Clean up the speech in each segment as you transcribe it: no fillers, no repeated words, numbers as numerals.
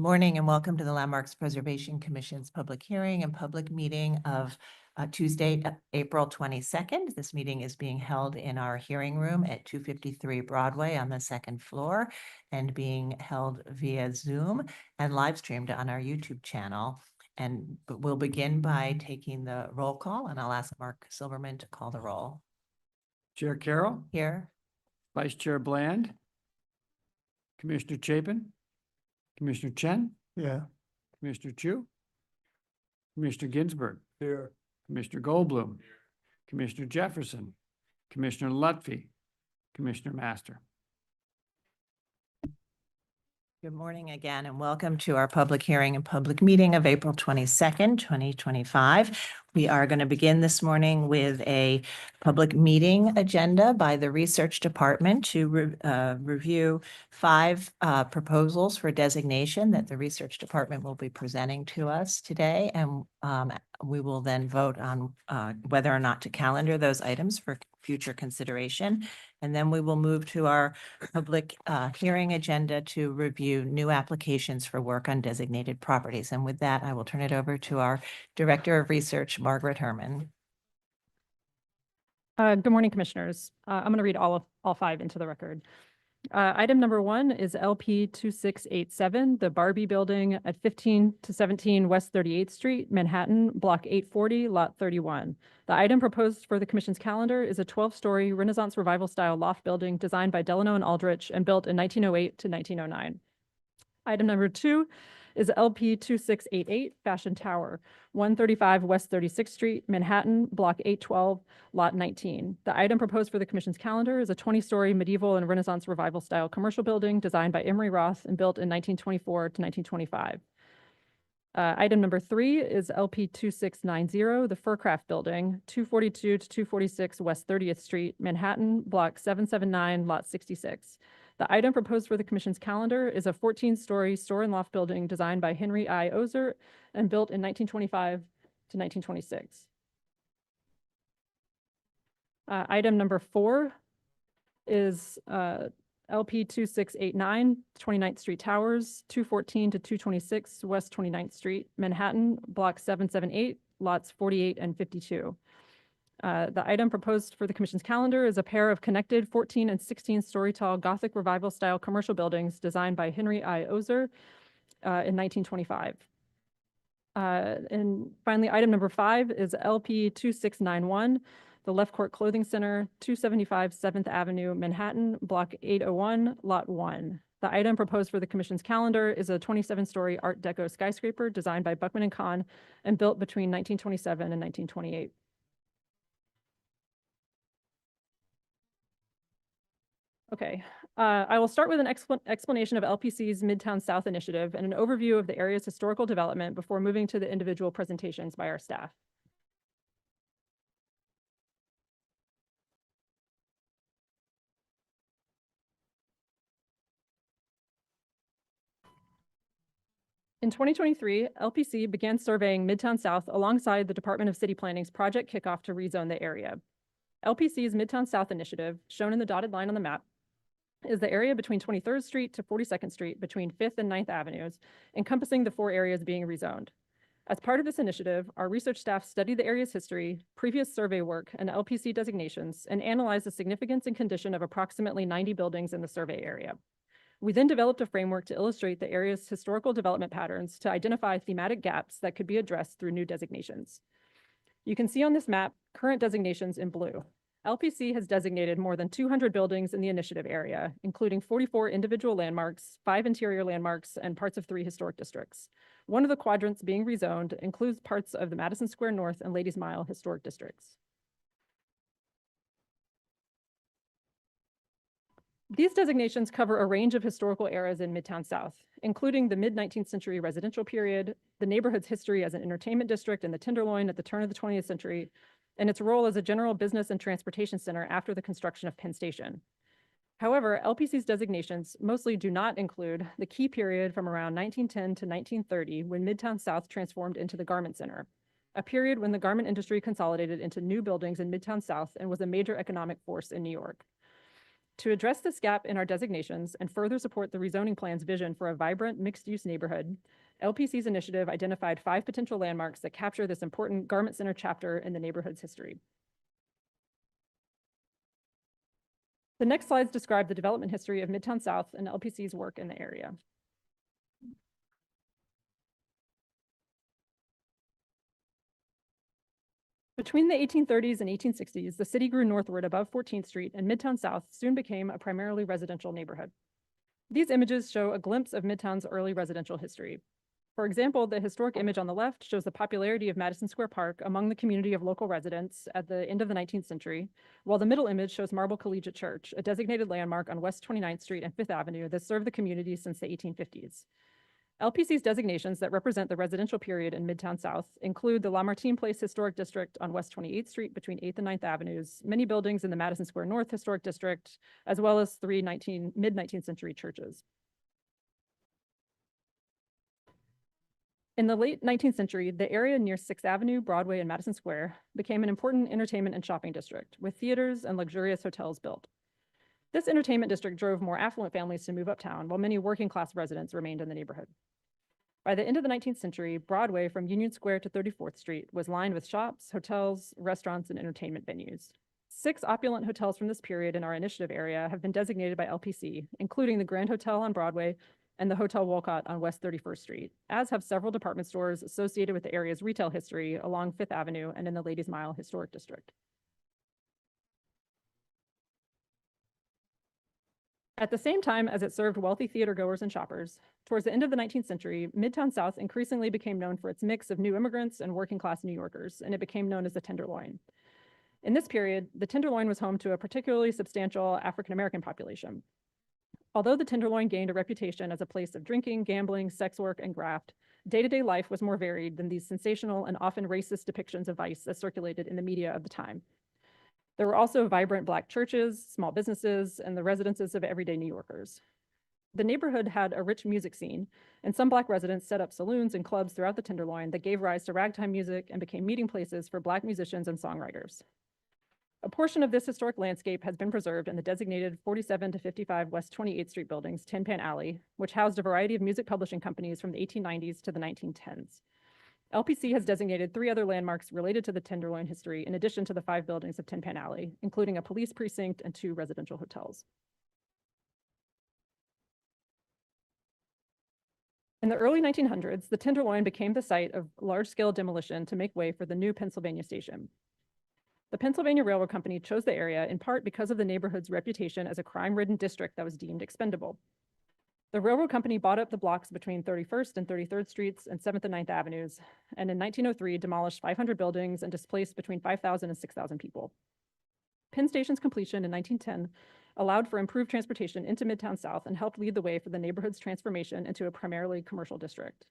morning and welcome to the Landmarks Preservation Commission's public hearing and public meeting of Tuesday, April 22nd. This meeting is being held in our hearing room at 253 Broadway on the second floor and being held via Zoom and live streamed on our YouTube channel. And we'll begin by taking the roll call, and I'll ask Mark Silverman to call the roll. Chair Carroll, Here. Vice Chair Bland, Commissioner Chapin, Commissioner Chen. Yeah. Commissioner Chu, Commissioner Ginsburg, Here. Commissioner Goldblum, Commissioner Jefferson, Commissioner Lutfi, Commissioner Master. Good morning again, and welcome to our public hearing and public meeting of April 22nd, 2025. We are going to begin this morning with a public meeting agenda by the Research Department to review 5 proposals for designation that the Research Department will be presenting to us today. And we will then vote on whether or not to calendar those items for future consideration. And then we will move to our public hearing agenda to review new applications for work on designated properties. And with that, I will turn it over to our Director of Research, Margaret Herman. Good morning, Commissioners. I'm going to read all 5 into the record. Item number 1 is LP 2687, the Barbey Building at 15 to 17 West 38th Street, Manhattan, Block 840, Lot 31. The item proposed for the Commission's calendar is a 12-story Renaissance Revival style loft building designed by Delano and Aldrich and built in 1908 to 1909. Item number 2 is LP 2688, Fashion Tower, 135 West 36th Street, Manhattan, Block 812, Lot 19. The item proposed for the Commission's calendar is a 20-story medieval and Renaissance Revival style commercial building designed by Emery Roth and built in 1924 to 1925. Item number 3 is LP 2690, the Furcraft Building, 242 to 246 West 30th Street, Manhattan, Block 779, Lot 66. The item proposed for the Commission's calendar is a 14-story store and loft building designed by Henry I. Ozer and built in 1925 to 1926. Item number 4 is LP 2689, 29th Street Towers, 214 to 226 West 29th Street, Manhattan, Block 778, lots 48 and 52. The item proposed for the Commission's calendar is a pair of connected 14 and 16-story tall Gothic Revival style commercial buildings designed by Henry I. Ozer in 1925. And finally, item number 5 is LP 2691, the Lefcourt Clothing Center, 275 7th Avenue, Manhattan, Block 801, Lot 1. The item proposed for the Commission's calendar is a 27-story Art Deco skyscraper designed by Buckman & Kahn and built between 1927 and 1928. Okay, I will start with an explanation of LPC's Midtown South initiative and an overview of the area's historical development before moving to the individual presentations by our staff. In 2023, LPC began surveying Midtown South alongside the Department of City Planning's project kickoff to rezone the area. LPC's Midtown South initiative, shown in the dotted line on the map, is the area between 23rd Street to 42nd Street between 5th and 9th Avenues, encompassing the 4 areas being rezoned. As part of this initiative, our research staff studied the area's history, previous survey work, and LPC designations, and analyzed the significance and condition of approximately 90 buildings in the survey area. We then developed a framework to illustrate the area's historical development patterns to identify thematic gaps that could be addressed through new designations. You can see on this map current designations in blue. LPC has designated more than 200 buildings in the initiative area, including 44 individual landmarks, 5 interior landmarks, and parts of 3 historic districts. One of the quadrants being rezoned includes parts of the Madison Square North and Ladies Mile historic districts. These designations cover a range of historical eras in Midtown South, including the mid-19th century residential period, the neighborhood's history as an entertainment district in the Tenderloin at the turn of the 20th century, and its role as a general business and transportation center after the construction of Penn Station. However, LPC's designations mostly do not include the key period from around 1910 to 1930 when Midtown South transformed into the Garment Center, a period when the garment industry consolidated into new buildings in Midtown South and was a major economic force in New York. To address this gap in our designations and further support the rezoning plan's vision for a vibrant mixed-use neighborhood, LPC's initiative identified 5 potential landmarks that capture this important garment center chapter in the neighborhood's history. The next slides describe the development history of Midtown South and LPC's work in the area. Between the 1830s and 1860s, the city grew northward above 14th Street, and Midtown South soon became a primarily residential neighborhood. These images show a glimpse of Midtown's early residential history. For example, the historic image on the left shows the popularity of Madison Square Park among the community of local residents at the end of the 19th century, while the middle image shows Marble Collegiate Church, a designated landmark on West 29th Street and 5th Avenue that served the community since the 1850s. LPC's designations that represent the residential period in Midtown South include the Lamartine Place Historic District on West 28th Street between 8th and 9th Avenues, many buildings in the Madison Square North Historic District, as well as 3 mid-19th century churches. In the late 19th century, the area near 6th Avenue, Broadway, and Madison Square became an important entertainment and shopping district, with theaters and luxurious hotels built. This entertainment district drove more affluent families to move uptown, while many working-class residents remained in the neighborhood. By the end of the 19th century, Broadway from Union Square to 34th Street was lined with shops, hotels, restaurants, and entertainment venues. 6 opulent hotels from this period in our initiative area have been designated by LPC, including the Grand Hotel on Broadway and the Hotel Wolcott on West 31st Street, as have several department stores associated with the area's retail history along 5th Avenue and in the Ladies Mile Historic District. At the same time as it served wealthy theatergoers and shoppers, towards the end of the 19th century, Midtown South increasingly became known for its mix of new immigrants and working-class New Yorkers, and it became known as the Tenderloin. In this period, the Tenderloin was home to a particularly substantial African-American population. Although the Tenderloin gained a reputation as a place of drinking, gambling, sex work, and graft, day-to-day life was more varied than these sensational and often racist depictions of vice that circulated in the media of the time. There were also vibrant Black churches, small businesses, and the residences of everyday New Yorkers. The neighborhood had a rich music scene, and some Black residents set up saloons and clubs throughout the Tenderloin that gave rise to ragtime music and became meeting places for Black musicians and songwriters. A portion of this historic landscape has been preserved in the designated 47 to 55 West 28th Street buildings, Tin Pan Alley, which housed a variety of music publishing companies from the 1890s to the 1910s. LPC has designated 3 other landmarks related to the Tenderloin history in addition to the 5 buildings of Tin Pan Alley, including a police precinct and 2 residential hotels. In the early 1900s, the Tenderloin became the site of large-scale demolition to make way for the new Pennsylvania station. The Pennsylvania Railroad Company chose the area in part because of the neighborhood's reputation as a crime-ridden district that was deemed expendable. The railroad company bought up the blocks between 31st and 33rd Streets and 7th and 9th Avenues, and in 1903 demolished 500 buildings and displaced between 5,000 and 6,000 people. Penn Station's completion in 1910 allowed for improved transportation into Midtown South and helped lead the way for the neighborhood's transformation into a primarily commercial district.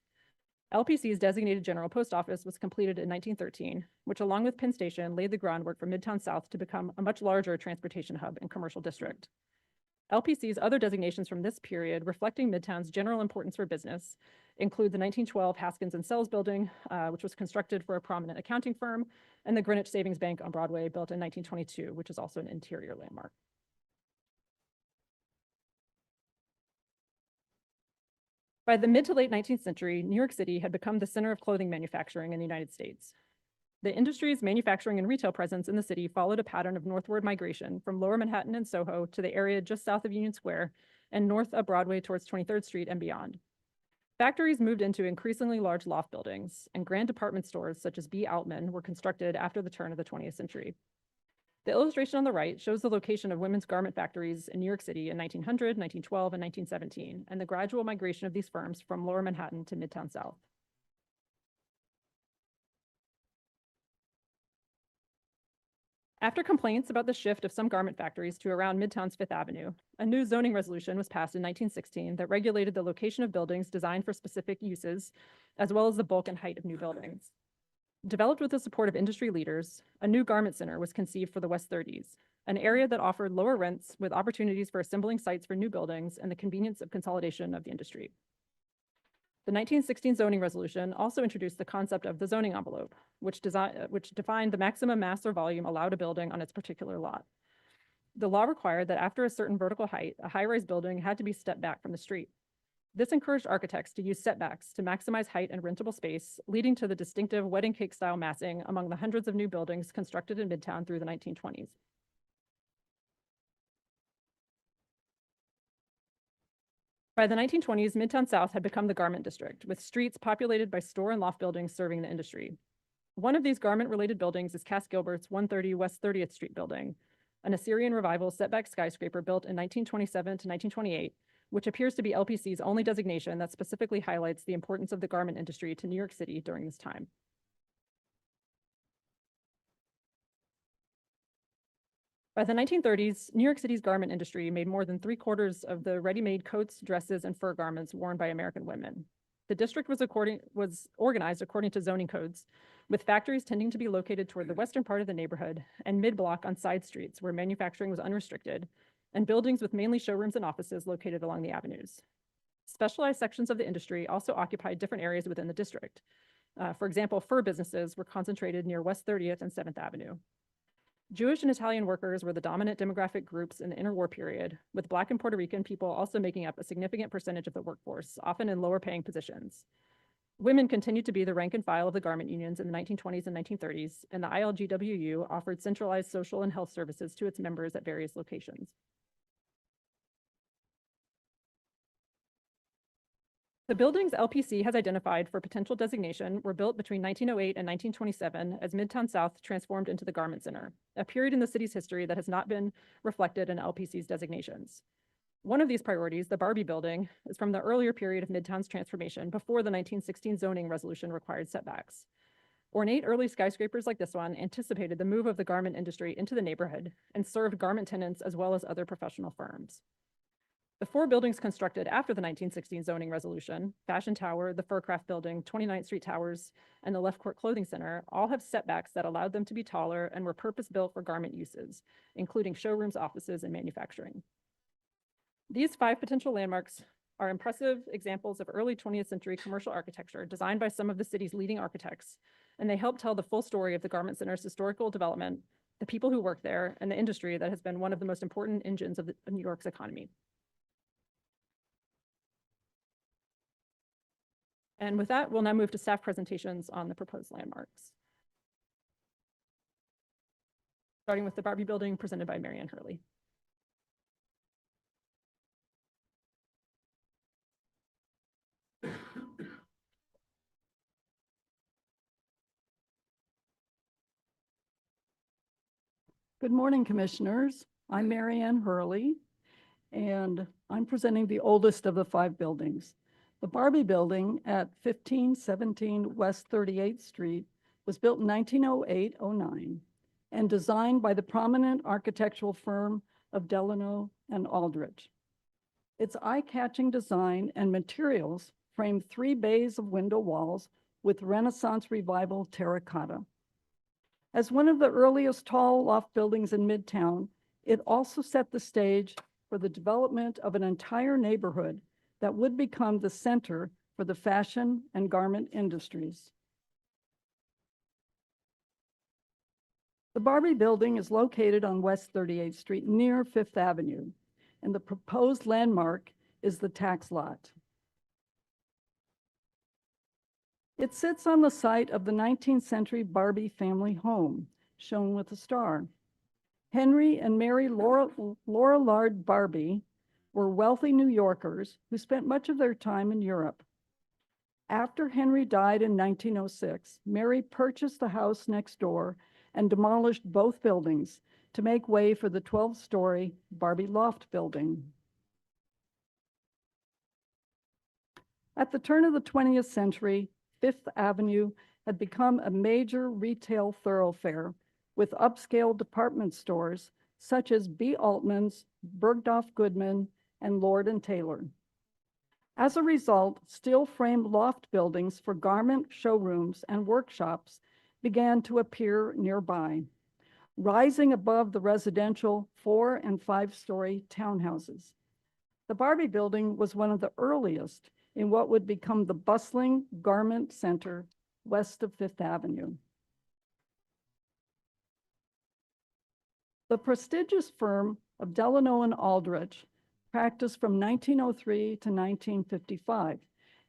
LPC's designated General Post Office was completed in 1913, which along with Penn Station laid the groundwork for Midtown South to become a much larger transportation hub and commercial district. LPC's other designations from this period reflecting Midtown's general importance for business include the 1912 Haskins and Sells building, which was constructed for a prominent accounting firm, and the Greenwich Savings Bank on Broadway, built in 1922, which is also an interior landmark. By the mid to late 19th century, New York City had become the center of clothing manufacturing in the United States. The industry's manufacturing and retail presence in the city followed a pattern of northward migration from Lower Manhattan and Soho to the area just south of Union Square and north up Broadway towards 23rd Street and beyond. Factories moved into increasingly large loft buildings, and grand department stores such as B. Altman were constructed after the turn of the 20th century. The illustration on the right shows the location of women's garment factories in New York City in 1900, 1912, and 1917, and the gradual migration of these firms from Lower Manhattan to Midtown South. After complaints about the shift of some garment factories to around Midtown's 5th Avenue, a new zoning resolution was passed in 1916 that regulated the location of buildings designed for specific uses, as well as the bulk and height of new buildings. Developed with the support of industry leaders, a new garment center was conceived for the West 30s, an area that offered lower rents with opportunities for assembling sites for new buildings and the convenience of consolidation of the industry. The 1916 zoning resolution also introduced the concept of the zoning envelope, which defined the maximum mass or volume allowed a building on its particular lot. the law required that after a certain vertical height, a high-rise building had to be stepped back from the street. This encouraged architects to use setbacks to maximize height and rentable space, leading to the distinctive wedding cake style massing among the hundreds of new buildings constructed in Midtown through the 1920s. By the 1920s, Midtown South had become the garment district, with streets populated by store and loft buildings serving the industry. One of these garment-related buildings is Cass Gilbert's 130 West 30th Street building, an Assyrian Revival setback skyscraper built in 1927 to 1928, which appears to be LPC's only designation that specifically highlights the importance of the garment industry to New York City during this time. By the 1930s, New York City's garment industry made more than 3/4 of the ready-made coats, dresses, and fur garments worn by American women. The district was organized according to zoning codes, with factories tending to be located toward the western part of the neighborhood and mid-block on side streets where manufacturing was unrestricted, and buildings with mainly showrooms and offices located along the avenues. Specialized sections of the industry also occupied different areas within the district. For example, fur businesses were concentrated near West 30th and 7th Avenue. Jewish and Italian workers were the dominant demographic groups in the interwar period, with Black and Puerto Rican people also making up a significant percentage of the workforce, often in lower paying positions. Women continued to be the rank and file of the garment unions in the 1920s and 1930s, and the ILGWU offered centralized social and health services to its members at various locations. The buildings LPC has identified for potential designation were built between 1908 and 1927 as Midtown South transformed into the Garment Center, a period in the city's history that has not been reflected in LPC's designations. One of these priorities, the Barbey Building, is from the earlier period of Midtown's transformation before the 1916 zoning resolution required setbacks. Ornate early skyscrapers like this one anticipated the move of the garment industry into the neighborhood and served garment tenants as well as other professional firms. The 4 buildings constructed after the 1916 zoning resolution, Fashion Tower, the Furcraft Building, 29th Street Towers, and the Lefcourt Clothing Center, all have setbacks that allowed them to be taller and were purpose-built for garment uses, including showrooms, offices, and manufacturing. These 5 potential landmarks are impressive examples of early 20th century commercial architecture designed by some of the city's leading architects, and they help tell the full story of the Garment Center's historical development, the people who work there, and the industry that has been one of the most important engines of New York's economy. And with that, we'll now move to staff presentations on the proposed landmarks. Starting with the Barbey Building presented by Mary Ann Hurley. Good morning, Commissioners. I'm Mary Ann Hurley, and I'm presenting the oldest of the 5 buildings. The Barbey Building at 1517 West 38th Street was built in 1908-09 and designed by the prominent architectural firm of Delano and Aldrich. Its eye-catching design and materials framed 3 bays of window walls with Renaissance Revival terracotta. As one of the earliest tall loft buildings in Midtown, it also set the stage for the development of an entire neighborhood that would become the center for the fashion and garment industries. The Barbey Building is located on West 38th Street near 5th Avenue, and the proposed landmark is the tax lot. It sits on the site of the 19th century Barbey family home, shown with a star. Henry and Mary Lorillard Barbey were wealthy New Yorkers who spent much of their time in Europe. After Henry died in 1906, Mary purchased the house next door and demolished both buildings to make way for the 12-story Barbey Loft Building. At the turn of the 20th century, 5th Avenue had become a major retail thoroughfare with upscale department stores such as B. Altman's, Bergdorf Goodman, and Lord & Taylor. As a result, steel-framed loft buildings for garment showrooms and workshops began to appear nearby, rising above the residential 4- and 5-story townhouses. The Barbey Building was one of the earliest in what would become the bustling garment center west of 5th Avenue. The prestigious firm of Delano and Aldrich, practiced from 1903 to 1955,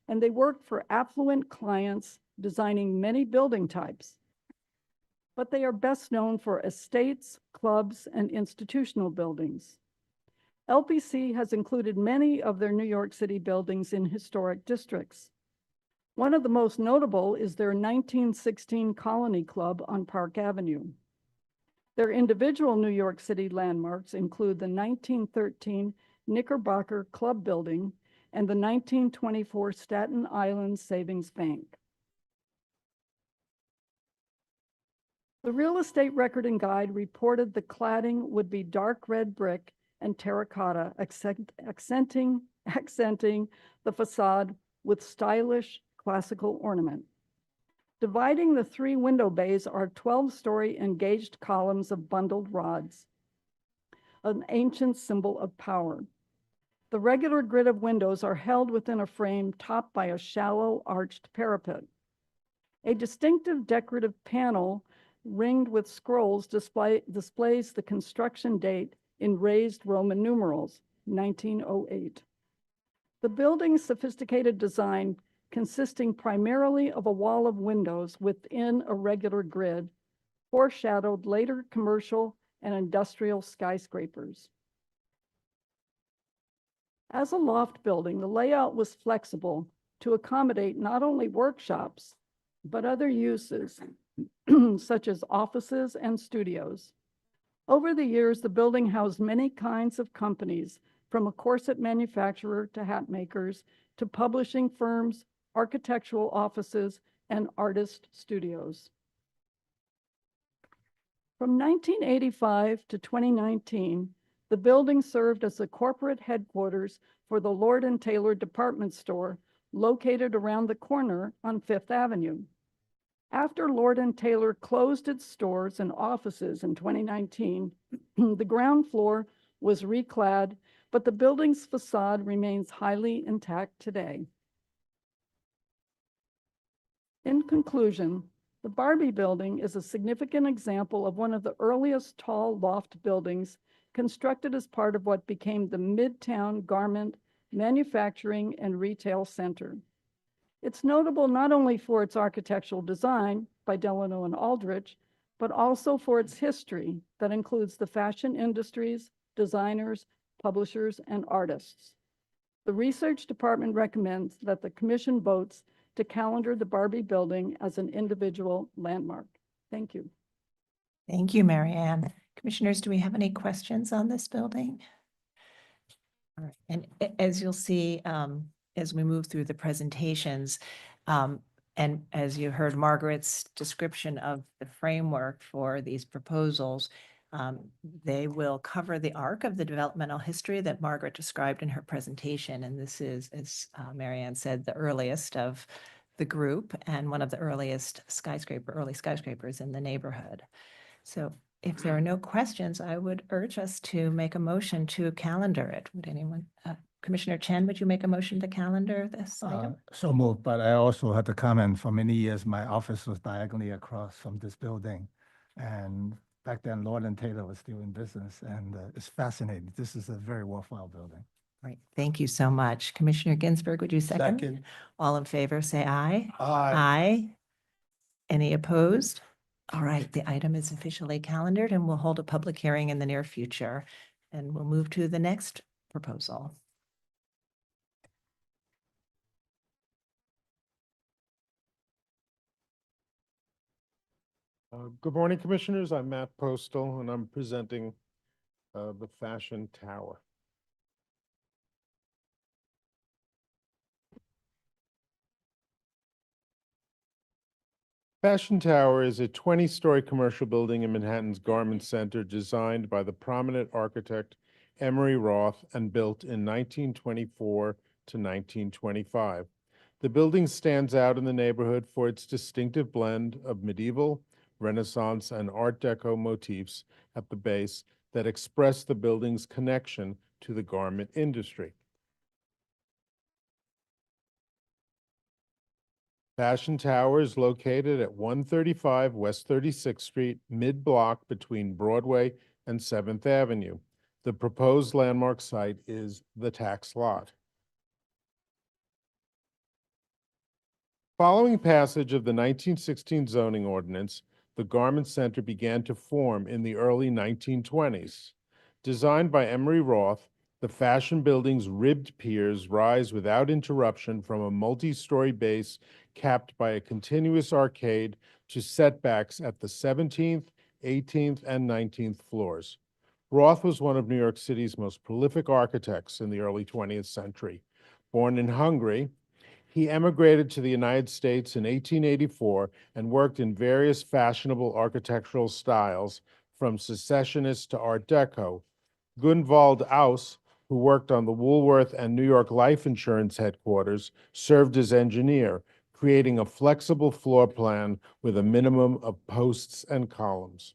and they worked for affluent clients designing many building types. But they are best known for estates, clubs, and institutional buildings. LPC has included many of their New York City buildings in historic districts. One of the most notable is their 1916 Colony Club on Park Avenue. Their individual New York City landmarks include the 1913 Knickerbocker Club Building and the 1924 Staten Island Savings Bank. The Real Estate Record and Guide reported the cladding would be dark red brick and terracotta, accenting the facade with stylish classical ornament. Dividing the 3 window bays are 12-story engaged columns of bundled rods, an ancient symbol of power. The regular grid of windows are held within a frame topped by a shallow arched parapet. A distinctive decorative panel ringed with scrolls displays the construction date in raised Roman numerals, 1908. The building's sophisticated design, consisting primarily of a wall of windows within a regular grid, foreshadowed later commercial and industrial skyscrapers. As a loft building, the layout was flexible to accommodate not only workshops, but other uses, such as offices and studios. Over the years, the building housed many kinds of companies, from a corset manufacturer to hat makers, to publishing firms, architectural offices, and artist studios. From 1985 to 2019, the building served as the corporate headquarters for the Lord & Taylor department store located around the corner on Fifth Avenue. After Lord & Taylor closed its stores and offices in 2019, the ground floor was reclad, but the building's facade remains highly intact today. In conclusion, the Barbey Building is a significant example of one of the earliest tall loft buildings constructed as part of what became the Midtown Garment, Manufacturing, and Retail Center. It's notable not only for its architectural design by Delano and Aldrich, but also for its history that includes the fashion industries, designers, publishers, and artists. The research department recommends that the commission votes to calendar the Barbey Building as an individual landmark. Thank you. Thank you, Mary Ann. Commissioners, do we have any questions on this building? All right, and as you'll see, as we move through the presentations, and as you heard Margaret's description of the framework for these proposals, they will cover the arc of the developmental history that Margaret described in her presentation. And this is, as Mary Ann said, the earliest of the group and one of the earliest early skyscrapers in the neighborhood. So if there are no questions, I would urge us to make a motion to calendar it. Would anyone, Commissioner Chen, would you make a motion to calendar this item? So moved, but I also had to comment, for many years, my office was diagonally across from this building. And back then, Lord & Taylor was still in business, and it's fascinating. This is a very worthwhile building. Right, thank you so much. Commissioner Ginsburg, would you second? All in favor, say aye. Aye. Any opposed? All right, the item is officially calendared and we'll hold a public hearing in the near future. And we'll move to the next proposal. Good morning, Commissioners. I'm Matt Postal, and I'm presenting the Fashion Tower. Fashion Tower is a 20-story commercial building in Manhattan's Garment Center designed by the prominent architect Emery Roth and built in 1924 to 1925. The building stands out in the neighborhood for its distinctive blend of medieval, Renaissance, and Art Deco motifs at the base that express the building's connection to the garment industry. Fashion Tower is located at 135 West 36th Street, mid-block between Broadway and 7th Avenue. The proposed landmark site is the tax lot. Following passage of the 1916 zoning ordinance, the Garment Center began to form in the early 1920s. Designed by Emery Roth, the fashion building's ribbed piers rise without interruption from a multi-story base capped by a continuous arcade to setbacks at the 17th, 18th, and 19th floors. Roth was one of New York City's most prolific architects in the early 20th century. Born in Hungary, he emigrated to the United States in 1884 and worked in various fashionable architectural styles, from Secessionist to Art Deco. Gunvald Aus, who worked on the Woolworth and New York Life Insurance headquarters, served as engineer, creating a flexible floor plan with a minimum of posts and columns.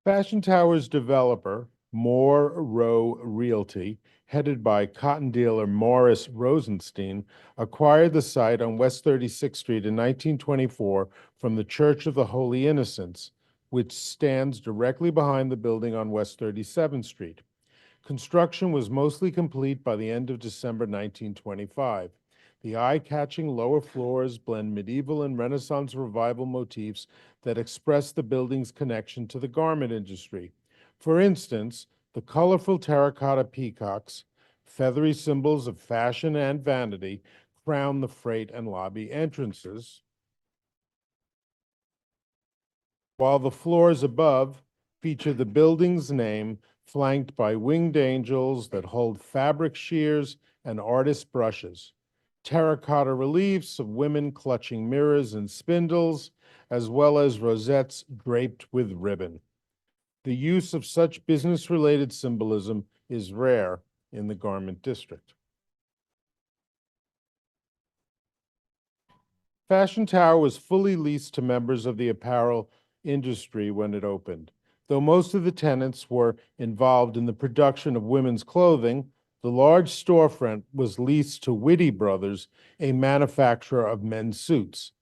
Fashion Tower's developer, Moore Row Realty, headed by cotton dealer Morris Rosenstein, acquired the site on West 36th Street in 1924 from the Church of the Holy Innocents, which stands directly behind the building on West 37th Street. Construction was mostly complete by the end of December 1925. The eye-catching lower floors blend medieval and Renaissance revival motifs that express the building's connection to the garment industry. For instance, the colorful terracotta peacocks, feathery symbols of fashion and vanity, crown the freight and lobby entrances, while the floors above feature the building's name, flanked by winged angels that hold fabric shears and artist brushes, terracotta reliefs of women clutching mirrors and spindles, as well as rosettes draped with ribbon. The use of such business-related symbolism is rare in the garment district. Fashion Tower was fully leased to members of the apparel industry when it opened. Though most of the tenants were involved in the production of women's clothing, the large storefront was leased to Whitty Brothers, a manufacturer of men's suits.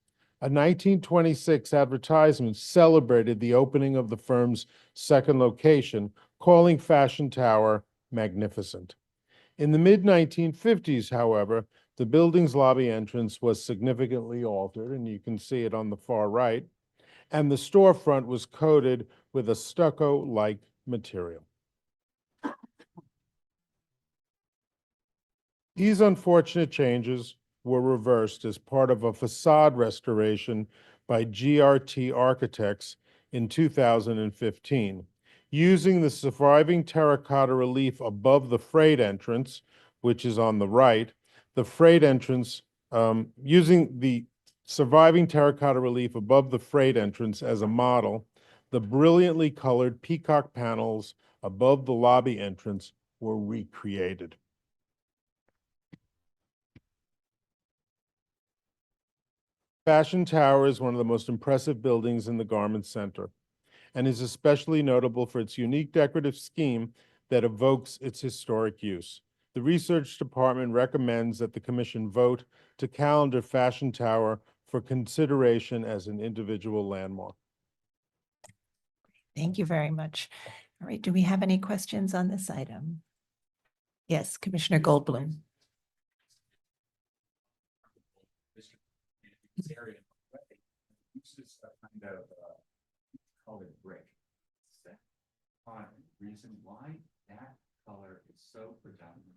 A 1926 advertisement celebrated the opening of the firm's second location, calling Fashion Tower magnificent. In the mid-1950s, however, the building's lobby entrance was significantly altered, and you can see it on the far right, and the storefront was coated with a stucco-like material. These unfortunate changes were reversed as part of a facade restoration by GRT Architects in 2015. Using the surviving terracotta relief above the freight entrance, which is on the right, the freight entrance, using the surviving terracotta relief above the freight entrance as a model, the brilliantly colored peacock panels above the lobby entrance were recreated. Fashion Tower is one of the most impressive buildings in the Garment Center and is especially notable for its unique decorative scheme that evokes its historic use. The Research Department recommends that the Commission vote to calendar Fashion Tower for consideration as an individual landmark. Thank you very much. All right, do we have any questions on this item? Yes, Commissioner Goldblum. This area uses a kind of colored brick. Is that one reason why that color is so predominant?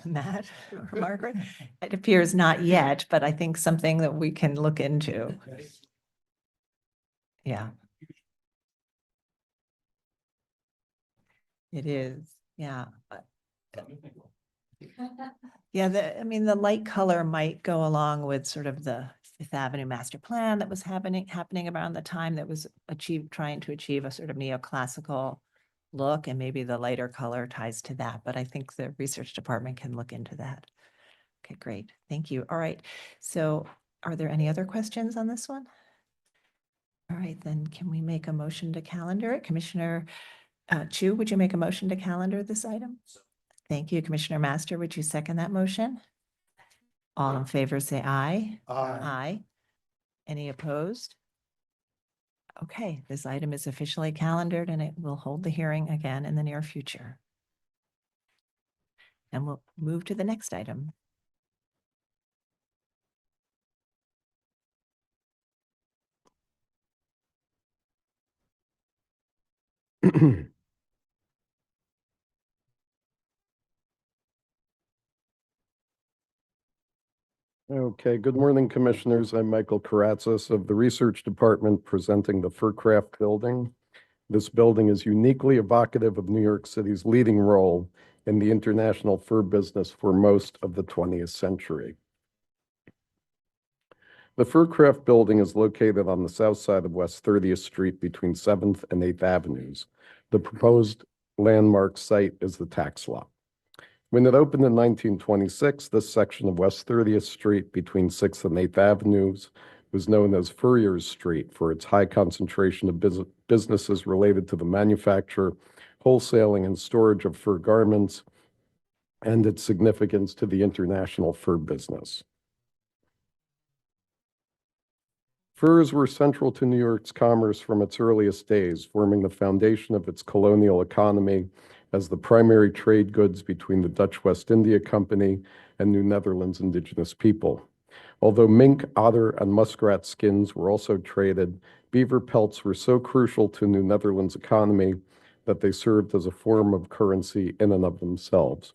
Matt or Margaret? It appears not yet, but I think something that we can look into. Yeah. It is, yeah. Yeah, I mean, the light color might go along with sort of the Fifth Avenue master plan that was happening around the time that was trying to achieve a sort of neoclassical look, and maybe the lighter color ties to that, but I think the research department can look into that. Okay, great. Thank you. All right. So are there any other questions on this one? All right, then can we make a motion to calendar it? Commissioner Chu, would you make a motion to calendar this item? Thank you. Commissioner Master, would you second that motion? All in favor, say aye. Aye. Aye. Any opposed? Okay, this item is officially calendared and it will hold the hearing again in the near future. And we'll move to the next item. Okay, good morning, Commissioners. I'm Michael Karatzis of the Research Department presenting the Furcraft Building. This building is uniquely evocative of New York City's leading role in the international fur business for most of the 20th century. The Furcraft Building is located on the south side of West 30th Street between 7th and 8th Avenues. The proposed landmark site is the tax lot. When it opened in 1926, this section of West 30th Street between 6th and 8th Avenues was known as Furrier's Street for its high concentration of businesses related to the manufacture, wholesaling, and storage of fur garments, and its significance to the international fur business. Furs were central to New York's commerce from its earliest days, forming the foundation of its colonial economy as the primary trade goods between the Dutch West India Company and New Netherlands indigenous people. Although mink, otter, and muskrat skins were also traded, beaver pelts were so crucial to New Netherlands' economy that they served as a form of currency in and of themselves.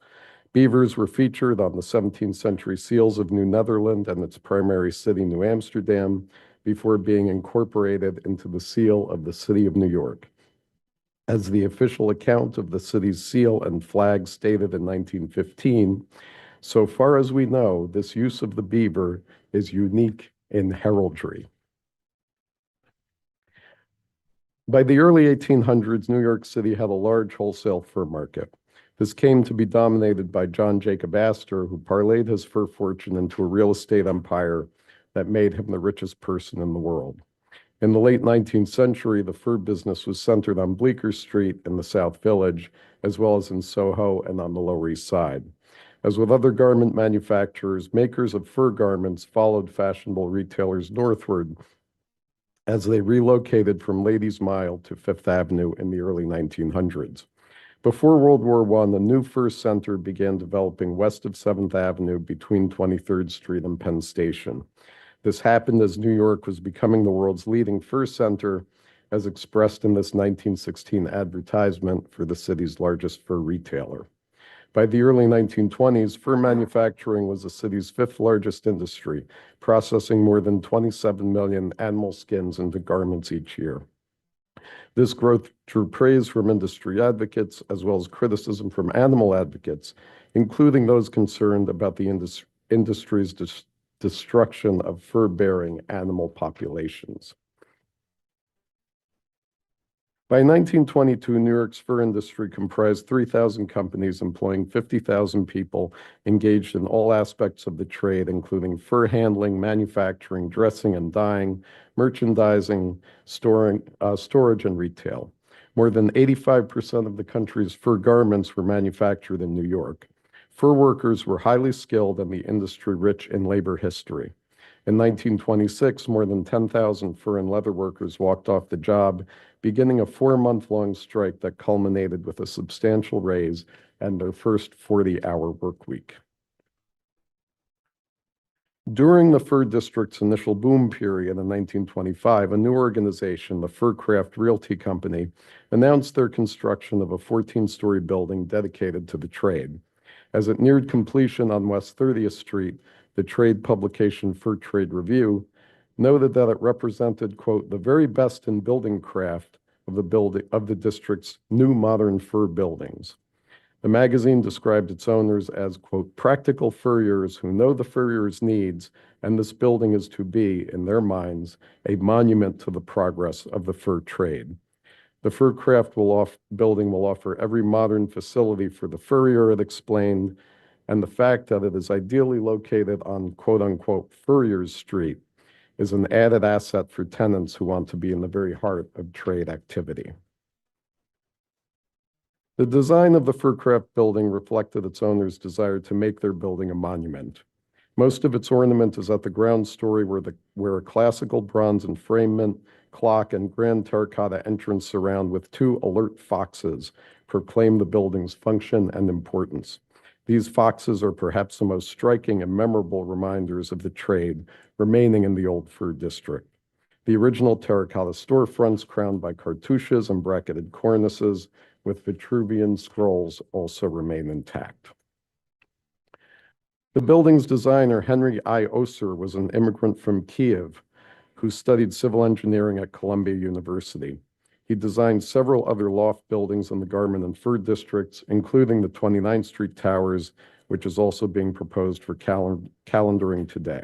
Beavers were featured on the 17th century seals of New Netherland and its primary city, New Amsterdam, before being incorporated into the seal of the City of New York. As the official account of the city's seal and flag stated in 1915, so far as we know, this use of the beaver is unique in heraldry. By the early 1800s, New York City had a large wholesale fur market. This came to be dominated by John Jacob Astor, who parlayed his fur fortune into a real estate empire that made him the richest person in the world. In the late 19th century, the fur business was centered on Bleecker Street in the South Village, as well as in Soho and on the Lower East Side. As with other garment manufacturers, makers of fur garments followed fashionable retailers northward as they relocated from Ladies' Mile to Fifth Avenue in the early 1900s. Before World War I, a new fur center began developing west of 7th Avenue between 23rd Street and Penn Station. This happened as New York was becoming the world's leading fur center, as expressed in this 1916 advertisement for the city's largest fur retailer. By the early 1920s, fur manufacturing was the city's fifth largest industry, processing more than 27 million animal skins into garments each year. This growth drew praise from industry advocates as well as criticism from animal advocates, including those concerned about the industry's destruction of fur-bearing animal populations. By 1922, New York's fur industry comprised 3,000 companies employing 50,000 people engaged in all aspects of the trade, including fur handling, manufacturing, dressing and dyeing, merchandising, storage, and retail. More than 85% of the country's fur garments were manufactured in New York. Fur workers were highly skilled and the industry rich in labor history. In 1926, more than 10,000 fur and leather workers walked off the job, beginning a 4-month-long strike that culminated with a substantial raise and their first 40-hour work week. During the fur district's initial boom period in 1925, a new organization, the Furcraft Realty Company, announced their construction of a 14-story building dedicated to the trade. As it neared completion on West 30th Street, the trade publication Fur Trade Review noted that it represented, quote, the very best in building craft of the district's new modern fur buildings. The magazine described its owners as, quote, practical furriers who know the furrier's needs, and this building is to be, in their minds, a monument to the progress of the fur trade. The Furcraft building will offer every modern facility for the furrier, it explained, and the fact that it is ideally located on quote-unquote Furrier's Street is an added asset for tenants who want to be in the very heart of trade activity. The design of the Furcraft building reflected its owner's desire to make their building a monument. Most of its ornament is at the ground story where a classical bronze enframement, clock, and grand terracotta entrance surround with two alert foxes proclaim the building's function and importance. These foxes are perhaps the most striking and memorable reminders of the trade remaining in the old fur district. The original terracotta storefronts crowned by cartouches and bracketed cornices with Vitruvian scrolls also remain intact. The building's designer, Henry I. Oser, was an immigrant from Kiev who studied civil engineering at Columbia University. He designed several other loft buildings in the garment and fur districts, including the 29th Street Towers, which is also being proposed for calendaring today.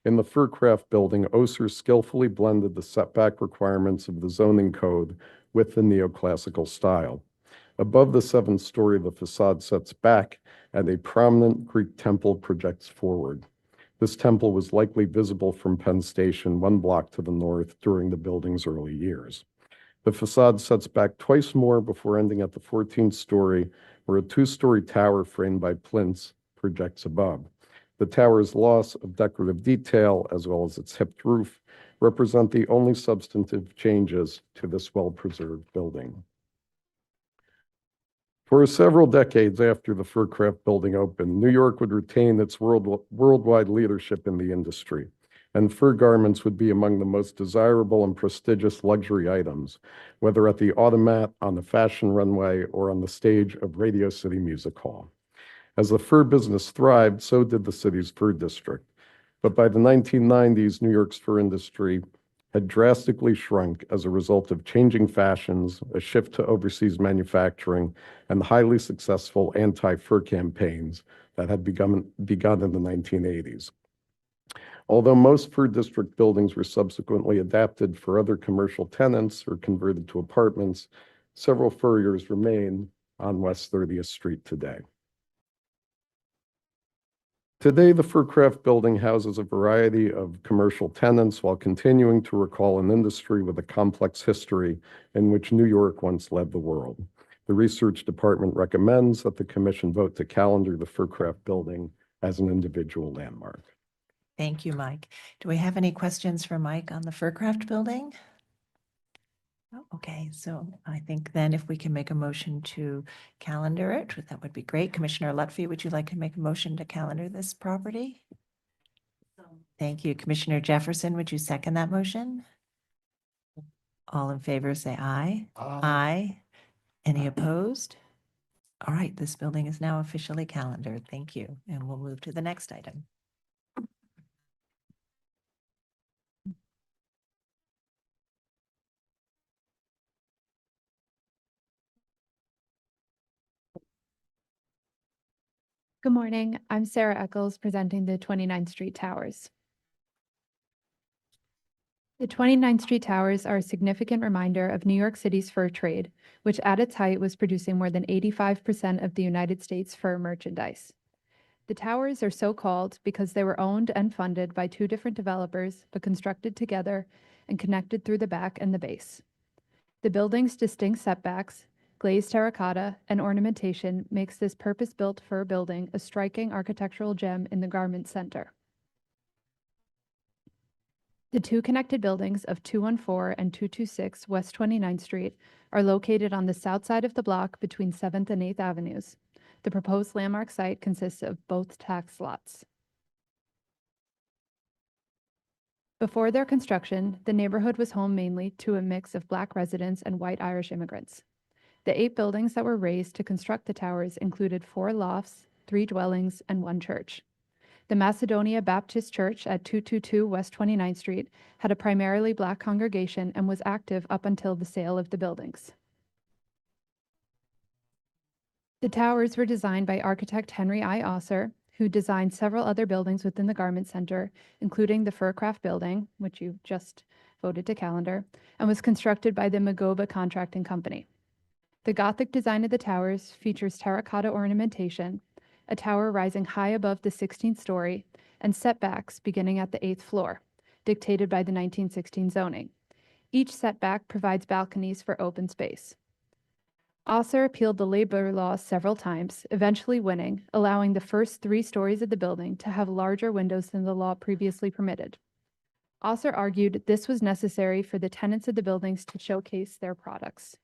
In the Furcraft Building, Oser skillfully blended the setback requirements of the zoning code with the neoclassical style. Above the 7th story, the facade sets back and a prominent Greek temple projects forward. This temple was likely visible from Penn Station 1 block to the north during the building's early years. The facade sets back twice more before ending at the 14th story, where a 2-story tower framed by plinths projects above. The tower's loss of decorative detail, as well as its hipped roof, represent the only substantive changes to this well-preserved building. For several decades after the Furcraft Building opened, New York would retain its worldwide leadership in the industry, and fur garments would be among the most desirable and prestigious luxury items, whether at the Automat, on the fashion runway, or on the stage of Radio City Music Hall. As the fur business thrived, so did the city's fur district. But by the 1990s, New York's fur industry had drastically shrunk as a result of changing fashions, a shift to overseas manufacturing, and highly successful anti-fur campaigns that had begun in the 1980s. Although most fur district buildings were subsequently adapted for other commercial tenants or converted to apartments, several furriers remain on West 30th Street today. Today, the Furcraft Building houses a variety of commercial tenants while continuing to recall an industry with a complex history in which New York once led the world. The research department recommends that the commission vote to calendar the Furcraft Building as an individual landmark. Thank you, Mike. Do we have any questions for Mike on the Furcraft Building? Oh, okay, so I think then if we can make a motion to calendar it, that would be great. Commissioner Lutfi, would you like to make a motion to calendar this property? Thank you. Commissioner Jefferson, would you second that motion? All in favor, say aye. Aye. Any opposed? All right, this building is now officially calendared. Thank you. And we'll move to the next item. Good morning. I'm Sarah Eccles, presenting the 29th Street Towers. The 29th Street Towers are a significant reminder of New York City's fur trade, which at its height was producing more than 85% of the United States fur merchandise. The towers are so called because they were owned and funded by 2 different developers, but constructed together and connected through the back and the base. The building's distinct setbacks, glazed terracotta, and ornamentation makes this purpose-built fur building a striking architectural gem in the garment center. The 2 connected buildings of 214 and 226 West 29th Street are located on the south side of the block between 7th and 8th Avenues. The proposed landmark site consists of both tax lots. Before their construction, the neighborhood was home mainly to a mix of Black residents and white Irish immigrants. The 8 buildings that were raised to construct the towers included 4 lofts, 3 dwellings, and 1 church. The Macedonia Baptist Church at 222 West 29th Street had a primarily Black congregation and was active up until the sale of the buildings. The towers were designed by architect Henry I. Oser, who designed several other buildings within the Garment Center, including the Furcraft Building, which you just voted to calendar, and was constructed by the Magoba Contracting Company. The Gothic design of the towers features terracotta ornamentation, a tower rising high above the 16th story, and setbacks beginning at the 8th floor, dictated by the 1916 zoning. Each setback provides balconies for open space. Osser appealed the labor law several times, eventually winning, allowing the first 3 stories of the building to have larger windows than the law previously permitted. Osser argued this was necessary for the tenants of the buildings to showcase their products.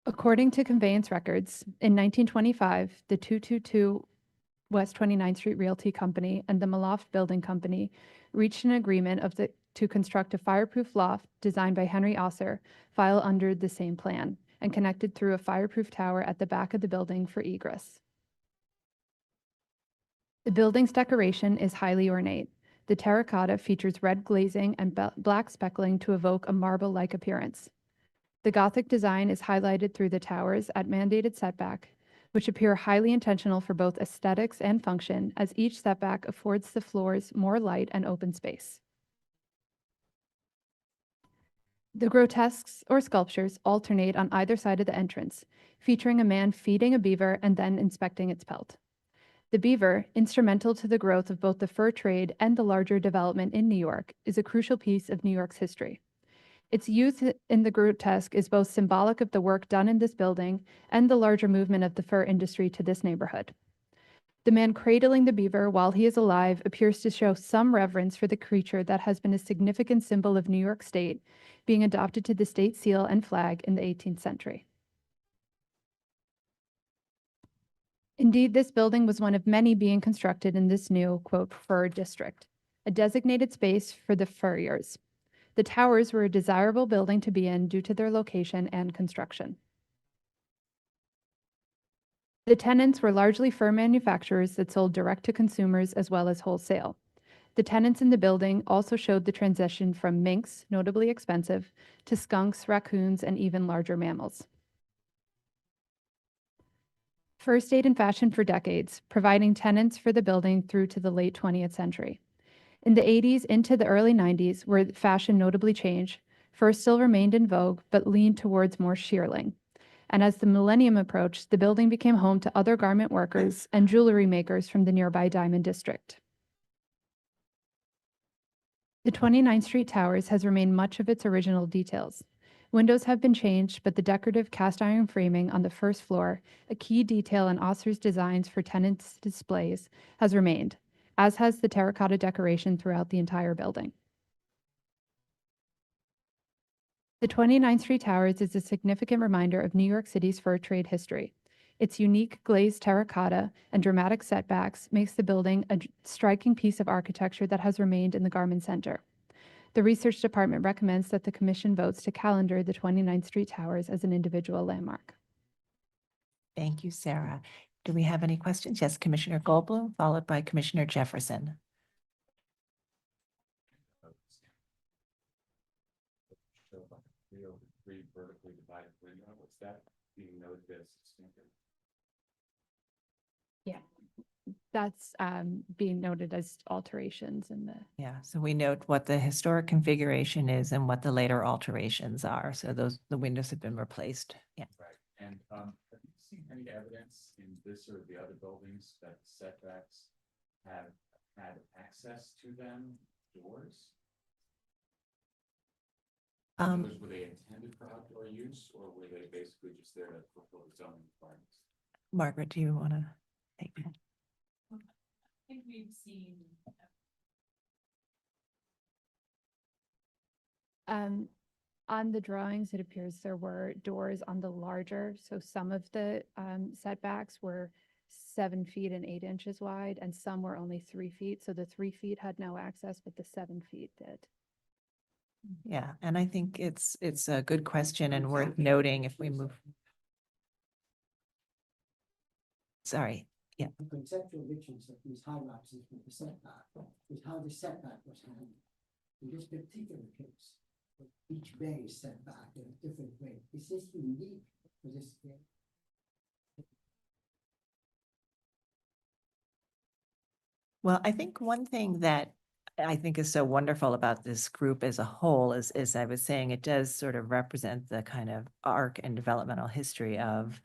According to conveyance records, in 1925, the 222 West 29th Street Realty Company and the Maloft Building Company reached an agreement to construct a fireproof loft designed by Henry Osser, filed under the same plan, and connected through a fireproof tower at the back of the building for egress. The building's decoration is highly ornate. The terracotta features red glazing and black speckling to evoke a marble-like appearance. The Gothic design is highlighted through the towers at mandated setback, which appear highly intentional for both aesthetics and function, as each setback affords the floors more light and open space. The grotesques or sculptures alternate on either side of the entrance, featuring a man feeding a beaver and then inspecting its pelt. The beaver, instrumental to the growth of both the fur trade and the larger development in New York, is a crucial piece of New York's history. Its use in the grotesque is both symbolic of the work done in this building and the larger movement of the fur industry to this neighborhood. The man cradling the beaver while he is alive appears to show some reverence for the creature that has been a significant symbol of New York State, being adopted to the state seal and flag in the 18th century. Indeed, this building was one of many being constructed in this new, quote, fur district, a designated space for the furriers. The towers were a desirable building to be in due to their location and construction. The tenants were largely fur manufacturers that sold direct to consumers as well as wholesale. The tenants in the building also showed the transition from minks, notably expensive, to skunks, raccoons, and even larger mammals. Fur stayed in fashion for decades, providing tenants for the building through to the late 20th century. In the 80s into the early 90s, where fashion notably changed, fur still remained in vogue, but leaned towards more shearling. And as the millennium approached, the building became home to other garment workers and jewelry makers from the nearby Diamond District. The 29th Street Towers has remained much of its original details. Windows have been changed, but the decorative cast iron framing on the first floor, a key detail in Osser's designs for tenants' displays, has remained, as has the terracotta decoration throughout the entire building. The 29th Street Towers is a significant reminder of New York City's fur trade history. Its unique glazed terracotta and dramatic setbacks makes the building a striking piece of architecture that has remained in the Garment Center. The research department recommends that the commission votes to calendar the 29th Street Towers as an individual landmark. Thank you, Sarah. Do we have any questions? Yes, Commissioner Goldblum, followed by Commissioner Jefferson. Three vertically divided window, was that being noted as distinctive? Yeah, that's being noted as alterations in the. Yeah, so we note what the historic configuration is and what the later alterations are. So the windows have been replaced. Yeah. Right, and have you seen any evidence in this or the other buildings that setbacks have had access to them, doors? Were they intended for outdoor use, or were they basically just there to fulfill the zoning requirements? Margaret, do you want to take that? I think we've seen. On the drawings, it appears there were doors on the larger, so some of the setbacks were 7 feet and 8 inches wide, and some were only 3 feet. So the 3 feet had no access, but the 7 feet did. Yeah, and I think it's a good question and worth noting if we move. Sorry, yeah. The conceptual difference of these high rises with the setback is how the setback was handled. In this particular case, each bay is set back in a different way. Is this unique for this bay? Well, I think one thing that I think is so wonderful about this group as a whole is, as I was saying, it does sort of represent the kind of arc and developmental history of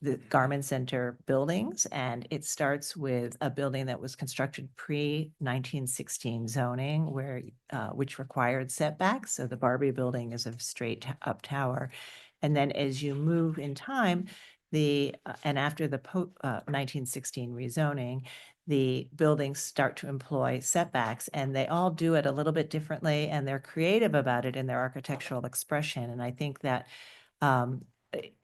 the Garment Center buildings, and it starts with a building that was constructed pre-1916 zoning where, which required setbacks. So the Barbey Building is a straight up tower. And then as you move in time, and after the 1916 rezoning, the buildings start to employ setbacks, and they all do it a little bit differently, and they're creative about it in their architectural expression. And I think that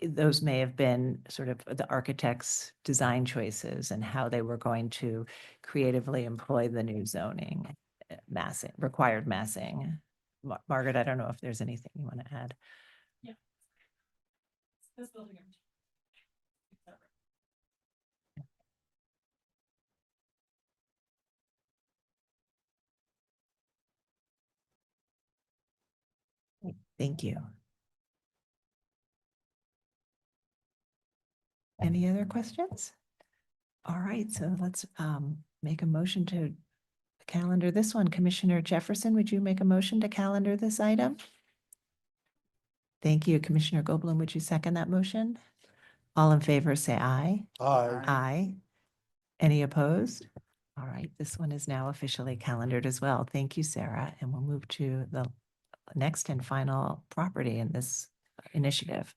those may have been sort of the architect's design choices and how they were going to creatively employ the new zoning, required massing. Margaret, I don't know if there's anything you want to add. This building. Thank you. Any other questions? All right, so let's make a motion to calendar this one. Commissioner Jefferson, would you make a motion to calendar this item? Thank you. Commissioner Goldblum, would you second that motion? All in favor, say aye. Aye. Aye. Any opposed? All right, this one is now officially calendared as well. Thank you, Sarah. And we'll move to the next and final property in this initiative.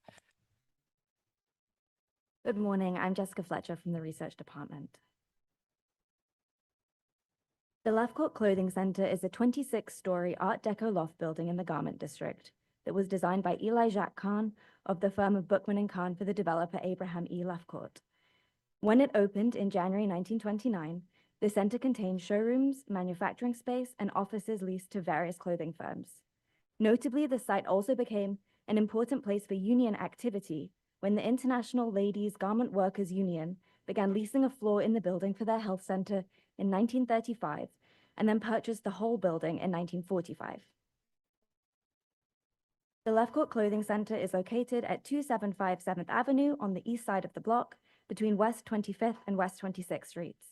Good morning, I'm Jessica Fletcher from the Research Department. The Lefcourt Clothing Center is a 26-story Art Deco loft building in the Garment District that was designed by Eli Jacques Kahn of the firm of Bookman and Kahn for the developer Abraham E. Lefcourt. When it opened in January 1929, the center contained showrooms, manufacturing space, and offices leased to various clothing firms. Notably, the site also became an important place for union activity when the International Ladies Garment Workers Union began leasing a floor in the building for their health center in 1935 and then purchased the whole building in 1945. The Lefcourt Clothing Center is located at 275 7th Avenue on the east side of the block between West 25th and West 26th Streets.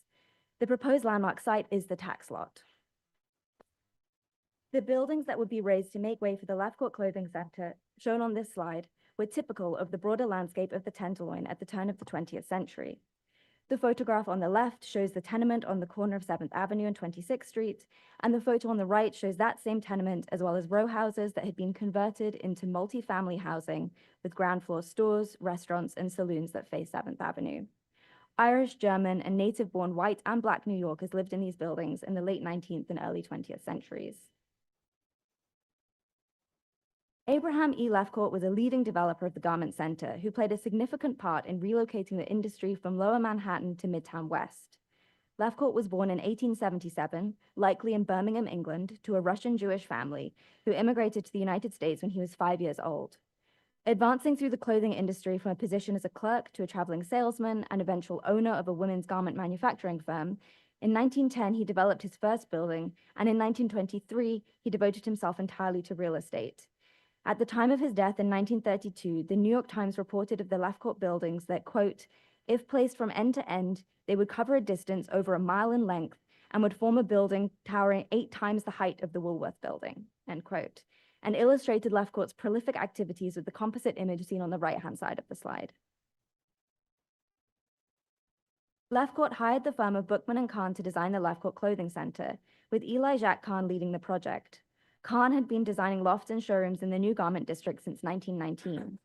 The proposed landmark site is the tax lot. The buildings that would be raised to make way for the Lefcourt Clothing Center, shown on this slide, were typical of the broader landscape of the Tenderloin at the turn of the 20th century. The photograph on the left shows the tenement on the corner of 7th Avenue and 26th Street, and the photo on the right shows that same tenement as well as row houses that had been converted into multi-family housing with ground floor stores, restaurants, and saloons that face 7th Avenue. Irish, German, and native-born white and Black New Yorkers lived in these buildings in the late 19th and early 20th centuries. Abraham E. Lefcourt was a leading developer of the Garment Center who played a significant part in relocating the industry from Lower Manhattan to Midtown West. Lefcourt was born in 1877, likely in Birmingham, England, to a Russian Jewish family who immigrated to the United States when he was 5 years old. Advancing through the clothing industry from a position as a clerk to a traveling salesman and eventual owner of a women's garment manufacturing firm, in 1910 he developed his first building, and in 1923 he devoted himself entirely to real estate. At the time of his death in 1932, the New York Times reported of the Lefcourt buildings that, quote, if placed from end to end, they would cover a distance over 1 mile in length and would form a building towering 8 times the height of the Woolworth building, end quote, and illustrated Lefcourt's prolific activities with the composite image seen on the right-hand side of the slide. Lefcourt hired the firm of Bookman and Kahn to design the Lefcourt Clothing Center, with Eli Jacques Kahn leading the project. Kahn had been designing lofts and showrooms in the New Garment District since 1919.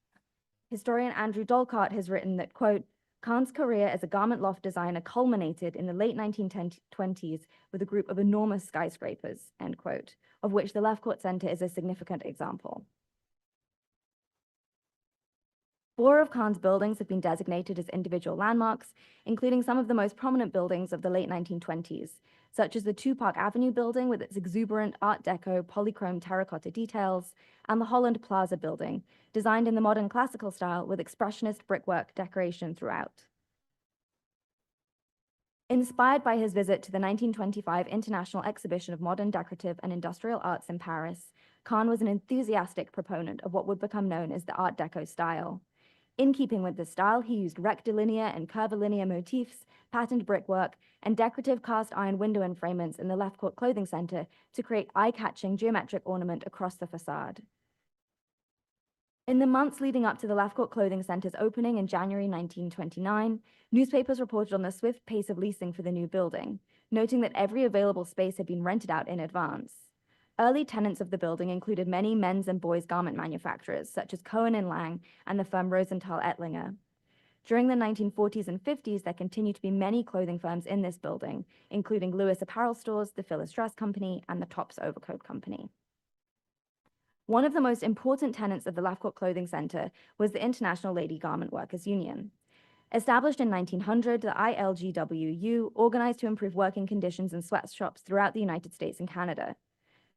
Historian Andrew Dolcart has written that, quote, Kahn's career as a garment loft designer culminated in the late 1920s with a group of enormous skyscrapers, end quote, of which the Lefcourt Center is a significant example. 4 of Kahn's buildings have been designated as individual landmarks, including some of the most prominent buildings of the late 1920s, such as the 2 Park Avenue building with its exuberant Art Deco polychrome terracotta details, and the Holland Plaza building, designed in the modern classical style with expressionist brickwork decoration throughout. Inspired by his visit to the 1925 International Exhibition of Modern Decorative and Industrial Arts in Paris, Kahn was an enthusiastic proponent of what would become known as the Art Deco style. In keeping with this style, he used rectilinear and curvilinear motifs, patterned brickwork, and decorative cast iron window enframements in the Lefcourt Clothing Center to create eye-catching geometric ornament across the facade. In the months leading up to the Lefcourt Clothing Center's opening in January 1929, newspapers reported on the swift pace of leasing for the new building, noting that every available space had been rented out in advance. Early tenants of the building included many men's and boys' garment manufacturers, such as Cohen and Lang and the firm Rosenthal Ettlinger. During the 1940s and 50s, there continued to be many clothing firms in this building, including Lewis Apparel Stores, the Phyllis Dress Company, and the Tops Overcoat Company. One of the most important tenants of the Lefcourt Clothing Center was the International Lady Garment Workers Union. Established in 1900, the ILGWU organized to improve working conditions in sweatshops throughout the United States and Canada.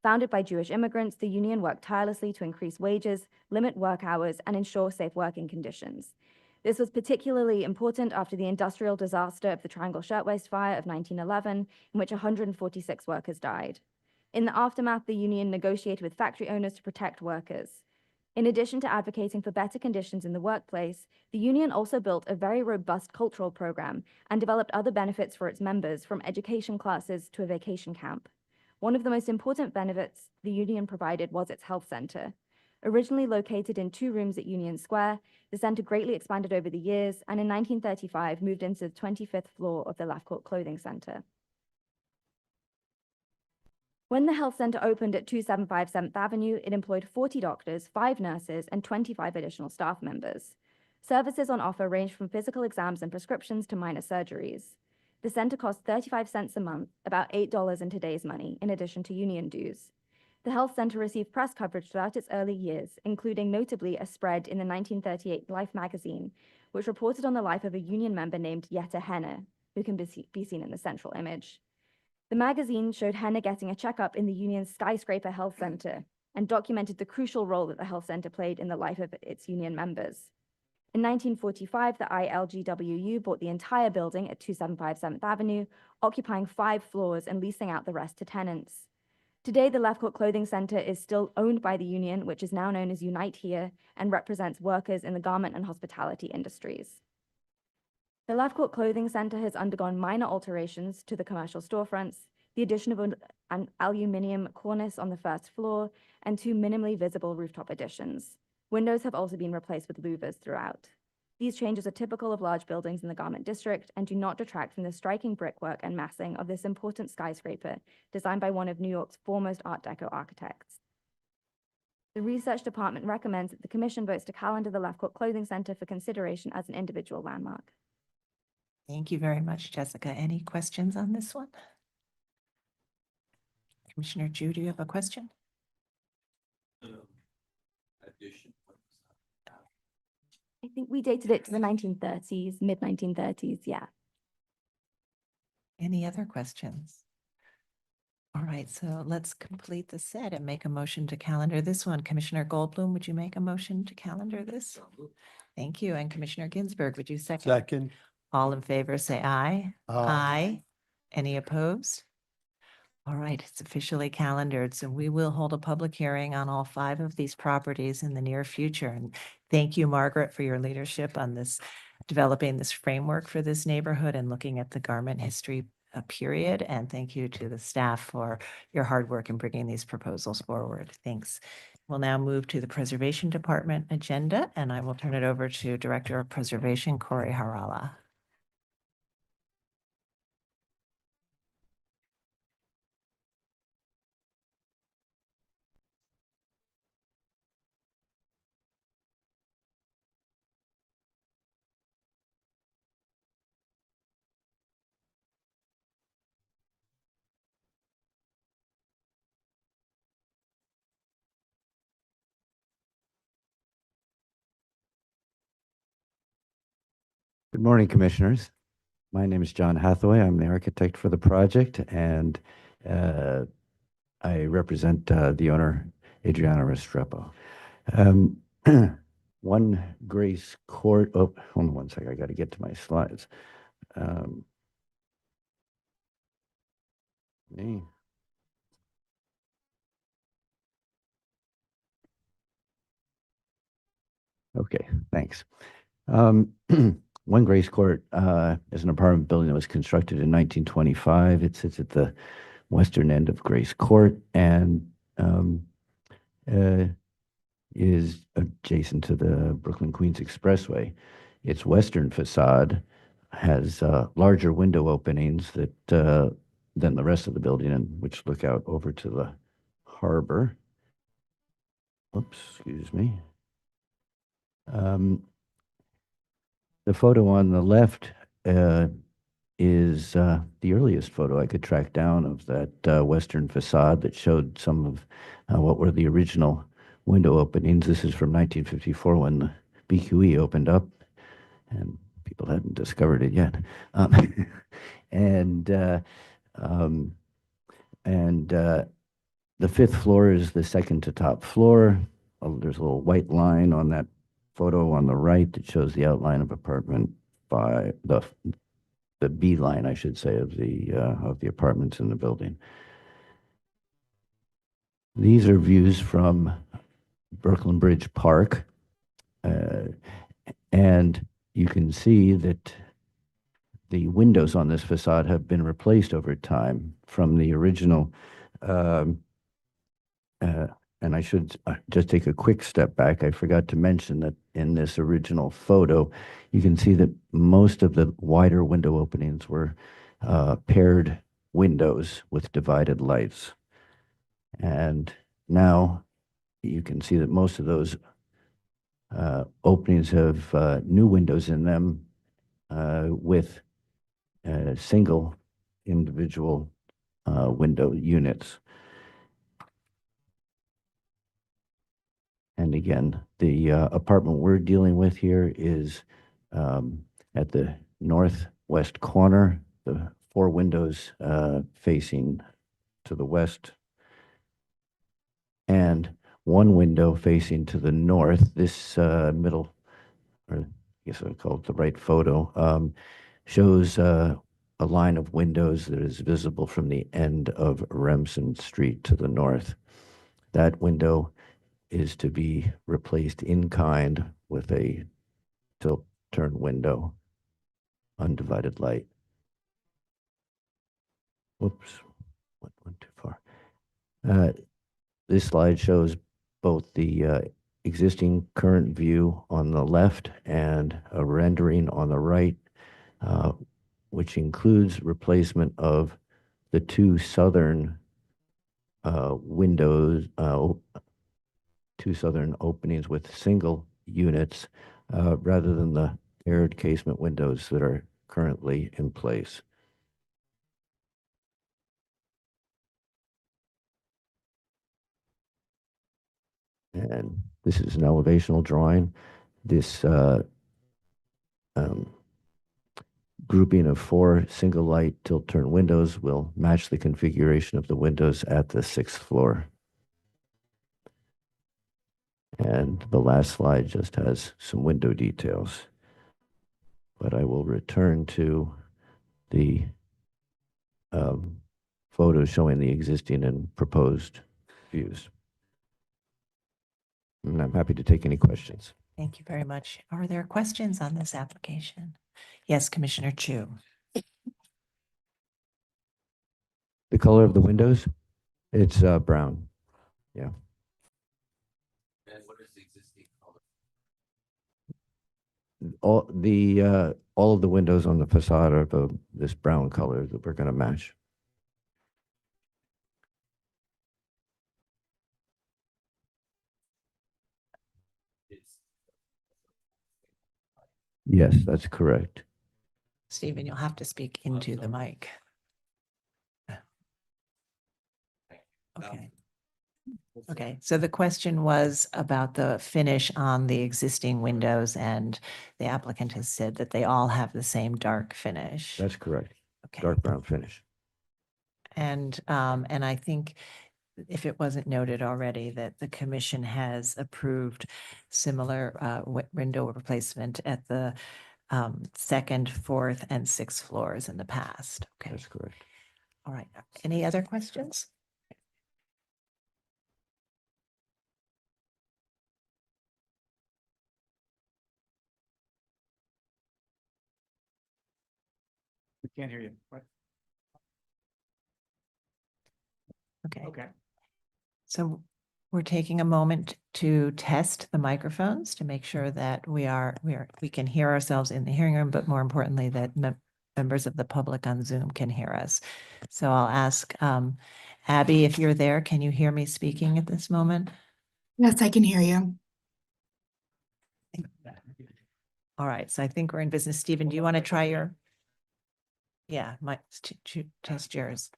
Founded by Jewish immigrants, the union worked tirelessly to increase wages, limit work hours, and ensure safe working conditions. This was particularly important after the industrial disaster of the Triangle Shirtwaist Fire of 1911, in which 146 workers died. In the aftermath, the union negotiated with factory owners to protect workers. In addition to advocating for better conditions in the workplace, the union also built a very robust cultural program and developed other benefits for its members, from education classes to a vacation camp. One of the most important benefits the union provided was its health center. Originally located in 2 rooms at Union Square, the center greatly expanded over the years and in 1935 moved into the 25th floor of the Lefcourt Clothing Center. When the health center opened at 275 7th Avenue, it employed 40 doctors, 5 nurses, and 25 additional staff members. Services on offer ranged from physical exams and prescriptions to minor surgeries. The center cost 35 cents a month, about $8 in today's money, in addition to union dues. The health center received press coverage throughout its early years, including notably a spread in the 1938 Life magazine, which reported on the life of a union member named Jette Henne, who can be seen in the central image. The magazine showed Henne getting a checkup in the union's skyscraper health center and documented the crucial role that the health center played in the life of its union members. In 1945, the ILGWU bought the entire building at 275 7th Avenue, occupying 5 floors and leasing out the rest to tenants. Today, the Lefcourt Clothing Center is still owned by the union, which is now known as Unite Here, and represents workers in the garment and hospitality industries. The Lefcourt Clothing Center has undergone minor alterations to the commercial storefronts, the addition of an aluminum cornice on the first floor, and 2 minimally visible rooftop additions. Windows have also been replaced with louvers throughout. These changes are typical of large buildings in the garment district and do not detract from the striking brickwork and massing of this important skyscraper, designed by one of New York's foremost Art Deco architects. The research department recommends that the commission votes to calendar the Lefcourt Clothing Center for consideration as an individual landmark. Thank you very much, Jessica. Any questions on this one? Commissioner Chu, do you have a question? I think we dated it to the 1930s, mid-1930s, yeah. Any other questions? All right, so let's complete the set and make a motion to calendar this one. Commissioner Goldblum, would you make a motion to calendar this? Thank you. And Commissioner Ginsburg, would you second? Second. All in favor, say aye. Aye. Any opposed? All right, it's officially calendared, so we will hold a public hearing on all 5 of these properties in the near future. And thank you, Margaret, for your leadership on this, developing this framework for this neighborhood and looking at the garment history period. And thank you to the staff for your hard work in bringing these proposals forward. Thanks. We'll now move to the Preservation Department agenda, and I will turn it over to Director of Preservation, Corey Harala. Good morning, Commissioners. My name is John Hathaway. I'm the architect for the project, and I represent the owner, Adriana Restrepo. 1 Grace Court, oh, hold on one second, I got to get to my slides. Okay, thanks. 1 Grace Court is an apartment building that was constructed in 1925. It sits at the western end of Grace Court, and is adjacent to the Brooklyn Queens Expressway. Its western facade has larger window openings than the rest of the building, and which look out over to the harbor. Oops, excuse me. The photo on the left is the earliest photo I could track down of that western facade that showed some of what were the original window openings. This is from 1954 when the BQE opened up, and people hadn't discovered it yet. And the fifth floor is the second to top floor. There's a little white line on that photo on the right that shows the outline of apartment by the B line, I should say, of the apartments in the building. These are views from Brooklyn Bridge Park, and you can see that the windows on this facade have been replaced over time from the original. And I should just take a quick step back. I forgot to mention that in this original photo, you can see that most of the wider window openings were paired windows with divided lights. And now you can see that most of those openings have new windows in them with single individual window units. And again, the apartment we're dealing with here is at the northwest corner, the 4 windows facing to the west, and 1 window facing to the north. This middle, or I guess I'll call it the right photo, shows a line of windows that is visible from the end of Remsen Street to the north. That window is to be replaced in kind with a tilt turn window, undivided light. Whoops, went too far. This slide shows both the existing current view on the left and a rendering on the right, which includes replacement of the 2 southern windows, 2 southern openings with single units rather than the paired casement windows that are currently in place. And this is an elevational drawing. This grouping of 4 single light tilt turn windows will match the configuration of the windows at the 6th floor. And the last slide just has some window details. But I will return to the photos showing the existing and proposed views. And I'm happy to take any questions. Thank you very much. Are there questions on this application? Yes, Commissioner Chu. The color of the windows, it's brown. Yeah. And what is the existing color? All of the windows on the facade are this brown color that we're going to match. Yes, that's correct. Stephen, you'll have to speak into the mic. Okay. Okay, so the question was about the finish on the existing windows, and the applicant has said that they all have the same dark finish. That's correct. Okay. Dark brown finish. And I think if it wasn't noted already, that the commission has approved similar window replacement at the 2nd, 4th, and 6th floors in the past. Okay, That's correct. all right. Any other questions? We can't hear you. What? Okay. Okay. So We're taking a moment to test the microphones to make sure that we can hear ourselves in the hearing room, but more importantly, that members of the public on Zoom can hear us. So I'll ask Abby, if you're there, can you hear me speaking at this moment? Yes, I can hear you. All right, so I think we're in business. Stephen, do you want to try your? Yeah, test yours.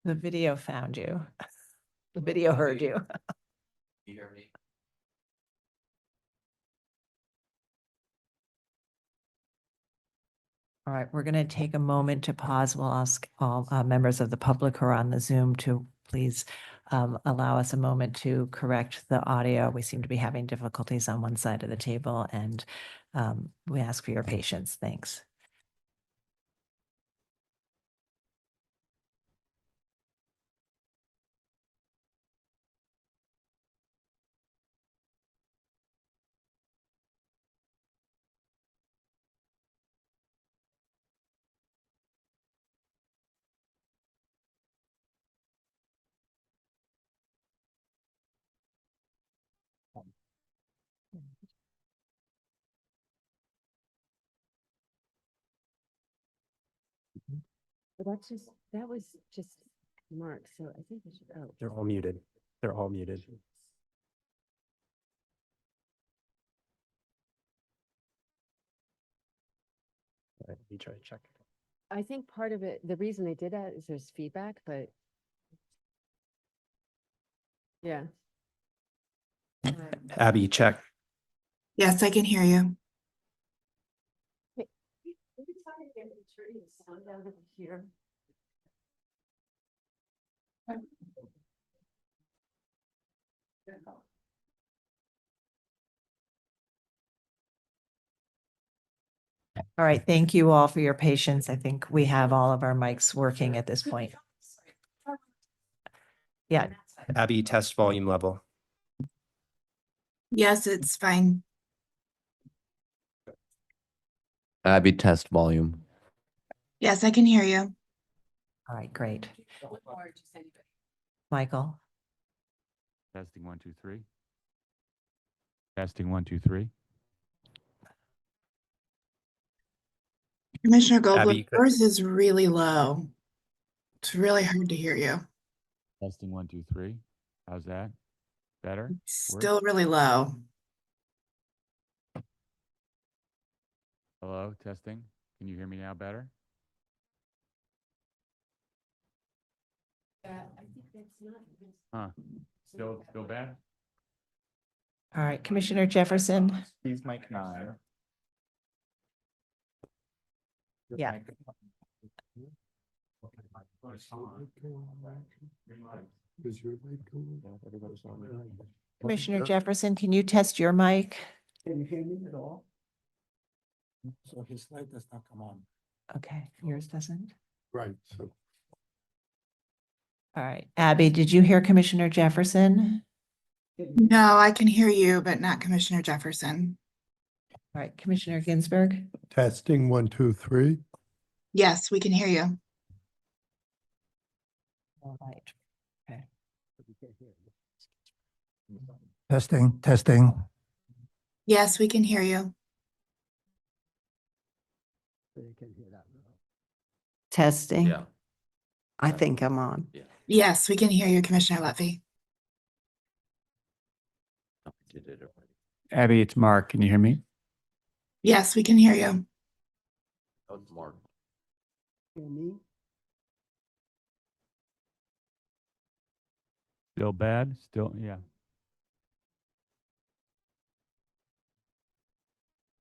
The video found you. The video heard you. You hear me? All right, we're going to take a moment to pause. We'll ask all members of the public who are on the Zoom to please allow us a moment to correct the audio. We seem to be having difficulties on one side of the table, and we ask for your patience. Thanks. But that was just Mark, so I think we should, oh. They're all muted. They're all muted. All right, let me try to check. I think part of it, the reason they did that is there's feedback, but. Yeah. Abby, check. Yes, I can hear you. Here. All right, thank you all for your patience. I think we have all of our mics working at this point. Yeah. Abby, test volume level. Yes, it's fine. Abby, test volume. Yes, I can hear you. All right, great. Michael. Testing 1, 2, 3. Testing 1, 2, 3. Commissioner Goldblum, Abby, yours is really low. It's really hard to hear you. Testing 1, 2, 3. How's that? Better? Still really low. Hello, testing. Can you hear me now better? I think that's not. Huh? Still bad? All right, Commissioner Jefferson. He's mic 9. Yeah. Commissioner Jefferson, can you test your mic? Can you hear me at all? So his light does not come on. Okay, yours doesn't? Right, so. All right, Abby, did you hear Commissioner Jefferson? No, I can hear you, but not Commissioner Jefferson. All right, Commissioner Ginsburg. Testing 1, 2, 3. Yes, we can hear you. All right. Okay. Testing. Yes, we can hear you. Testing. Yeah. I think I'm on. Yes, we can hear you, Commissioner Levy. Did it already. Abby, it's Mark. Can you hear me? Yes, we can hear you. Oh, Mark. Hear me? Still bad? Still, yeah.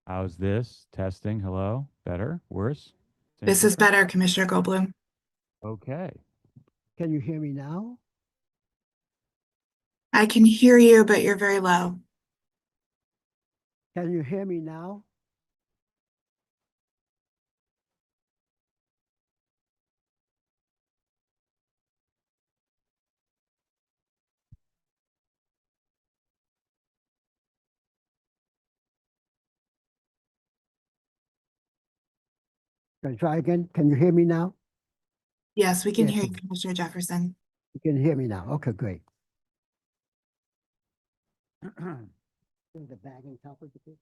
How's this? Testing. Hello? Better? Worse? Same This is difference? better, Commissioner Goldblum. Okay. Can you hear me now? I can hear you, but you're very low. Can you hear me now? Can I try again? Can you hear me now? Yes, we can Yes, hear you, it- Commissioner Jefferson. You can hear me now. Okay, great. There's the bag on top of the bit.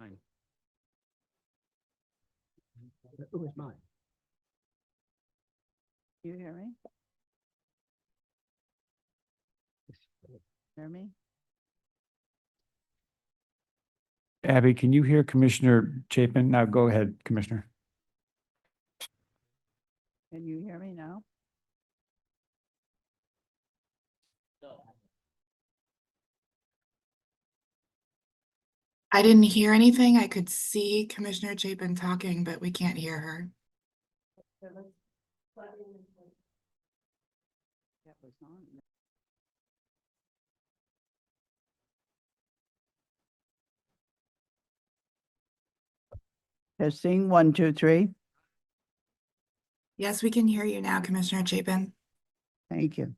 Okay. It was mine. You hear me? Hear me? Abby, can you hear Commissioner Chapin? Now go ahead, Commissioner. Can you hear me now? I didn't hear anything. I could see Commissioner Chapin talking, but we can't hear her. That was on. Testing, 1, 2, 3. Yes, we can hear you now, Commissioner Chapin. Thank you.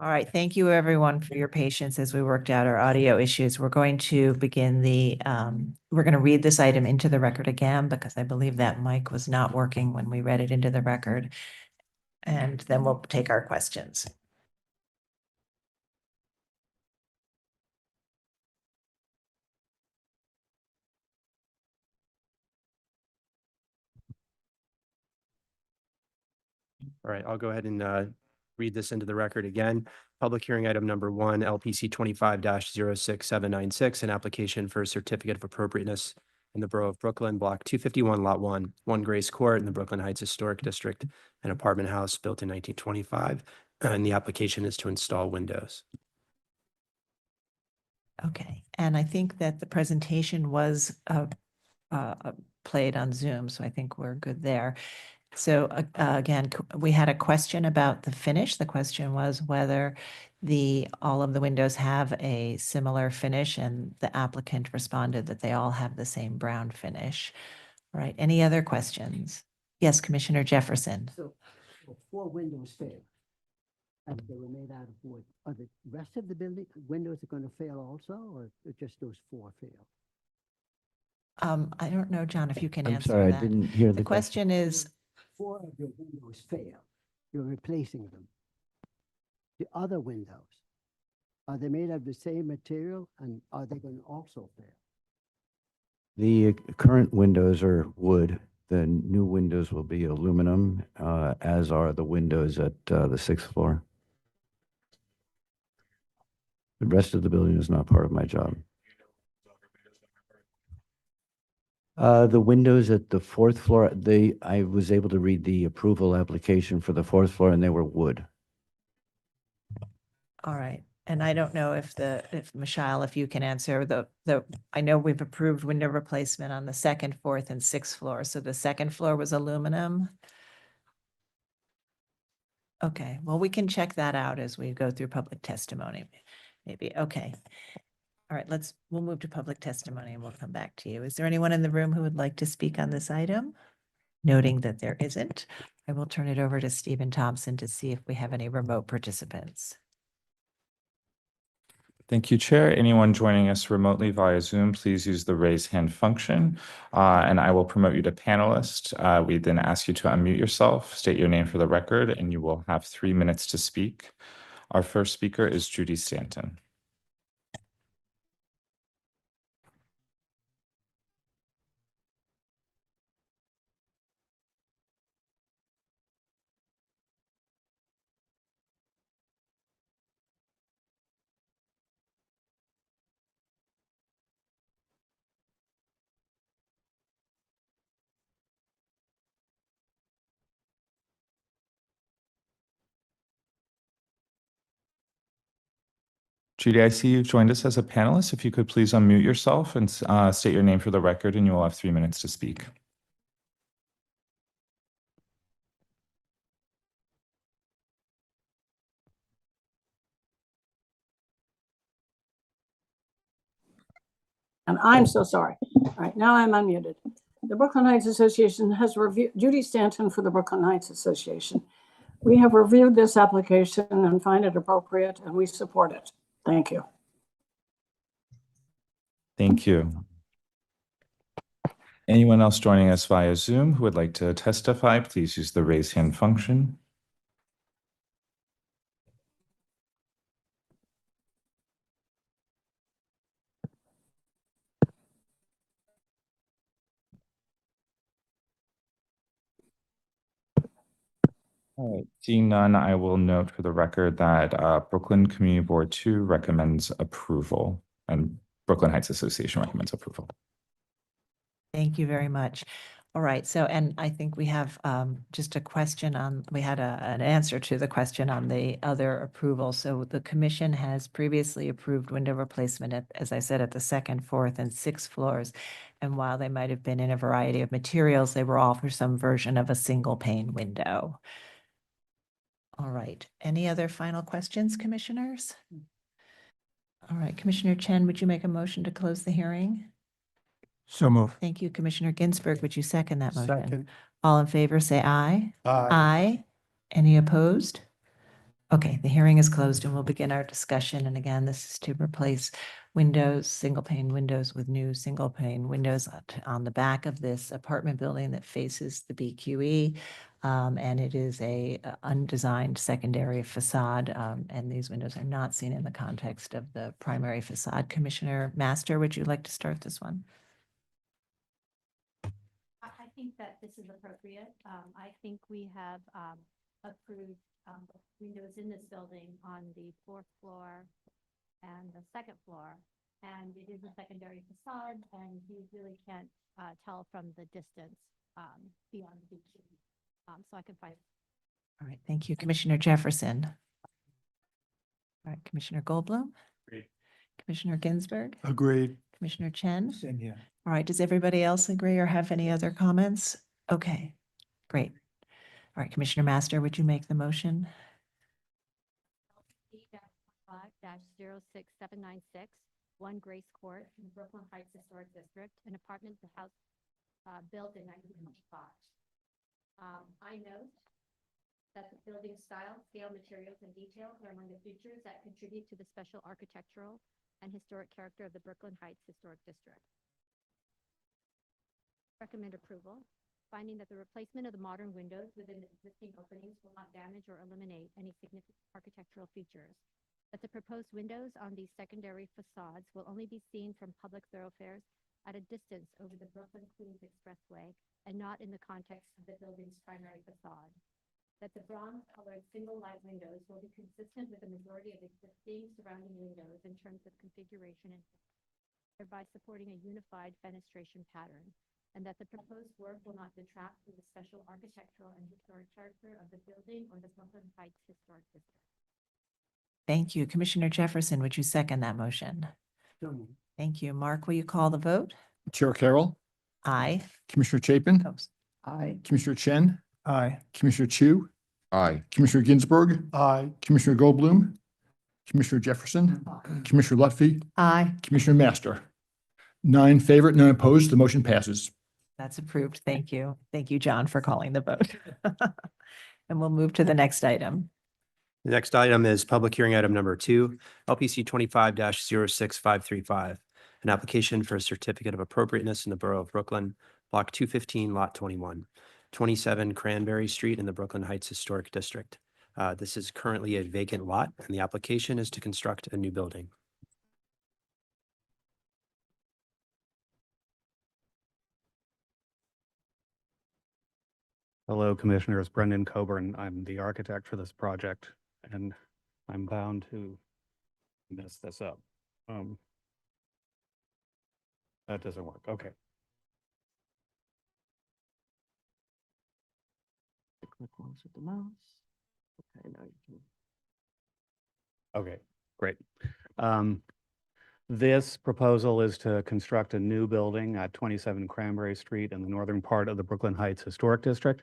All right, thank you everyone for your patience as we worked out our audio issues. We're going to begin we're going to read this item into the record again because I believe that mic was not working when we read it into the record. And then we'll take our questions. All right, I'll go ahead and read this into the record again. Public hearing item number 1, LPC 25-06796, an application for a certificate of appropriateness in the Borough of Brooklyn, Block 251, Lot 1, 1 Grace Court in the Brooklyn Heights Historic District, an apartment house built in 1925. And the application is to install windows. Okay, and I think that the presentation was played on Zoom, so I think we're good there. So again, we had a question about the finish. The question was whether all of the windows have a similar finish, and the applicant responded that they all have the same brown finish. All right, any other questions? Yes, Commissioner Jefferson. So 4 windows failed. And they were made out of wood. Are the rest of the building windows are going to fail also, or just those 4 fail? I don't know, John, if you can I'm answer sorry, I that. didn't hear The question is, 4 of your windows fail. You're replacing them. The other windows, are they made of the same material, and are they going to also fail? The current windows are wood. The new windows will be aluminum, as are the windows at the 6th floor. The rest of the building is not part of my job. The windows at the 4th floor, I was able to read the approval application for the 4th floor, and they were wood. all right, and I don't know if Michelle, if you can answer I know we've approved window replacement on the 2nd, 4th, and 6th floor. So the 2nd floor was aluminum. Okay, well, we can check that out as we go through public testimony, maybe. Okay. All right, we'll move to public testimony and we'll come back to you. Is there anyone in the room who would like to speak on this item? Noting that there isn't, I will turn it over to Stephen Thompson to see if we have any remote participants. Thank you, Chair. Anyone joining us remotely via Zoom, please use the raise hand function, and I will promote you to panelist. We then ask you to unmute yourself, state your name for the record, and you will have 3 minutes to speak. Our first speaker is Judy Stanton. Judy, I see you've joined us as a panelist. If you could please unmute yourself and state your name for the record, and you will have 3 minutes to speak. And I'm so sorry. All right, now I'm unmuted. The Brooklyn Heights Association has reviewed, Judy Stanton for the Brooklyn Heights Association. We have reviewed this application and find it appropriate, and we support it. Thank you. Thank you. Anyone else joining us via Zoom who would like to testify, please use the raise hand function. All right, seeing none, I will note for the record that Brooklyn Community Board 2 recommends approval and Brooklyn Heights Association recommends approval. Thank you very much. All right, so, and I think we have just a question on, we had an answer to the question on the other approval. So the commission has previously approved window replacement at, as I said, at the 2nd, 4th, and 6th floors. And while they might have been in a variety of materials, they were all for some version of a single pane window. All right, any other final questions, commissioners? All right, Commissioner Chen, would you make a motion to close the hearing? So move. Thank you. Commissioner Ginsburg, would you second that motion? Second. All in favor, say aye. Aye. Aye. Any opposed? Okay, the hearing is closed and we'll begin our discussion. And again, this is to replace windows, single pane windows with new single pane windows on the back of this apartment building that faces the BQE. And it is a undesigned secondary facade. And these windows are not seen in the context of the primary facade. Commissioner Master, would you like to start this one? I think that this is appropriate. I think we have approved windows in this building on the 4th floor and the 2nd floor. And it is a secondary facade, and you really can't tell from the distance beyond the beach. So I can find. All right, thank you. Commissioner Jefferson. All right, Commissioner Goldblum. Agreed. Commissioner Ginsburg. Agreed. Commissioner Chen. Same here. All right, does everybody else agree or have any other comments? Okay, great. All right, Commissioner Master, would you make the motion? 5-06796, 1 Grace Court in the Brooklyn Heights Historic District, an apartment house built in 1925. I note that the building style, scale, materials, and details are among the features that contribute to the special architectural and historic character of the Brooklyn Heights Historic District. Recommend approval, finding that the replacement of the modern windows within the existing openings will not damage or eliminate any significant architectural features. That the proposed windows on these secondary facades will only be seen from public thoroughfares at a distance over the Brooklyn-Queens Expressway and not in the context of the building's primary facade. That the bronze-colored single light windows will be consistent with the majority of existing surrounding windows in terms of configuration and thereby supporting a unified fenestration pattern, and that the proposed work will not detract from the special architectural and historic character of the building or the Brooklyn Heights Historic District. Thank you. Commissioner Jefferson, would you second that motion? Thank you. Mark, will you call the vote? Chair Carroll, Aye. Commissioner Chapin, Aye. Commissioner Chen, Aye. Commissioner Chu, Aye. Commissioner Ginsburg, Aye. Commissioner Goldblum, Commissioner Jefferson, Commissioner Lutfi, Aye. Commissioner Master. 9 in favor, none opposed. The motion passes. That's approved. Thank you. Thank you, John, for calling the vote. And we'll move to the next item. The next item is public hearing item number 2, LPC 25-06535, an application for a certificate of appropriateness in the Borough of Brooklyn, Block 215, Lot 21, 27 Cranberry Street in the Brooklyn Heights Historic District. This is currently a vacant lot, and the application is to construct a new building. Hello, Commissioners. Brendan Coburn. I'm the architect for this project, and I'm bound to mess this up. That doesn't work. Okay. Click once with the mouse. Okay, now you can. Okay, great. This proposal is to construct a new building at 27 Cranberry Street in the northern part of the Brooklyn Heights Historic District.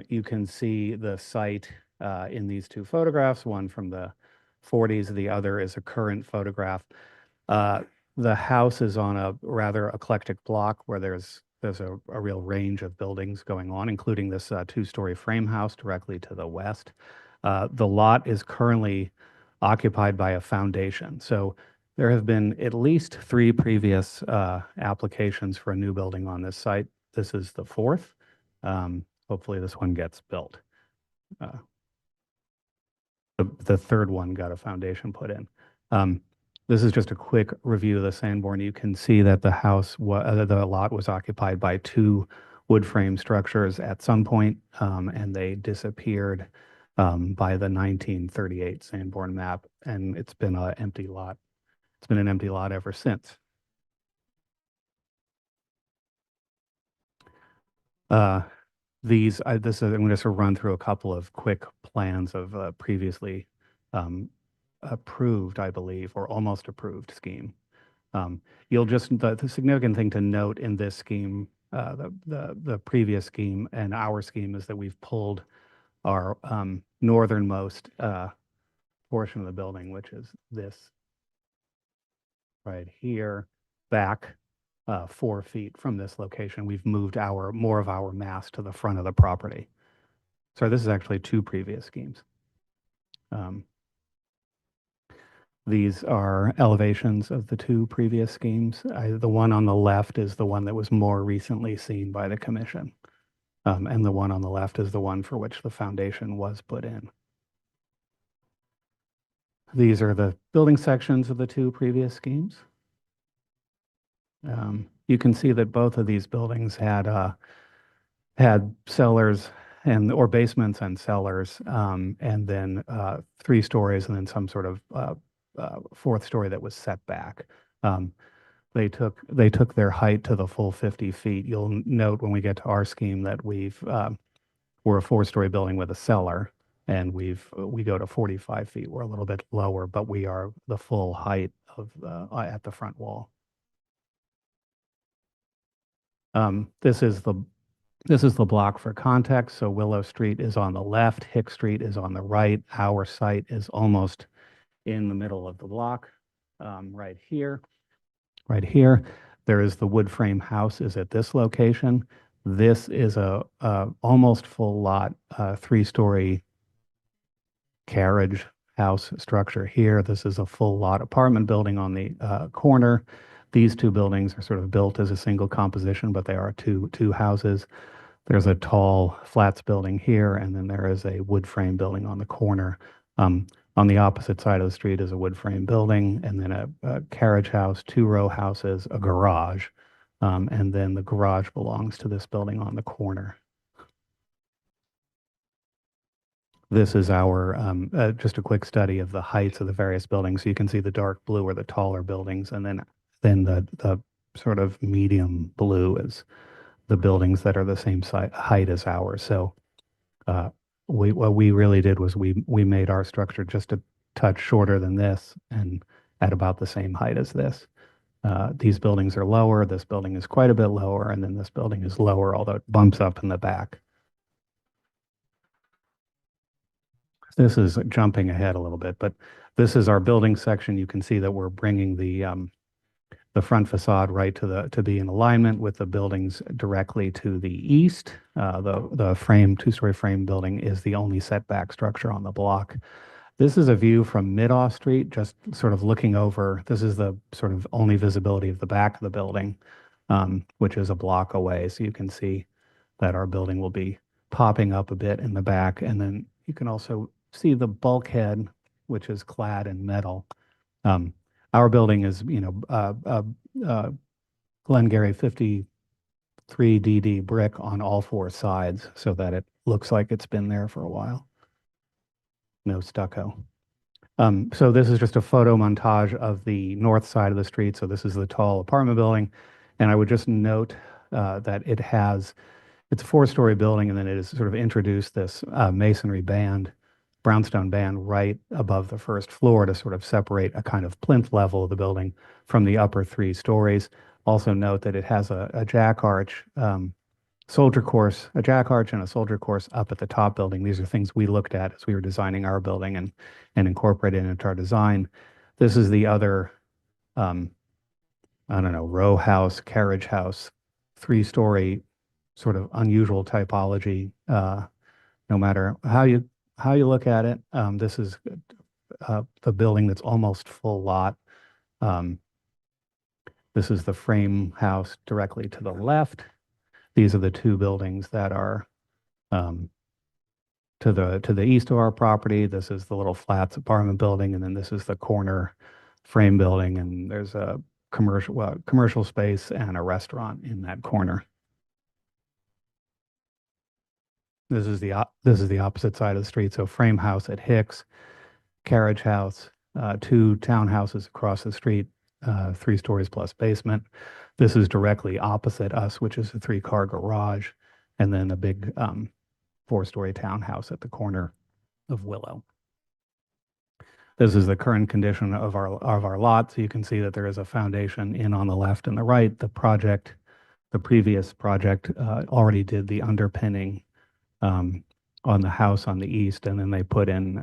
You can see the site in these 2 photographs, one from the 40s, the other is a current photograph. The house is on a rather eclectic block where there's a real range of buildings going on, including this two-story frame house directly to the west. The lot is currently occupied by a foundation. So there have been at least 3 previous applications for a new building on this site. This is the 4th. Hopefully this one gets built. The 3rd one got a foundation put in. This is just a quick review of the Sanborn. You can see that the lot was occupied by 2 wood frame structures at some point, and they disappeared by the 1938 Sanborn map, and it's been an empty lot. It's been an empty lot ever since. I'm going to sort of run through a couple of quick plans of previously approved, I believe, or almost approved scheme. The significant thing to note in this scheme, the previous scheme and our scheme, is that we've pulled our northernmost portion of the building, which is this right here, back 4 feet from this location. We've moved more of our mass to the front of the property. So this is actually 2 previous schemes. These are elevations of the 2 previous schemes. The one on the left is the one that was more recently seen by the commission. And the one on the left is the one for which the foundation was put in. These are the building sections of the 2 previous schemes. You can see that both of these buildings had cellars or basements and cellars, and then 3 stories, and then some sort of 4th story that was set back. They took their height to the full 50 feet. You'll note when we get to our scheme that we're a 4-story building with a cellar, and we go to 45 feet. We're a little bit lower, but we are the full height of at the front wall. This is the block for context. So Willow Street is on the left, Hicks Street is on the right. Our site is almost in the middle of the block, right here. Right here, there is the wood frame house is at this location. This is a almost full lot, 3-story carriage house structure here. This is a full lot apartment building on the corner. These 2 buildings are sort of built as a single composition, but they are two houses. There's a tall flats building here, and then there is a wood frame building on the corner. On the opposite side of the street is a wood frame building, and then a carriage house, 2-row houses, a garage, and then the garage belongs to this building on the corner. This is our just a quick study of the heights of the various buildings. So you can see the dark blue are the taller buildings, and then the sort of medium blue is the buildings that are the same height as ours. So what we really did was we made our structure just a touch shorter than this and at about the same height as this. These buildings are lower. This building is quite a bit lower, and then this building is lower, although it bumps up in the back. This is jumping ahead a little bit, but this is our building section. You can see that we're bringing the front facade right to be in alignment with the buildings directly to the east. The 2-story frame building is the only setback structure on the block. This is a view from Mid-Off Street, just sort of looking over. This is the sort of only visibility of the back of the building, which is a block away. So you can see that our building will be popping up a bit in the back. And then you can also see the bulkhead, which is clad in metal. Our building is, Glengarry 53 DD brick on all 4 sides so that it looks like it's been there for a while. No stucco. So this is just a photo montage of the north side of the street. So this is the tall apartment building. And I would just note that it's a 4-story building, and then it has sort of introduced this masonry band, brownstone band right above the first floor to sort of separate a kind of plinth level of the building from the upper 3 stories. Also note that it has a jack arch, soldier course, a jack arch and a soldier course up at the top building. These are things we looked at as we were designing our building and incorporated into our design. This is the other I don't know, row house, carriage house, 3-story, sort of unusual typology. No matter how you look at it, this is the building that's almost full lot. This is the frame house directly to the left. These are the two buildings that are to the east of our property. This is the little flats apartment building, and then this is the corner frame building, and there's a commercial space and a restaurant in that corner. This is the opposite side of the street. So frame house at Hicks, carriage house, 2 townhouses across the street, 3 stories plus basement. This is directly opposite us, which is a 3-car garage, and then a big 4-story townhouse at the corner of Willow. This is the current condition of our lot. So you can see that there is a foundation in on the left and the right. The previous project already did the underpinning on the house on the east, and then they put in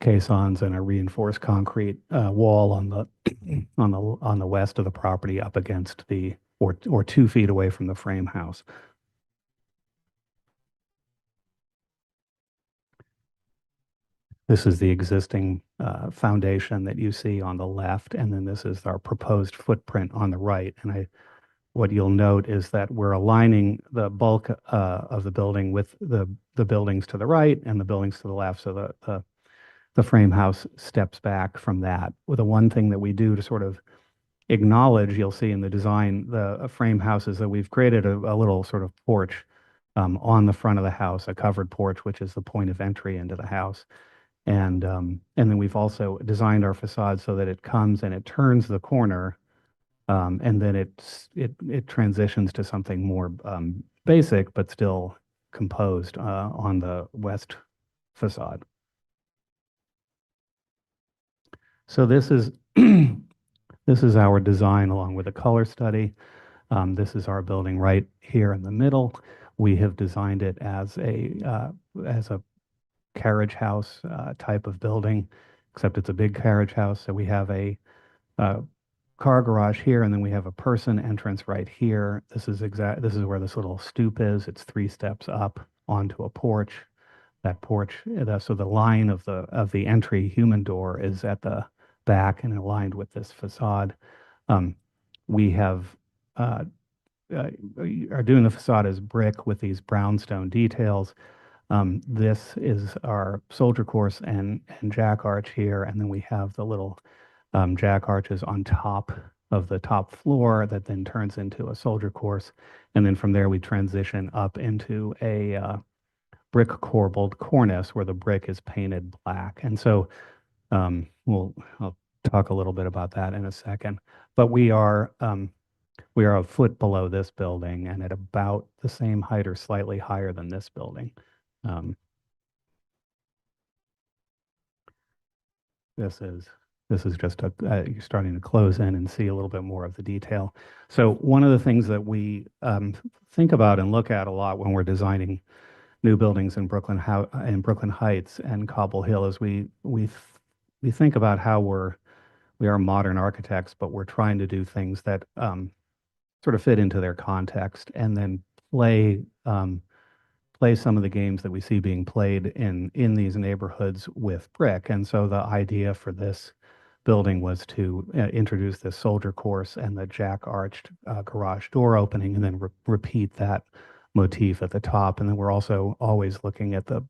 caissons and a reinforced concrete wall on the west of the property, up against or 2 feet away from the frame house. This is the existing foundation that you see on the left, and then this is our proposed footprint on the right. And what you'll note is that we're aligning the bulk of the building with the buildings to the right and the buildings to the left. So the frame house steps back from that. Well, the one thing that we do to sort of acknowledge, you'll see in the design, the frame houses, that we've created a little sort of porch on the front of the house, a covered porch, which is the point of entry into the house. And then we've also designed our facade so that it comes and it turns the corner, and then it transitions to something more basic, but still composed on the west facade. So this is this is our design along with a color study. This is our building right here in the middle. We have designed it as a carriage house type of building, except it's a big carriage house. So we have a car garage here, and then we have a person entrance right here. This is where this little stoop is. It's 3 steps up onto a porch. That porch, so the line of the entry human door is at the back and aligned with this facade. We have are doing the facade as brick with these brownstone details. This is our soldier course and jack arch here, and then we have the little jack arches on top of the top floor that then turns into a soldier course, and then from there we transition up into a brick corbelled cornice where the brick is painted black. And so I'll talk a little bit about that in a second. But we are a foot below this building and at about the same height or slightly higher than this building. This is just you're starting to close in and see a little bit more of the detail. So one of the things that we think about and look at a lot when we're designing new buildings in Brooklyn Heights and Cobble Hill is we think about how we are modern architects, but we're trying to do things that sort of fit into their context, and then play some of the games that we see being played in these neighborhoods with brick. And so the idea for this building was to introduce this soldier course and the jack arched garage door opening, and then repeat that motif at the top. And then we're also always looking at the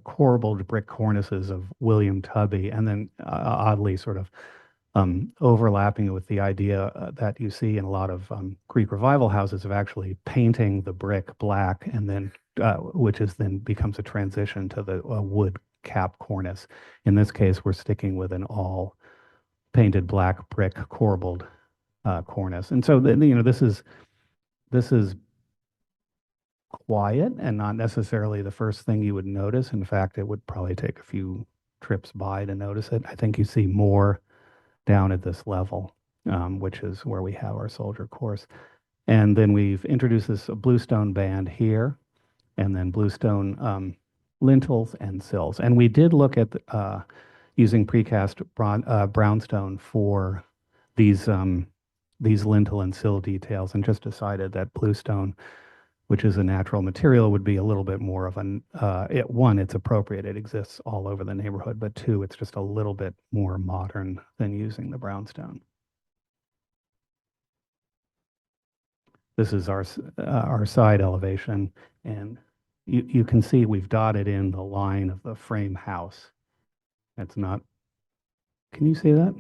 corbelled brick cornices of William Tubby, and then oddly sort of overlapping with the idea that you see in a lot of Greek revival houses of actually painting the brick black, and then which is then becomes a transition to the wood cap cornice. In this case, we're sticking with an all painted black brick corbelled cornice. And so this is quiet and not necessarily the first thing you would notice. In fact, it would probably take a few trips by to notice it. I think you see more down at this level, which is where we have our soldier course. And then we've introduced this bluestone band here, and then bluestone lintels and sills. And we did look at using precast brownstone for these lintel and sill details, and just decided that bluestone, which is a natural material, would be a little bit more of one, it's appropriate. It exists all over the neighborhood, but two, it's just a little bit more modern than using the brownstone. This is our side elevation, and you can see we've dotted in the line of the frame house. That's not, can you see that?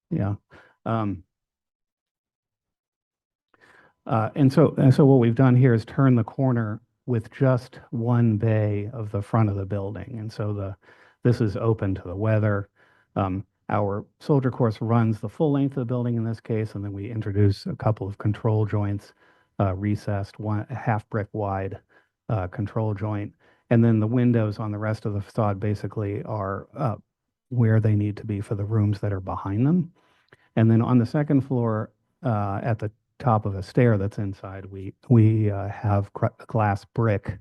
Yeah. And so what we've done here is turn the corner with just one bay of the front of the building. And so this is open to the weather. Our soldier course runs the full length of the building in this case, and then we introduce a couple of control joints, recessed, a half brick wide control joint. And then the windows on the rest of the facade basically are where they need to be for the rooms that are behind them. And then on the second floor, at the top of a stair that's inside, we have glass brick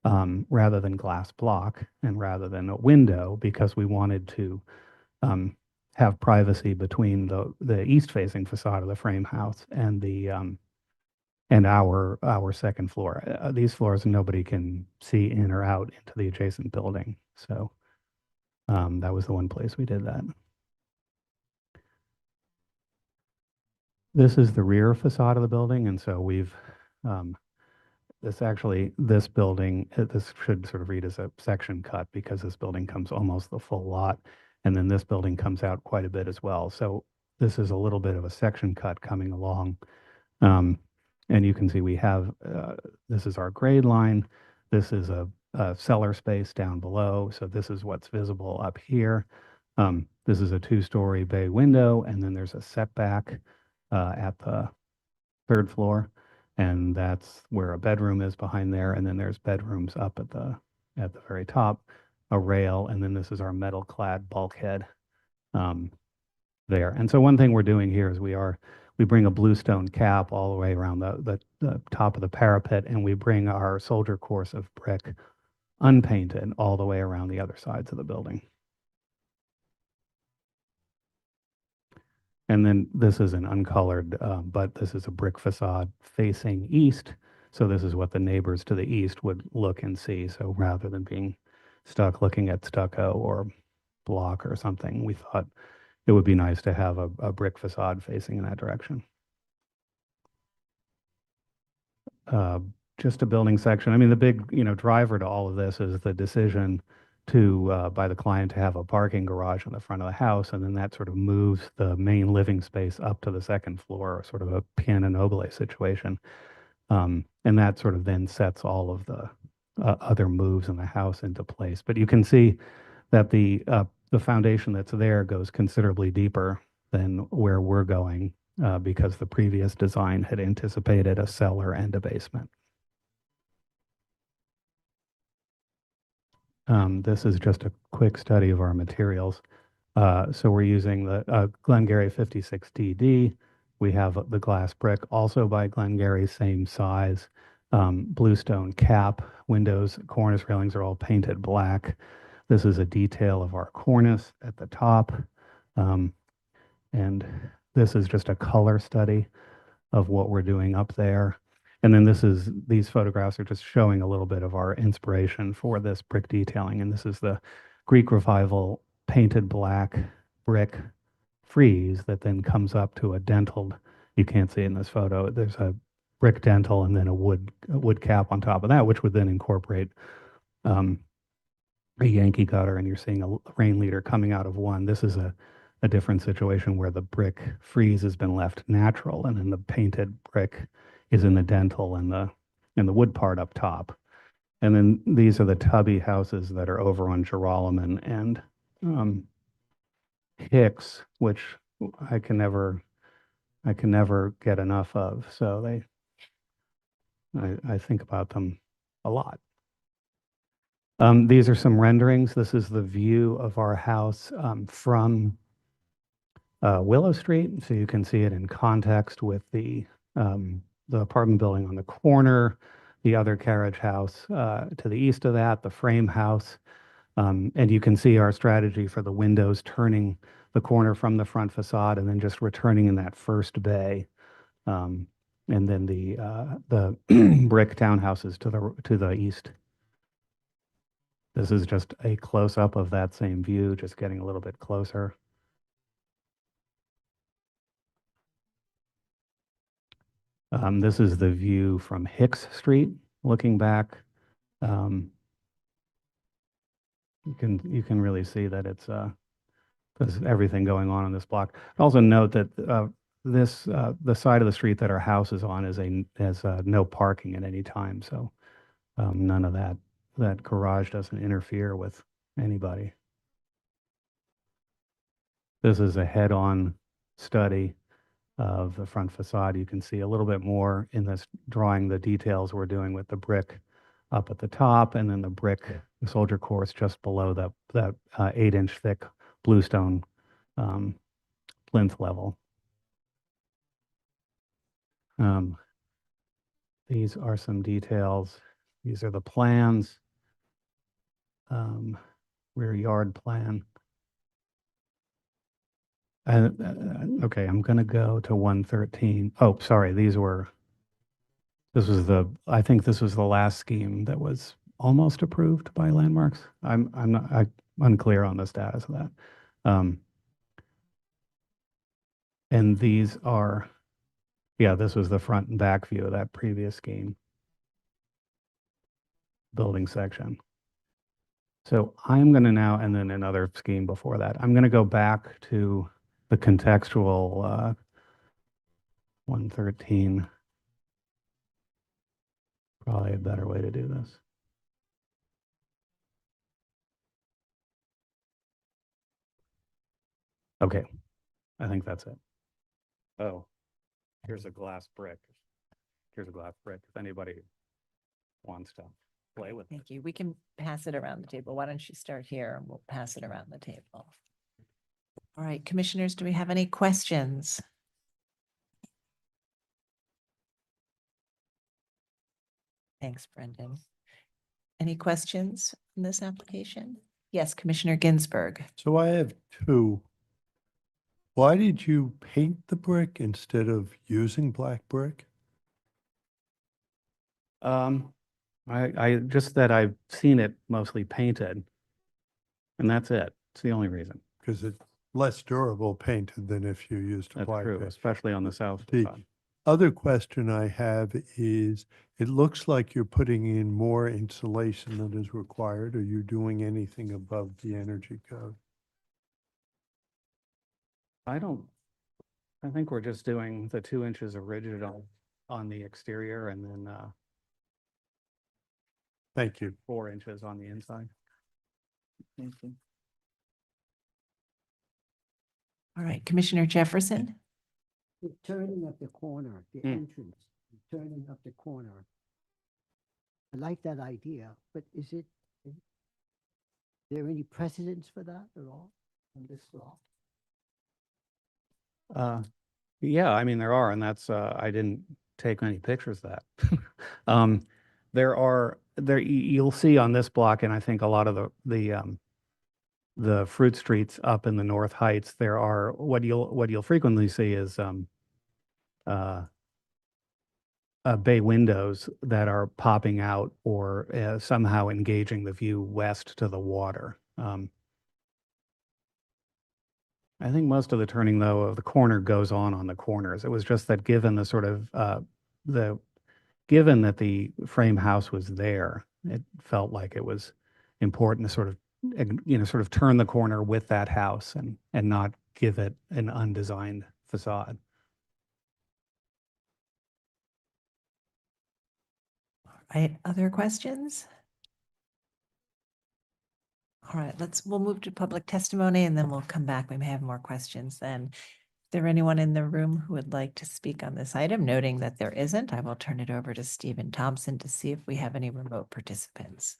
rather than glass block and rather than a window, because we wanted to have privacy between the east-facing facade of the frame house and our second floor. These floors, nobody can see in or out into the adjacent building. So that was the one place we did that. This is the rear facade of the building, and so we've this building, this should sort of read as a section cut, because this building comes almost the full lot, and then this building comes out quite a bit as well. So this is a little bit of a section cut coming along. And you can see we have, this is our grade line. This is a cellar space down below. So this is what's visible up here. This is a 2-story bay window, and then there's a setback at the third floor. And that's where a bedroom is behind there. And then there's bedrooms up at the very top, a rail. And then this is our metal clad bulkhead there. And so one thing we're doing here is we bring a bluestone cap all the way around the top of the parapet, and we bring our soldier course of brick unpainted all the way around the other sides of the building. And then this is an uncolored, but this is a brick facade facing east. So this is what the neighbors to the east would look and see. So rather than being stuck looking at stucco or block or something, we thought it would be nice to have a brick facade facing in that direction. Just a building section. I mean, the big, driver to all of this is the decision by the client to have a parking garage in the front of the house, and then that sort of moves the main living space up to the second floor, sort of a piano nobile situation. And that sort of then sets all of the other moves in the house into place. But you can see that the foundation that's there goes considerably deeper than where we're going, because the previous design had anticipated a cellar and a basement. This is just a quick study of our materials. So we're using the Glengarry 56DD. We have the glass brick, also by Glengarry, same size. Bluestone cap, windows, cornice railings are all painted black. This is a detail of our cornice at the top. And this is just a color study of what we're doing up there. And then these photographs are just showing a little bit of our inspiration for this brick detailing. And this is the Greek Revival painted black brick frieze that then comes up to a dentiled, you can't see in this photo, there's a brick dentil and then a wood cap on top of that, which would then incorporate a Yankee gutter, and you're seeing a rain leader coming out of one. This is a different situation where the brick frieze has been left natural, and then the painted brick is in the dentil and the wood part up top. And then these are the tubby houses that are over on Girolamo and Hicks, which I can never get enough of. So I think about them a lot. These are some renderings. This is the view of our house from Willow Street. So you can see it in context with the apartment building on the corner, the other carriage house to the east of that, the frame house And you can see our strategy for the windows turning the corner from the front facade and then just returning in that first bay. And then the brick townhouses to the east. This is just a close-up of that same view, just getting a little bit closer. This is the view from Hicks Street, looking back. You can really see that it's there's everything going on this block. Also note that the side of the street that our house is on has no parking at any time, so none of that garage doesn't interfere with anybody. This is a head-on study of the front facade. You can see a little bit more in this drawing, the details we're doing with the brick up at the top, and then the brick soldier course just below that 8-inch thick bluestone plinth level. These are some details. These are the plans, rear yard plan. Okay, I'm going to go to 113. Oh, sorry, I think this was the last scheme that was almost approved by Landmarks. I'm unclear on the status of that. And these are, yeah, this was the front and back view of that previous scheme. Building section. So I'm going to now, and then another scheme before that, I'm going to go back to the contextual 113. Probably a better way to do this. Okay, I think that's it. Oh, here's a glass brick. Here's a glass brick if anybody wants to play with it. Thank you. We can pass it around the table. Why don't you start here and we'll pass it around the table. All right, commissioners, do we have any questions? Thanks, Brendan. Any questions in this application? Yes, Commissioner Ginsburg. So I have two. Why did you paint the brick instead of using black brick? I just that I've seen it mostly painted, and that's it. It's the only reason. Because it's less durable painted than if you used a That's black true, brick. especially on the south The side. other question I have is, it looks like you're putting in more insulation than is required. Are you doing anything above the energy code? I think we're just doing the 2 inches of rigid on the exterior and then Thank you. 4 inches on the inside. Thank you. All right, Commissioner Jefferson. The turning of the corner, the entrance, turning of the corner. I like that idea, but is there any precedence for that at all on this law? Yeah, I mean, there are, and that's, I didn't take many pictures of that. You'll see on this block, and I think a lot of the fruit streets up in the North Heights, there are, what you'll frequently see is bay windows that are popping out or somehow engaging the view west to the water. I think most of the turning, though, of the corner goes on the corners. It was just that given the sort of given that the frame house was there, it felt like it was important to sort of turn the corner with that house and not give it an undesigned facade. All right, other questions? All right, we'll move to public testimony and then we'll come back. We may have more questions then. Is there anyone in the room who would like to speak on this item? Noting that there isn't, I will turn it over to Stephen Thompson to see if we have any remote participants.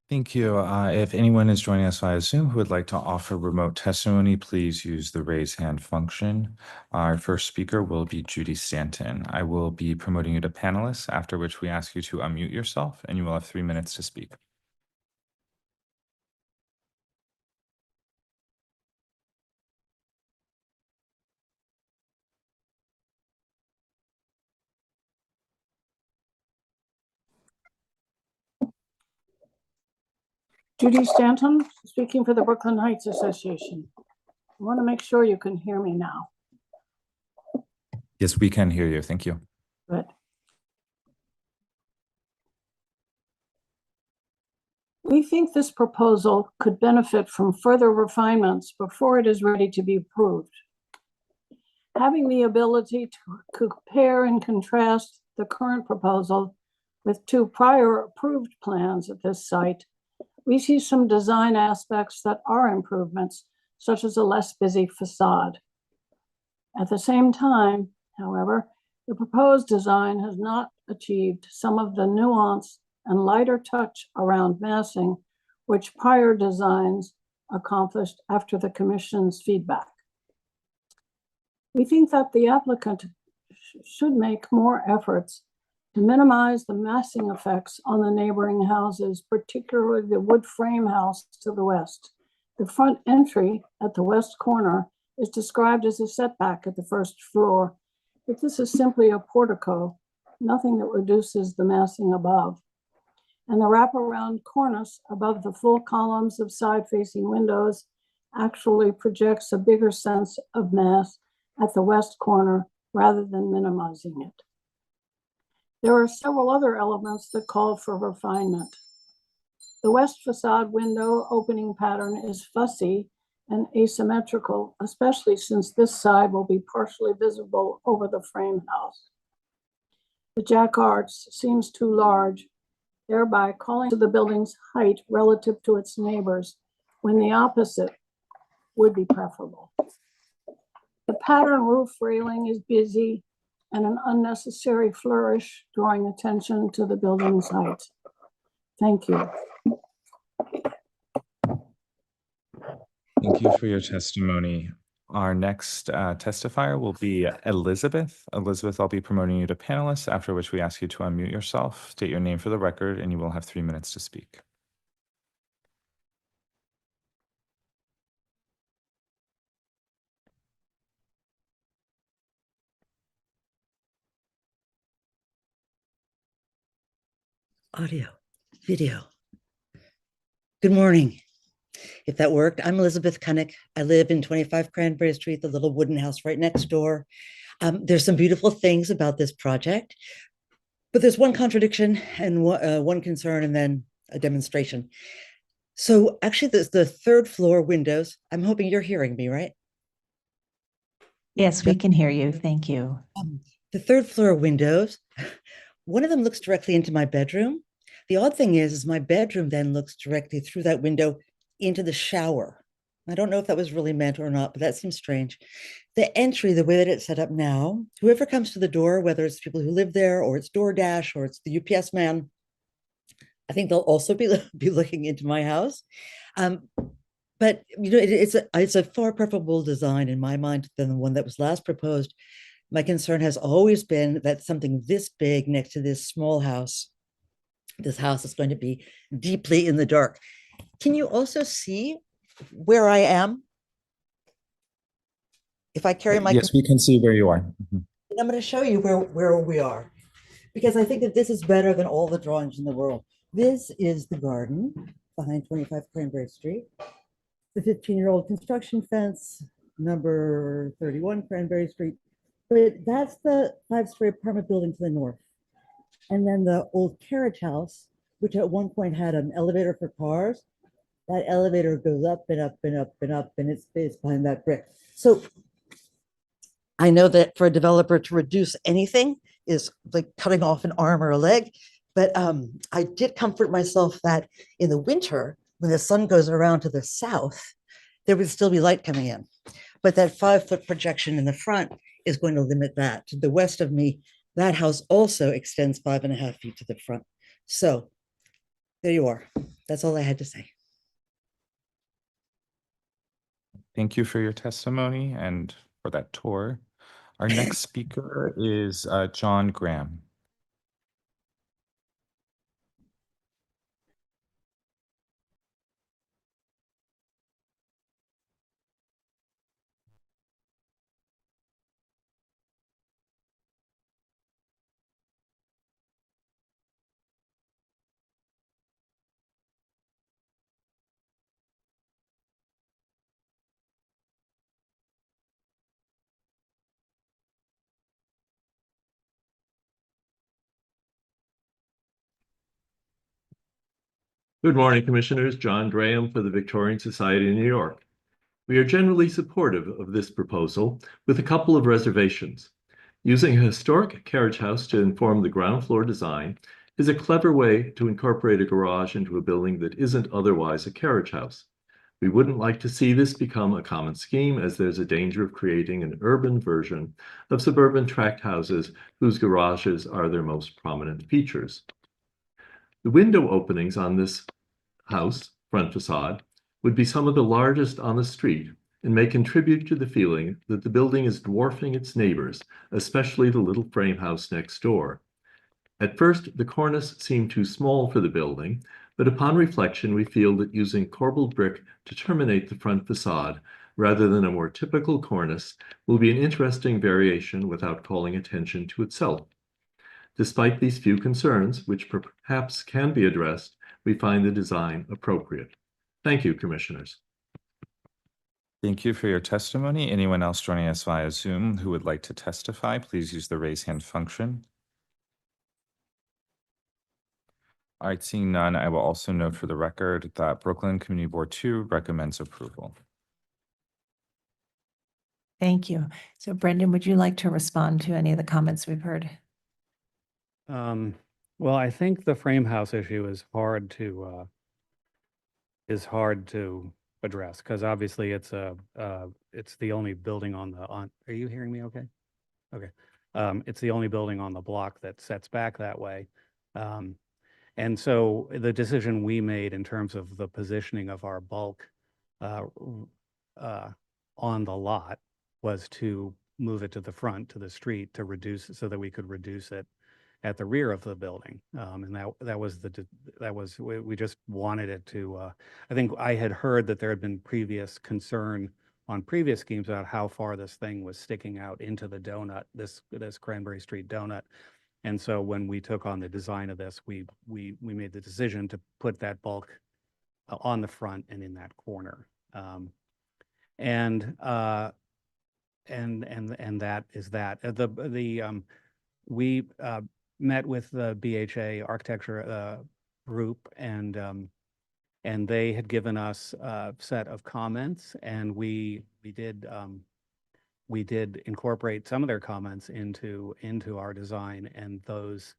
Thank you. If anyone is joining us via Zoom who would like to offer remote testimony, please use the raise hand function. Our first speaker will be Judy Stanton. I will be promoting you to panelists, after which we ask you to unmute yourself and you will have 3 minutes to speak. Judy Stanton, speaking for the Brooklyn Heights Association. I want to make sure you can hear me now. Yes, we can hear you. Thank you. Good. We think this proposal could benefit from further refinements before it is ready to be approved. Having the ability to compare and contrast the current proposal with two prior approved plans at this site, we see some design aspects that are improvements, such as a less busy facade. At the same time, however, the proposed design has not achieved some of the nuance and lighter touch around massing, which prior designs accomplished after the commission's feedback. We think that the applicant should make more efforts to minimize the massing effects on the neighboring houses, particularly the wood frame house to the west. The front entry at the west corner is described as a setback at the first floor, but this is simply a portico, nothing that reduces the massing above. And the wraparound cornice above the full columns of side-facing windows actually projects a bigger sense of mass at the west corner rather than minimizing it. There are several other elements that call for refinement. The west facade window opening pattern is fussy and asymmetrical, especially since this side will be partially visible over the frame house. The jack arch seems too large, thereby calling to the building's height relative to its neighbors, when the opposite would be preferable. The pattern roof railing is busy and an unnecessary flourish, drawing attention to the building's height. Thank you. Thank you for your testimony. Our next testifier will be Elizabeth. Elizabeth, I'll be promoting you to panelist, after which we ask you to unmute yourself, state your name for the record, and you will have 3 minutes to speak. Audio, video. Good morning. If that worked, I'm Elizabeth Cunnick. I live in 25 Cranberry Street, the little wooden house right next door. There's some beautiful things about this project, but there's one contradiction and one concern and then a demonstration. So actually, there's the third floor windows. I'm hoping you're hearing me, right? Yes, we can hear you. Thank you. The third floor windows, one of them looks directly into my bedroom. The odd thing is my bedroom then looks directly through that window into the shower. I don't know if that was really meant or not, but that seems strange. The entry, the way that it's set up now, whoever comes to the door, whether it's people who live there or it's DoorDash or it's the UPS man, I think they'll also be looking into my house. But you know, it's a far preferable design in my mind than the one that was last proposed. My concern has always been that something this big next to this small house, this house is going to be deeply in the dark. Can you also see where I am? If I carry my... Yes, we can see where you are. I'm going to show you where we are, because I think that this is better than all the drawings in the world. This is the garden behind 25 Cranberry Street. The 15-year-old construction fence, number 31 Cranberry Street. But that's the 5-story apartment building to the north. And then the old carriage house, which at one point had an elevator for cars. That elevator goes up and up and up and up, and it's behind that brick. So I know that for a developer to reduce anything is like cutting off an arm or a leg, but I did comfort myself that in the winter, when the sun goes around to the south, there would still be light coming in. But that 5-foot projection in the front is going to limit that. To the west of me, that house also extends 5.5 feet to the front. So there you are. That's all I had to say. Thank you for your testimony and for that tour. Our next speaker is John Graham. Good morning, Commissioners. John Graham for the Victorian Society of New York. We are generally supportive of this proposal with a couple of reservations. Using a historic carriage house to inform the ground floor design is a clever way to incorporate a garage into a building that isn't otherwise a carriage house. We wouldn't like to see this become a common scheme, as there's a danger of creating an urban version of suburban tract houses whose garages are their most prominent features. The window openings on this house front facade would be some of the largest on the street and may contribute to the feeling that the building is dwarfing its neighbors, especially the little frame house next door. At first, the cornice seemed too small for the building, but upon reflection, we feel that using corbelled brick to terminate the front facade rather than a more typical cornice will be an interesting variation without calling attention to itself. Despite these few concerns, which perhaps can be addressed, we find the design appropriate. Thank you, Commissioners. Thank you for your testimony. Anyone else joining us via Zoom who would like to testify, please use the raise hand function. All right, seeing none, I will also note for the record that Brooklyn Community Board 2 recommends approval. Thank you. So Brendan, would you like to respond to any of the comments we've heard? Well, I think the frame house issue is hard to address because obviously it's the only building on the Are you hearing me? Okay. Okay. It's the only building on the block that sets back that way. And so the decision we made in terms of the positioning of our bulk on the lot was to move it to the front, to the street, to reduce so that we could reduce it at the rear of the building. And we just wanted it to, I think I had heard that there had been previous concern on previous schemes about how far this thing was sticking out into the donut, this Cranberry Street donut. And so when we took on the design of this, we made the decision to put that bulk on the front and in that corner. And that is that. We met with the BHA architecture group, and they had given us a set of comments, and we did incorporate some of their comments into our design, and those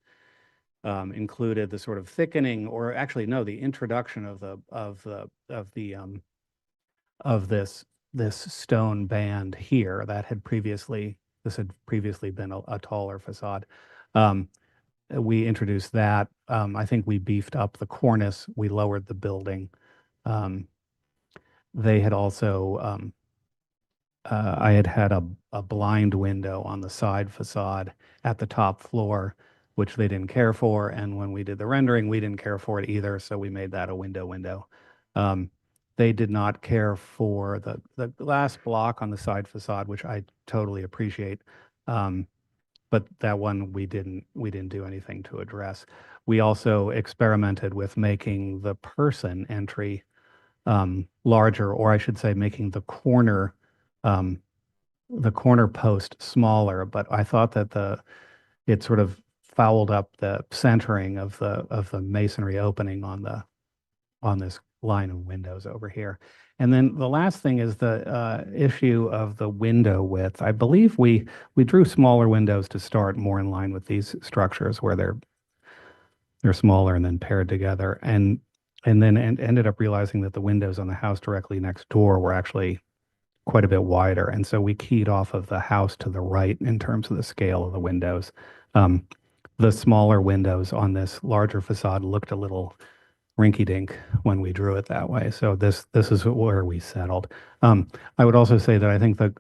included the sort of thickening, or actually no, the introduction of this stone band here that had previously been a taller facade. We introduced that. I think we beefed up the cornice. We lowered the building. They had also, I had a blind window on the side facade at the top floor, which they didn't care for. And when we did the rendering, we didn't care for it either. So we made that a window. They did not care for the glass block on the side facade, which I totally appreciate. But that one we didn't do anything to address. We also experimented with making the person entry larger, or I should say making the corner post smaller, but I thought that it sort of fouled up the centering of the masonry opening on this line of windows over here. And then the last thing is the issue of the window width. I believe we drew smaller windows to start, more in line with these structures where they're smaller and then paired together, and then ended up realizing that the windows on the house directly next door were actually quite a bit wider. And so we keyed off of the house to the right in terms of the scale of the windows. The smaller windows on this larger facade looked a little rinky-dink when we drew it that way. So this is where we settled. I would also say that I think the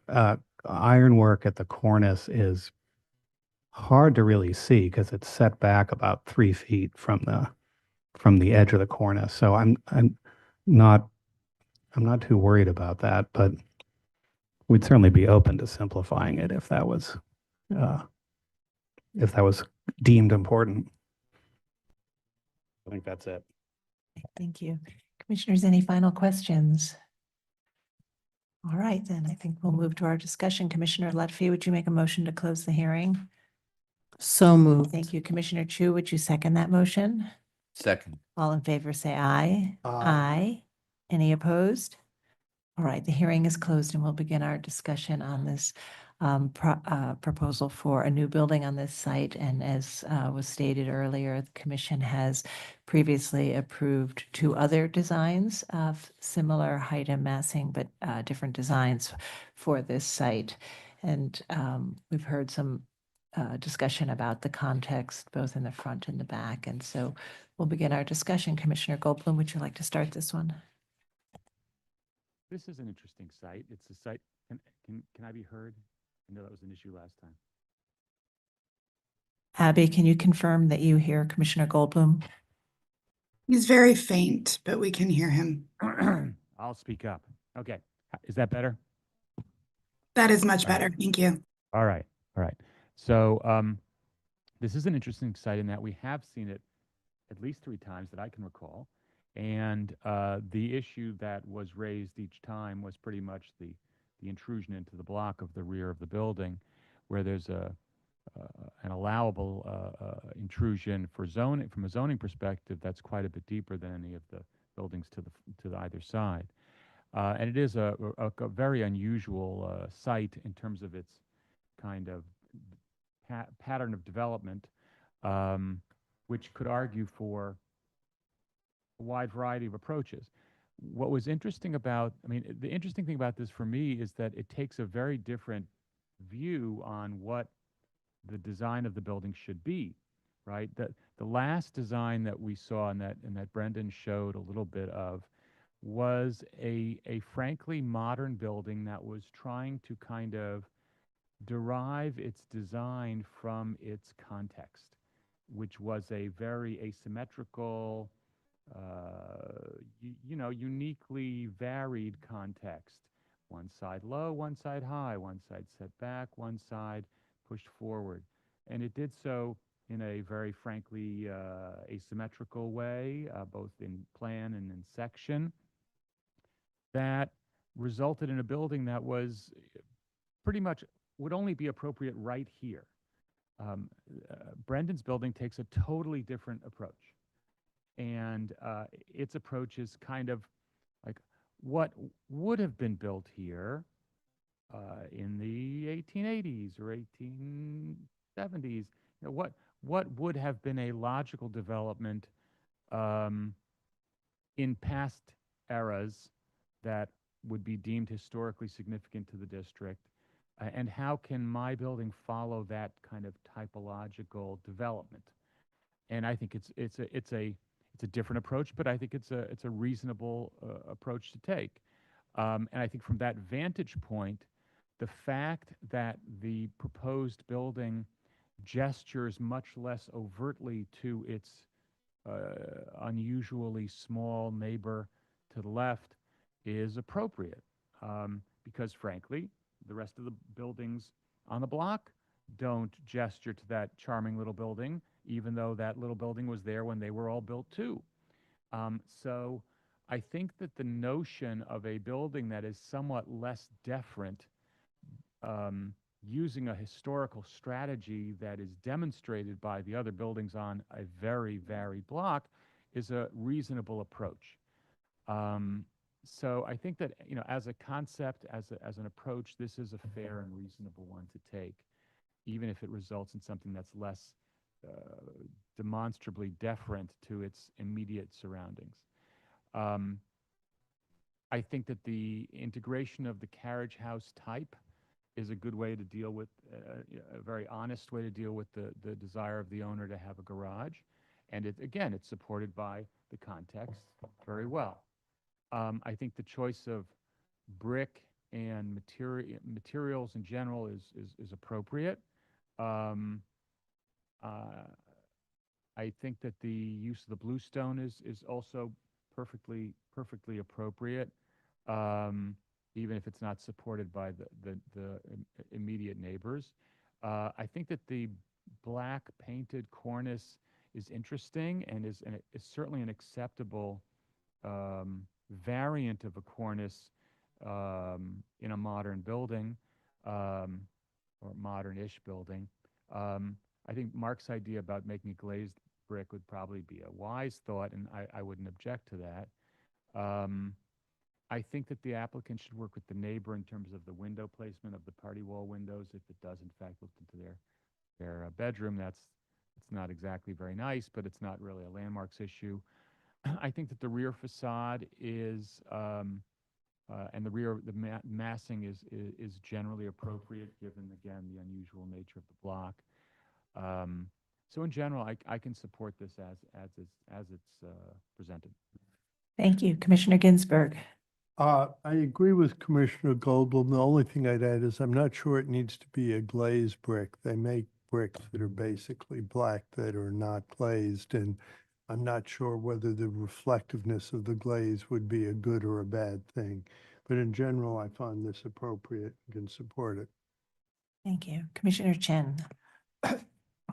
ironwork at the cornice is hard to really see because it's set back about 3 feet from the edge of the cornice. So I'm not too worried about that, but we'd certainly be open to simplifying it if that was deemed important. I think that's it. Thank you. Commissioners, any final questions? All right, then I think we'll move to our discussion. Commissioner Lutfi, would you make a motion to close the hearing? So moved. Thank you. Commissioner Chu, would you second that motion? Second. All in favor, say aye. Aye. Any opposed? All right, the hearing is closed and we'll begin our discussion on this proposal for a new building on this site. And as was stated earlier, the commission has previously approved two other designs of similar height and massing, but different designs for this site. And we've heard some discussion about the context, both in the front and the back. And so we'll begin our discussion. Commissioner Goldblum, would you like to start this one? This is an interesting site. It's a site, can I be heard? I know that was an issue last time. Abby, can you confirm that you hear Commissioner Goldblum? He's very faint, but we can hear him. I'll speak up. Okay, is that better? That is much All right. better. Thank you. All right, all right. So this is an interesting site in that we have seen it at least 3 times that I can recall. And the issue that was raised each time was pretty much the intrusion into the block of the rear of the building, where there's an allowable intrusion for zoning from a zoning perspective that's quite a bit deeper than any of the buildings to the either side. And it is a very unusual site in terms of its kind of pattern of development, which could argue for a wide variety of approaches. What was interesting about, the interesting thing about this for me is that it takes a very different view on what the design of the building should be, right? The last design that we saw and that Brendan showed a little bit of was a frankly modern building that was trying to kind of derive its design from its context, which was a very asymmetrical, uniquely varied context. One side low, one side high, one side set back, one side pushed forward. And it did so in a very frankly asymmetrical way, both in plan and in section, that resulted in a building that was pretty much would only be appropriate right here. Brendan's building takes a totally different approach. And its approach is kind of like what would have been built here in the 1880s or 1870s. What would have been a logical development in past eras that would be deemed historically significant to the district, and how can my building follow that kind of typological development? And I think it's a different approach, but I think it's a reasonable approach to take. And I think from that vantage point, the fact that the proposed building gestures much less overtly to its unusually small neighbor to the left is appropriate, because frankly, the rest of the buildings on the block don't gesture to that charming little building, even though that little building was there when they were all built too. So I think that the notion of a building that is somewhat less deferent, using a historical strategy that is demonstrated by the other buildings on a very varied block, is a reasonable approach. So I think that, as a concept, as an approach, this is a fair and reasonable one to take, even if it results in something that's less demonstrably deferent to its immediate surroundings. I think that the integration of the carriage house type is a good way to deal with, a very honest way to deal with the desire of the owner to have a garage. And it's supported by the context very well. I think the choice of brick and materials in general is appropriate. I think that the use of the bluestone is also perfectly appropriate, even if it's not supported by the immediate neighbors. I think that the black painted cornice is interesting and is certainly an acceptable variant of a cornice in a modern building, or modern-ish building. I think Mark's idea about making a glazed brick would probably be a wise thought, and I wouldn't object to that. I think that the applicant should work with the neighbor in terms of the window placement of the party wall windows. If it does in fact look into their bedroom, it's not exactly very nice, but it's not really a landmarks issue. I think that the rear facade is, and the massing is generally appropriate given, again, the unusual nature of the block. So in general, I can support this as it's presented. Thank you. Commissioner Ginsburg. I agree with Commissioner Goldblum. The only thing I'd add is I'm not sure it needs to be a glazed brick. They make bricks that are basically black that are not glazed, and I'm not sure whether the reflectiveness of the glaze would be a good or a bad thing. But in general, I find this appropriate and can support it. Thank you. Commissioner Chen.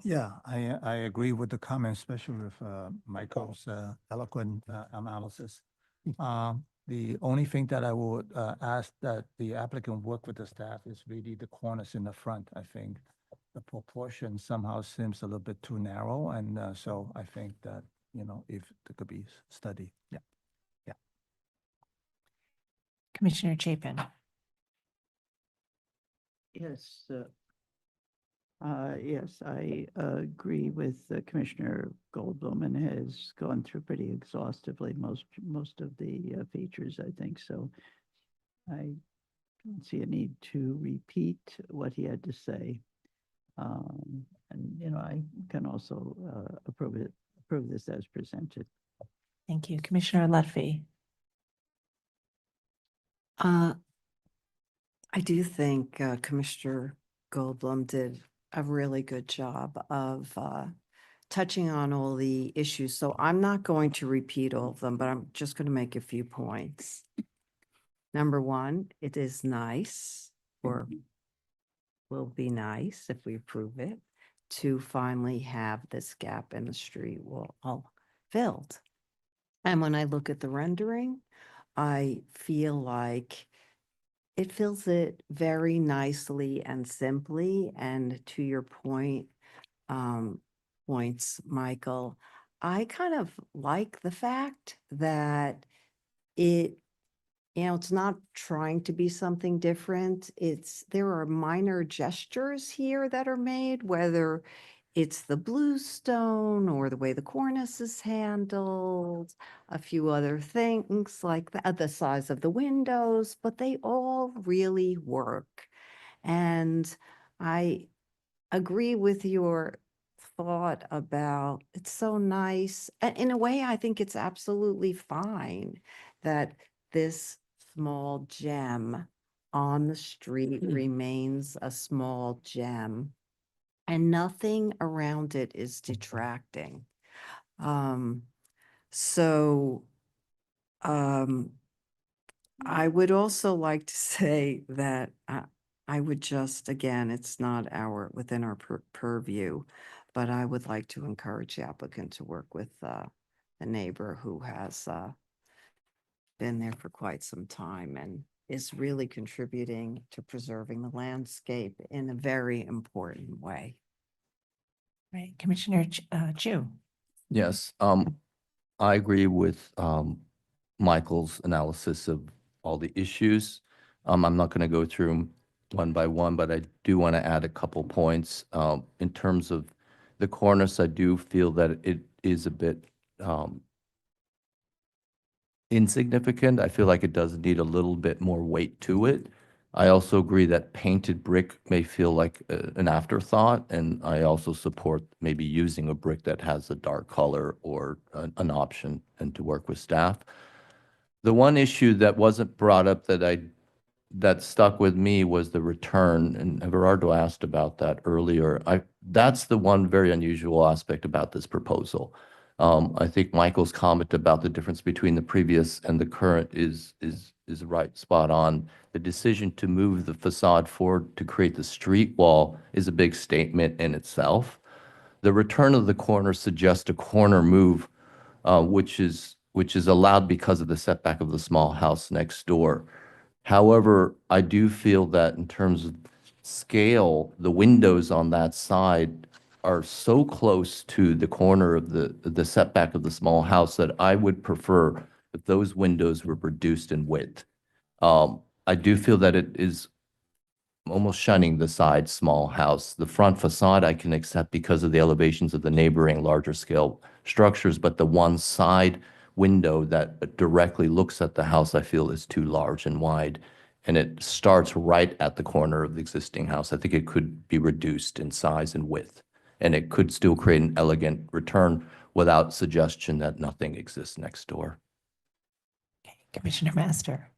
Yeah, I agree with the comments, especially with Michael's eloquent analysis. The only thing that I would ask that the applicant work with the staff is really the corners in the front. I think the proportion somehow seems a little bit too narrow, and so I think that, you know, if there could be study. Yeah. Commissioner Chapin. Yes, yes, I agree with Commissioner Goldblum, and has gone through pretty exhaustively most of the features, I think. So I don't see a need to repeat what he had to say. And, you know, I can also approve this as presented. Thank you. Commissioner Lutfi. I do think Commissioner Goldblum did a really good job of touching on all the issues. So I'm not going to repeat all of them, but I'm just going to make a few points. Number one, it is nice, or will be nice if we approve it, to finally have this gap in the street wall all filled. And when I look at the rendering, I feel like it fills it very nicely and simply. And to your points, Michael, I kind of like the fact that it's not trying to be something different. There are minor gestures here that are made, whether it's the bluestone or the way the cornice is handled, a few other things like that, the size of the windows, but they all really work. And I agree with your thought about it's so nice. And in a way, I think it's absolutely fine that this small gem on the street remains a small gem, and nothing around it is detracting. I would also like to say that I would just, again, it's not within our purview, but I would like to encourage the applicant to work with the neighbor who has been there for quite some time and is really contributing to preserving the landscape in a very important way. Right, Commissioner Chu. Yes, I agree with Michael's analysis of all the issues. I'm not going to go through them one by one, but I do want to add a couple points. In terms of the cornice, I do feel that it is a bit insignificant. I feel like it does need a little bit more weight to it. I also agree that painted brick may feel like an afterthought, and I also support maybe using a brick that has a dark color or an option, and to work with staff. The one issue that wasn't brought up that stuck with me was the return, and Everardo asked about that earlier. That's the one very unusual aspect about this proposal. I think Michael's comment about the difference between the previous and the current is right, spot on. The decision to move the facade forward to create the street wall is a big statement in itself. The return of the corner suggests a corner move, which is allowed because of the setback of the small house next door. However, I do feel that in terms of scale, the windows on that side are so close to the corner of the setback of the small house that I would prefer if those windows were reduced in width. I do feel that it is almost shunning the side small house. The front facade I can accept because of the elevations of the neighboring larger scale structures, but the one side window that directly looks at the house, I feel is too large and wide. And it starts right at the corner of the existing house. I think it could be reduced in size and width, and it could still create an elegant return without suggestion that nothing exists next door. Commissioner Master.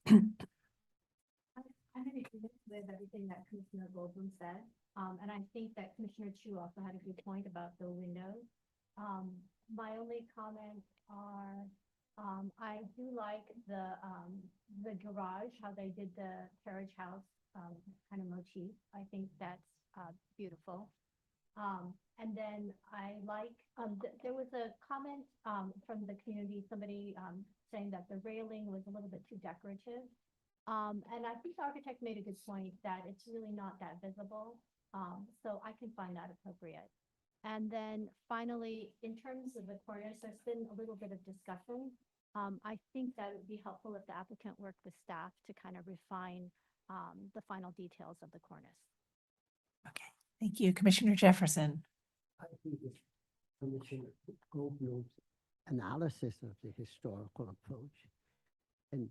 I'm in agreement with everything that Commissioner Goldblum said. And I think that Commissioner Chu also had a good point about the windows. My only comments are, I do like the garage, how they did the carriage house kind of motif. I think that's beautiful. And then I like, there was a comment from the community, somebody saying that the railing was a little bit too decorative. And I think the architect made a good point that it's really not that visible. So I can find that appropriate. And then finally, in terms of the cornice, there's been a little bit of discussion. I think that it would be helpful if the applicant worked with staff to kind of refine the final details of the cornice. Okay, thank you. Commissioner Jefferson. I think if Commissioner Goldblum's analysis of the historical approach and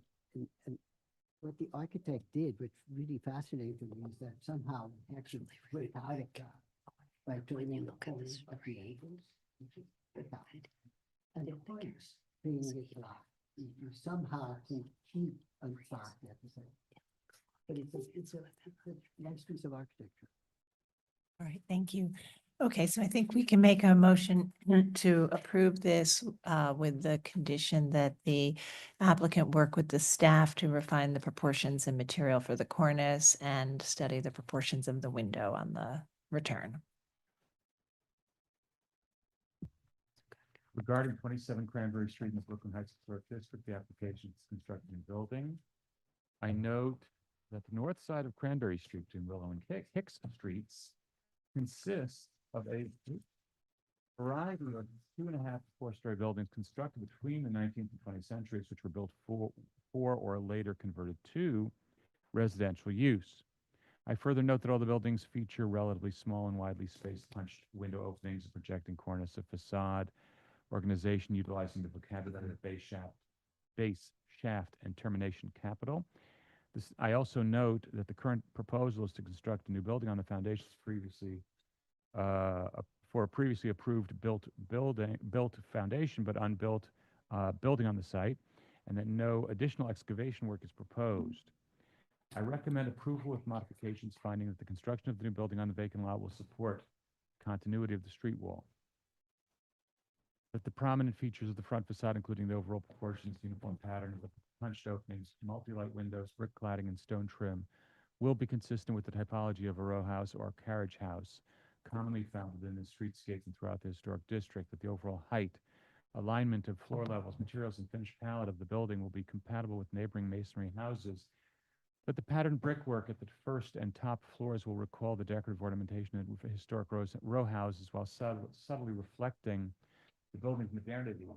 what the architect did, which really fascinated me, is that somehow actually without a gap by doing the corners of the angles, and the corners being it black, you somehow can keep a black at the same. But it's a nice piece of architecture. All right, thank you. Okay, so I think we can make a motion to approve this with the condition that the applicant work with the staff to refine the proportions and material for the cornice and study the proportions of the window on the return. Regarding 27 Cranberry Street in the Brooklyn Heights Historic District, the application is constructing a building. I note that the north side of Cranberry Street between Willow and Hicks Streets consists of a variety of 2.5 to 4-story buildings constructed between the 19th and 20th centuries, which were built for or later converted to residential use. I further note that all the buildings feature relatively small and widely spaced punched window openings, a projecting cornice, a facade organization utilizing the vocabulary of base, shaft, and termination capital. I also note that the current proposal is to construct a new building on the foundations previously for a previously approved built foundation but unbuilt building on the site, and that no additional excavation work is proposed. I recommend approval with modifications, finding that the construction of the new building on the vacant lot will support continuity of the street wall. That the prominent features of the front facade, including the overall proportions, uniform pattern of the punched openings, multi-light windows, brick cladding, and stone trim, will be consistent with the typology of a row house or carriage house commonly found within the streetscape and throughout the historic district. That the overall height, alignment of floor levels, materials, and finished palette of the building will be compatible with neighboring masonry houses. That the patterned brickwork at the first and top floors will recall the decorative ornamentation of historic row houses while subtly reflecting the building's modernity.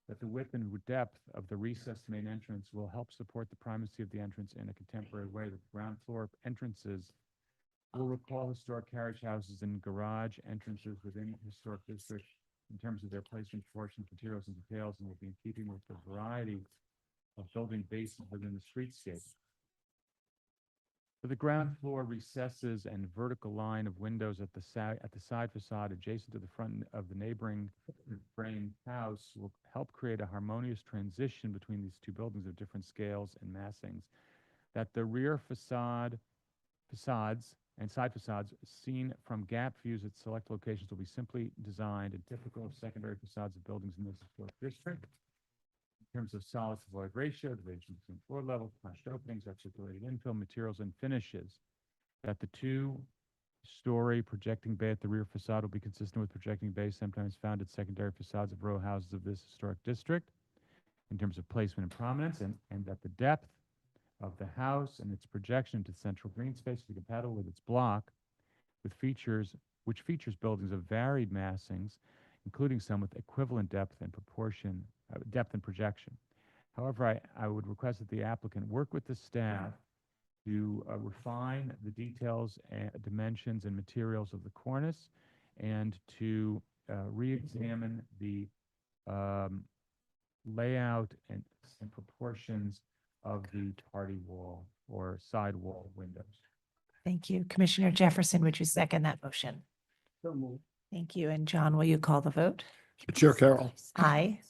That the width and depth of the recessed main entrance will help support the primacy of the entrance in a contemporary way. That the ground floor entrances will recall historic carriage houses and garage entrances within historic districts in terms of their placement, proportions, materials, and details, and will be in keeping with the variety of building bases within the streetscape. For the ground floor recesses and vertical line of windows at the side facade adjacent to the front of the neighboring frame house will help create a harmonious transition between these two buildings of different scales and massings. That the rear facades and side facades seen from gap views at select locations will be simply designed and typical of secondary facades of buildings in this historic district. In terms of solid to void ratio, division between floor levels, punched openings, articulated infill, materials, and finishes. That the 2-story projecting bay at the rear facade will be consistent with projecting bays sometimes found at secondary facades of row houses of this historic district in terms of placement and prominence, and that the depth of the house and its projection to central green space will be compatible with its block with features which features buildings of varied massings, including some with equivalent depth and projection. However, I would request that the applicant work with the staff to refine the details and dimensions and materials of the cornice and to re-examine the layout and proportions of the tardy wall or sidewall windows. Thank you. Commissioner Jefferson, would you second that motion? So moved. Thank you. And John, will you call the vote? Chair Carroll, Aye.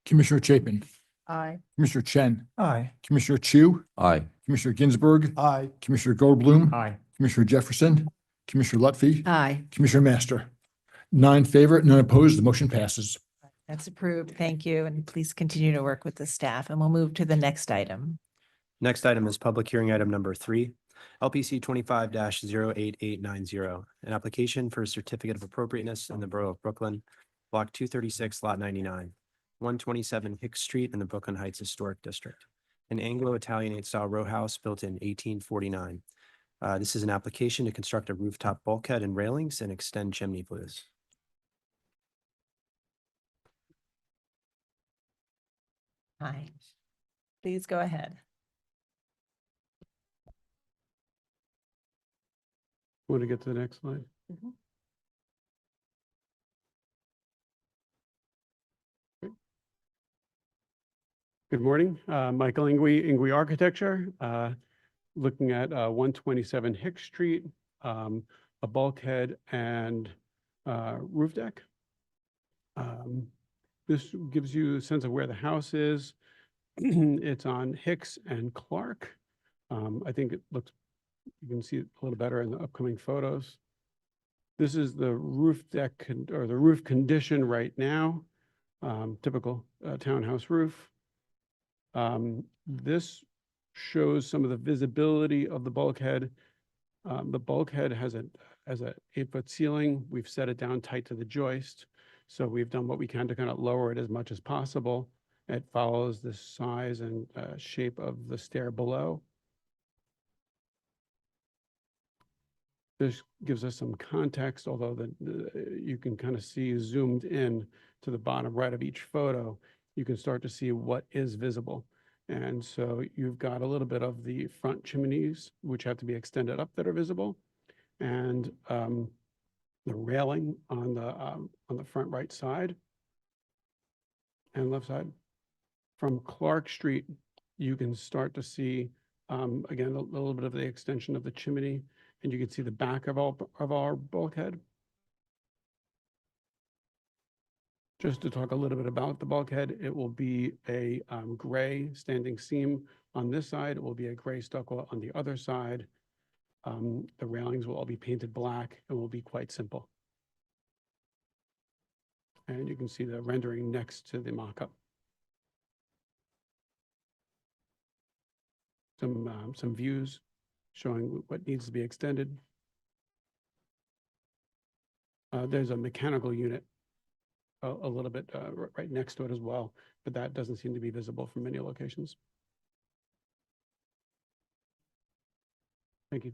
Commissioner Chapin, Aye. Commissioner Chen, Aye. Commissioner Chu, Aye. Commissioner Ginsburg, Aye. Commissioner Goldblum, Aye. Commissioner Jefferson, Commissioner Lutfi, Aye. Commissioner Master. 9 favor, none opposed, the motion passes. That's approved. Thank you. And please continue to work with the staff, and we'll move to the next item. Next item is public hearing item number 3, LPC 25-08890, an application for a certificate of appropriateness in the Borough of Brooklyn, Block 236, Lot 99, 127 Hicks Street in the Brooklyn Heights Historic District, an Anglo-Italianate style row house built in 1849. This is an application to construct a rooftop bulkhead and railings and extend chimney flues. Hi. Please go ahead. Want to get to the next slide? Good morning, Michael Ingui Architecture, looking at 127 Hicks Street, a bulkhead and roof deck. This gives you a sense of where the house is. It's on Hicks and Clark. I think it looks, you can see it a little better in the upcoming photos. This is the roof deck or the roof condition right now, typical townhouse roof. This shows some of the visibility of the bulkhead. The bulkhead has an 8-foot ceiling. We've set it down tight to the joist. So we've done what we can to kind of lower it as much as possible. It follows the size and shape of the stair below. This gives us some context, although you can kind of see zoomed in to the bottom right of each photo, you can start to see what is visible. And so you've got a little bit of the front chimneys, which have to be extended up, that are visible. And the railing on the front right side and left side. From Clark Street, you can start to see, again, a little bit of the extension of the chimney, and you can see the back of our bulkhead. Just to talk a little bit about the bulkhead, it will be a gray standing seam on this side. It will be a gray stucco on the other side. The railings will all be painted black and will be quite simple. And you can see the rendering next to the mock-up. Some views showing what needs to be extended. There's a mechanical unit a little bit right next to it as well, but that doesn't seem to be visible from many locations. Thank you.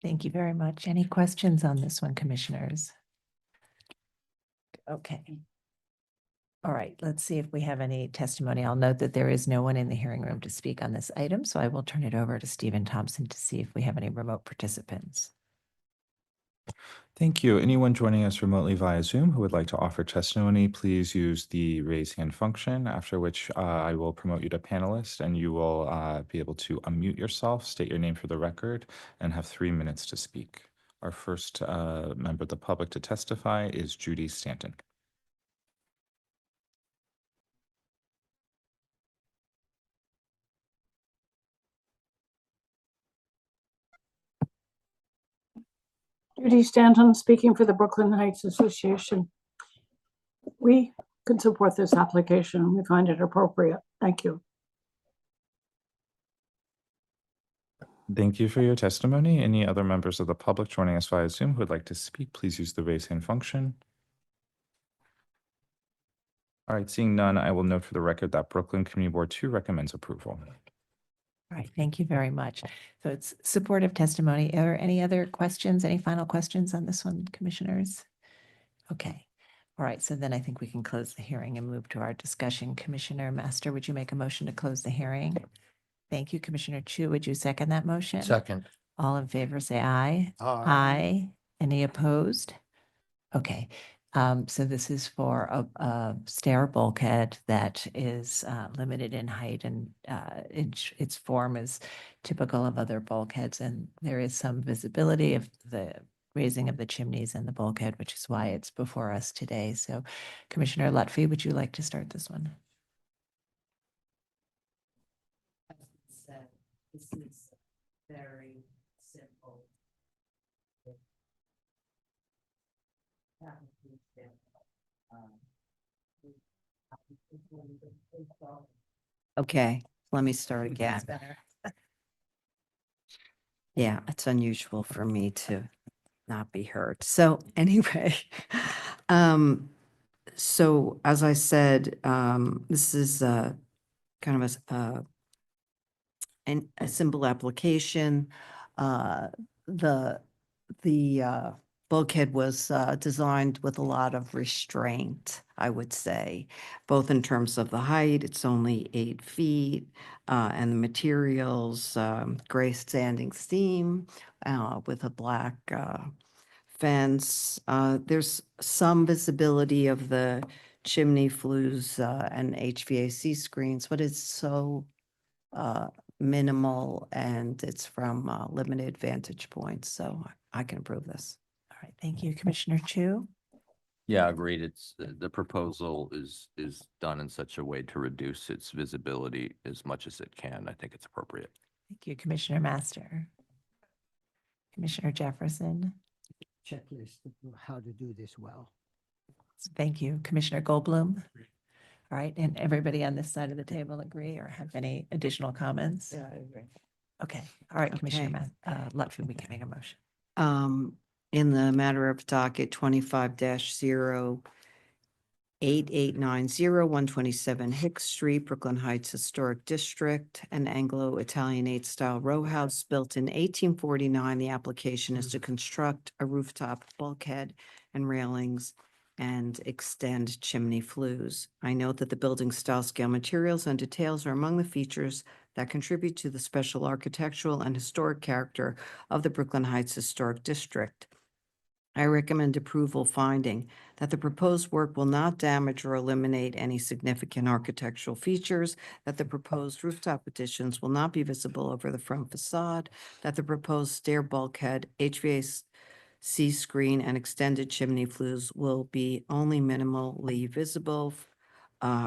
Thank you very much. Any questions on this one, commissioners? Okay. All right, let's see if we have any testimony. I'll note that there is no one in the hearing room to speak on this item, so I will turn it over to Stephen Thompson to see if we have any remote participants. Thank you. Anyone joining us remotely via Zoom who would like to offer testimony, please use the raise hand function, after which I will promote you to panelist and you will be able to unmute yourself, state your name for the record, and have 3 minutes to speak. Our first member of the public to testify is Judy Stanton. Judy Stanton, speaking for the Brooklyn Heights Association. We can support this application. We find it appropriate. Thank you. Thank you for your testimony. Any other members of the public joining us via Zoom who would like to speak, please use the raise hand function. All right, seeing none, I will note for the record that Brooklyn Community Board 2 recommends approval. All right, thank you very much. So it's supportive testimony. Are there any other questions, any final questions on this one, commissioners? Okay. All right, so then I think we can close the hearing and move to our discussion. Commissioner Master, would you make a motion to close the hearing? Thank you. Commissioner Chu, would you second that motion? Second. All in favor, say aye. Aye. Aye. Any opposed? Okay, so this is for a stair bulkhead that is limited in height and its form is typical of other bulkheads, and there is some visibility of the raising of the chimneys and the bulkhead, which is why it's before us today. So Commissioner Lutfi, would you like to start this one? This is very simple. Okay, let me start again. Yeah, it's unusual for me to not be heard. So anyway, so as I said, this is kind of a simple application. The bulkhead was designed with a lot of restraint, I would say, both in terms of the height, it's only 8 feet, and the materials, gray standing seam with a black fence. There's some visibility of the chimney flues and HVAC screens, but it's so minimal and it's from limited vantage points, so I can approve this. All right, thank you. Commissioner Chu? Yeah, agreed. It's, the proposal is done in such a way to reduce its visibility as much as it can. I think it's appropriate. Thank you, Commissioner Master. Commissioner Jefferson? Checklist of how to do this well. Thank you. Commissioner Goldblum? All right, and everybody on this side of the table agree or have any additional comments? Yeah, I agree. Okay, all right, Commissioner Okay. Lutfi, we can make a motion. In the matter of docket 25-08890-127 Hicks Street, Brooklyn Heights Historic District, an Anglo-Italianate style row house built in 1849. The application is to construct a rooftop bulkhead and railings and extend chimney flues. I note that the building style, scale, materials, and details are among the features that contribute to the special architectural and historic character of the Brooklyn Heights Historic District. I recommend approval, finding that the proposed work will not damage or eliminate any significant architectural features, that the proposed rooftop additions will not be visible over the front facade, that the proposed stair bulkhead, HVAC screen, and extended chimney flues will be only minimally visible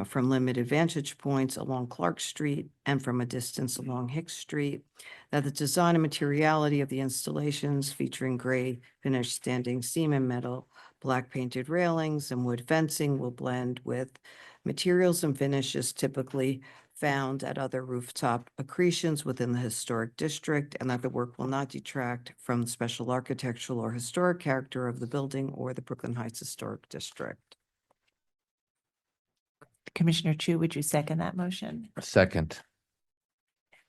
from limited vantage points along Clark Street and from a distance along Hicks Street, that the design and materiality of the installations featuring gray finished standing seam and metal, black painted railings, and wood fencing will blend with materials and finishes typically found at other rooftop accretions within the historic district, and that the work will not detract from the special architectural or historic character of the building or the Brooklyn Heights Historic District. Commissioner Chu, would you second that motion? Second.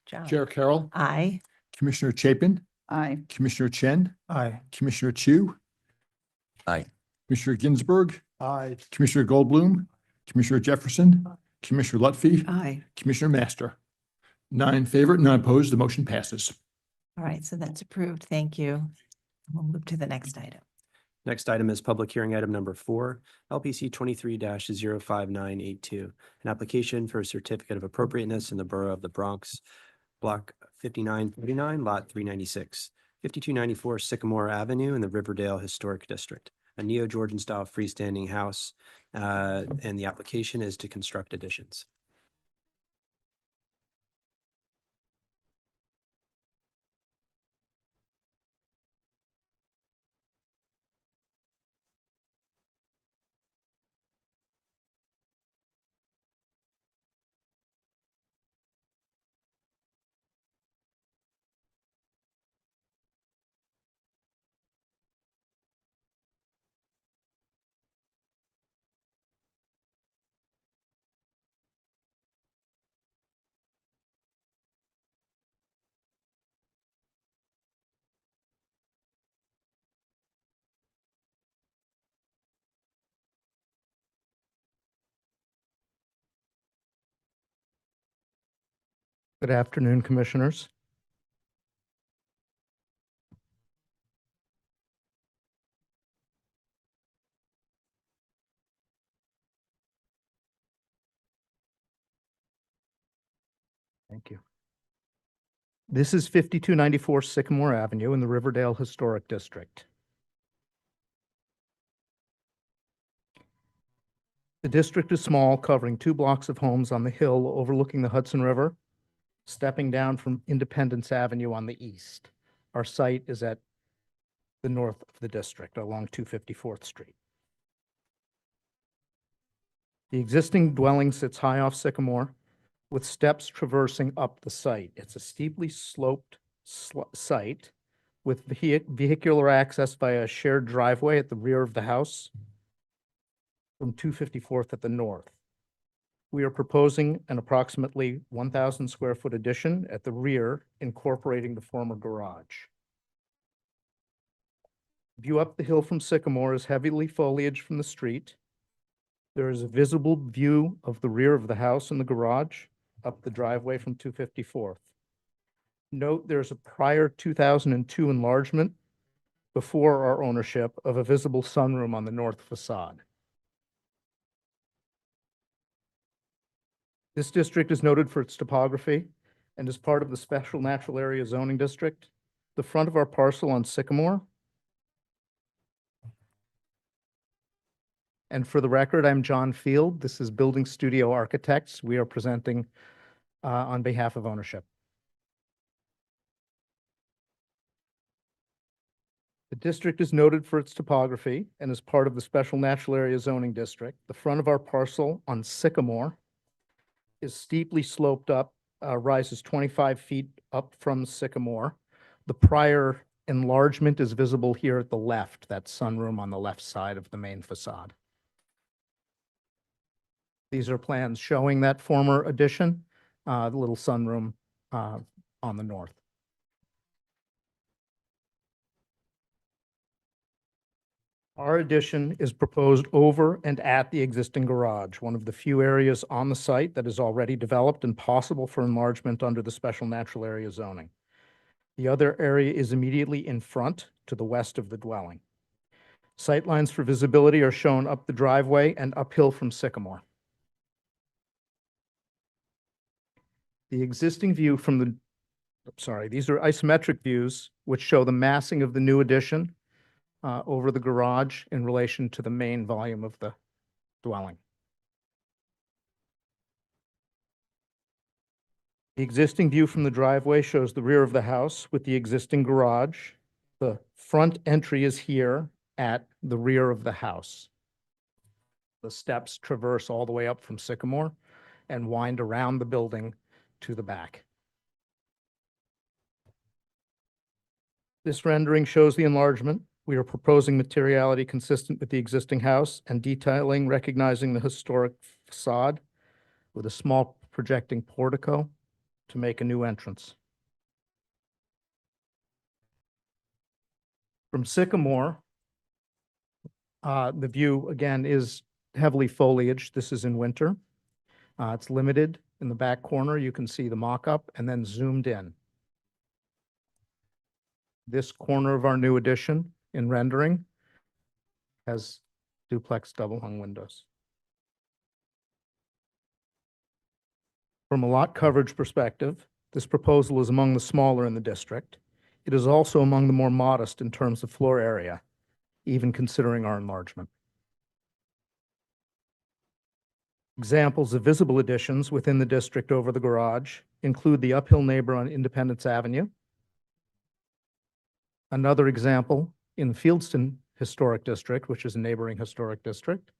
John? Chair Carroll, Aye. Commissioner Chapin, Aye. Commissioner Chen, Aye. Commissioner Chu, Aye. Commissioner Ginsburg, Aye. Commissioner Goldblum, Commissioner Jefferson, Commissioner Lutfi, Aye. Commissioner Master. 9 in favor, none opposed. The motion passes. All right, so that's approved. Thank you. We'll move to the next item. Next item is public hearing item number 4, LPC 23-05982, an application for a certificate of appropriateness in the Borough of the Bronx, Block 5949, Lot 396, 5294 Sycamore Avenue in the Riverdale Historic District, a neo-Georgian style freestanding house, and the application is to construct additions. Good afternoon, Commissioners. Thank you. This is 5294 Sycamore Avenue in the Riverdale Historic District. The district is small, covering 2 blocks of homes on the hill overlooking the Hudson River, stepping down from Independence Avenue on the east. Our site is at the north of the district along 254th Street. The existing dwelling sits high off Sycamore with steps traversing up the site. It's a steeply sloped site with vehicular access via a shared driveway at the rear of the house from 254th at the north. We are proposing an approximately 1,000 square foot addition at the rear, incorporating the former garage. View up the hill from Sycamore is heavily foliaged from the street. There is a visible view of the rear of the house and the garage up the driveway from 254th. Note there's a prior 2002 enlargement before our ownership of a visible sunroom on the north facade. This district is noted for its topography and is part of the Special Natural Area Zoning District. The front of our parcel on Sycamore. And for the record, I'm John Field. This is Building Studio Architects. We are presenting on behalf of ownership. The district is noted for its topography and is part of the Special Natural Area Zoning District. The front of our parcel on Sycamore is steeply sloped up, rises 25 feet up from Sycamore. The prior enlargement is visible here at the left, that sunroom on the left side of the main facade. These are plans showing that former addition, the little sunroom on the north. Our addition is proposed over and at the existing garage, one of the few areas on the site that is already developed and possible for enlargement under the Special Natural Area zoning. The other area is immediately in front to the west of the dwelling. Sightlines for visibility are shown up the driveway and uphill from Sycamore. The existing view from the, these are isometric views which show the massing of the new addition over the garage in relation to the main volume of the dwelling. The existing view from the driveway shows the rear of the house with the existing garage. The front entry is here at the rear of the house. The steps traverse all the way up from Sycamore and wind around the building to the back. This rendering shows the enlargement. We are proposing materiality consistent with the existing house and detailing recognizing the historic facade with a small projecting portico to make a new entrance. From Sycamore, the view again is heavily foliaged. This is in winter. It's limited. In the back corner, you can see the mock-up and then zoomed in. This corner of our new addition in rendering has duplex double-hung windows. From a lot coverage perspective, this proposal is among the smaller in the district. It is also among the more modest in terms of floor area, even considering our enlargement. Examples of visible additions within the district over the garage include the uphill neighbor on Independence Avenue. Another example in the Fieldston Historic District, which is a neighboring historic district,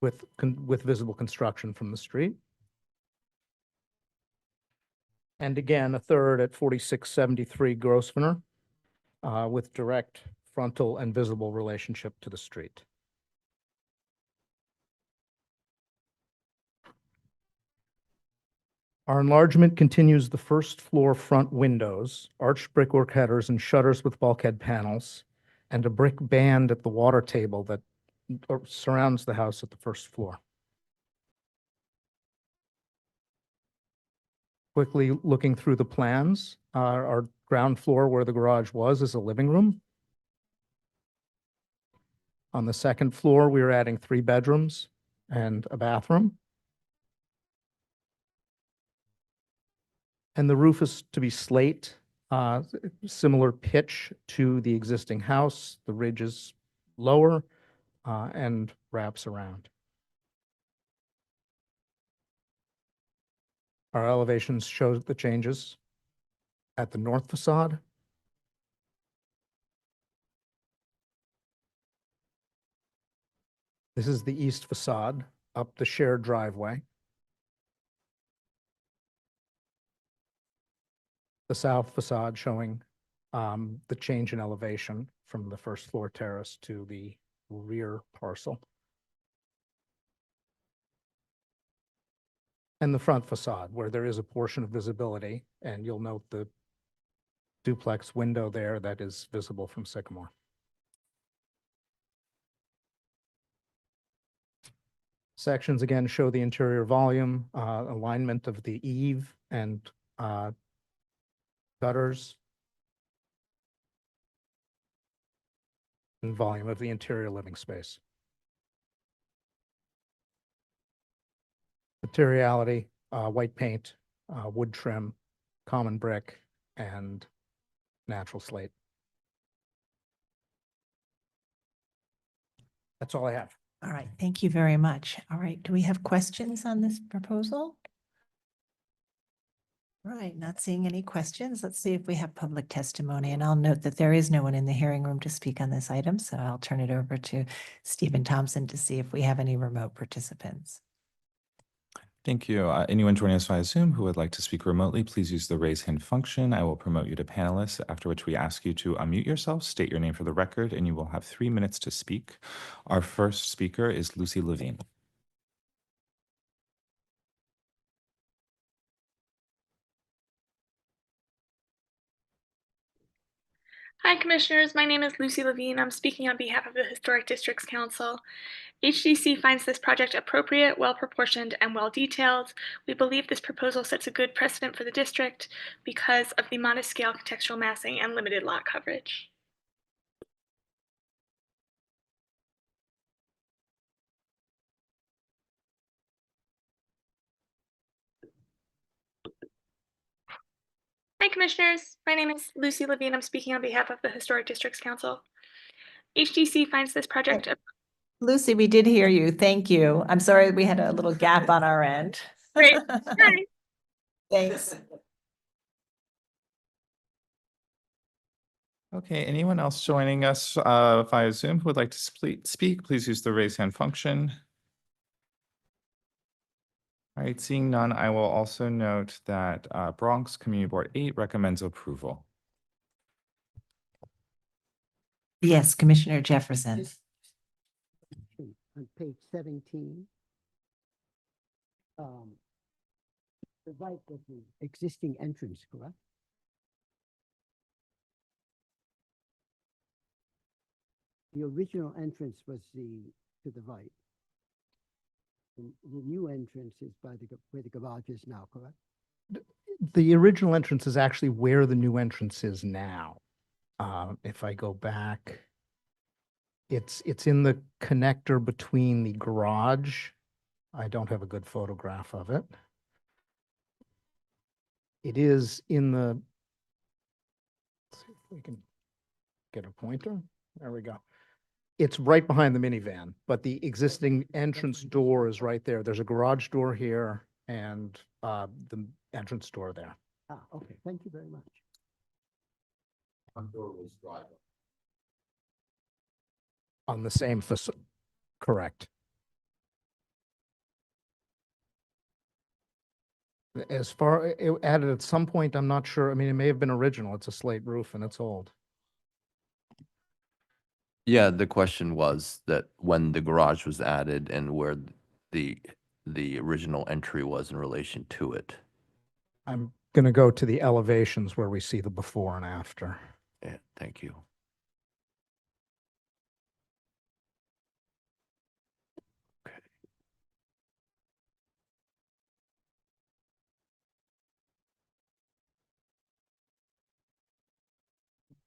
with visible construction from the street. And again, a third at 4673 Grosvenor, with direct frontal and visible relationship to the street. Our enlargement continues the first floor front windows, arched brickwork headers and shutters with bulkhead panels, and a brick band at the water table that surrounds the house at the first floor. Quickly looking through the plans, our ground floor where the garage was is a living room. On the second floor, we are adding 3 bedrooms and a bathroom. And the roof is to be slate, similar pitch to the existing house. The ridge is lower and wraps around. Our elevations show the changes at the north facade. This is the east facade up the shared driveway. The south facade showing the change in elevation from the first floor terrace to the rear parcel. And the front facade where there is a portion of visibility, and you'll note the duplex window there that is visible from Sycamore. Sections again show the interior volume, alignment of the eave and gutters, and volume of the interior living space. Materiality, white paint, wood trim, common brick, and natural slate. That's all I have. All right, thank you very much. All right, do we have questions on this proposal? All right, not seeing any questions. Let's see if we have public testimony, and I'll note that there is no one in the hearing room to speak on this item, so I'll turn it over to Stephen Thompson to see if we have any remote participants. Thank you. Anyone joining us via Zoom who would like to speak remotely, please use the raise hand function. I will promote you to panelists, after which we ask you to unmute yourself, state your name for the record, and you will have 3 minutes to speak. Our first speaker is Lucy Levine. Hi, Commissioners. My name is Lucy Levine. I'm speaking on behalf of the Historic Districts Council. HDC finds this project appropriate, well-proportioned, and well-detailed. We believe this proposal sets a good precedent for the district because of the modest scale contextual massing and limited lot coverage. Hi, Commissioners. My name is Lucy Levine. I'm speaking on behalf of the Historic Districts Council. HDC finds this project Lucy, we did hear you. Thank you. I'm sorry we had a little gap on our end. great. Hi. Thanks. Okay, anyone else joining us via Zoom who would like to speak, please use the raise hand function. All right, seeing none, I will also note that Bronx Community Board 8 recommends approval. Yes, Commissioner Jefferson. On page 17. The right of the existing entrance, correct? The original entrance was to the right. The new entrance is by where the garage is now, correct? The original entrance is actually where the new entrance is now. If I go back, it's in the connector between the garage. I don't have a good photograph of it. It is in the, let's see if we can get a pointer. There we go. It's right behind the minivan, but the existing entrance door is right there. There's a garage door here and the entrance door there. Ah, okay, thank you very much. On the same facade, correct. As far, it added at some point, I'm not sure. I mean, it may have been original. It's a slate roof and it's old. Yeah, the question was that when the garage was added and where the original entry was in relation to it. I'm going to go to the elevations where we see the before and after. Yeah, thank you. Okay.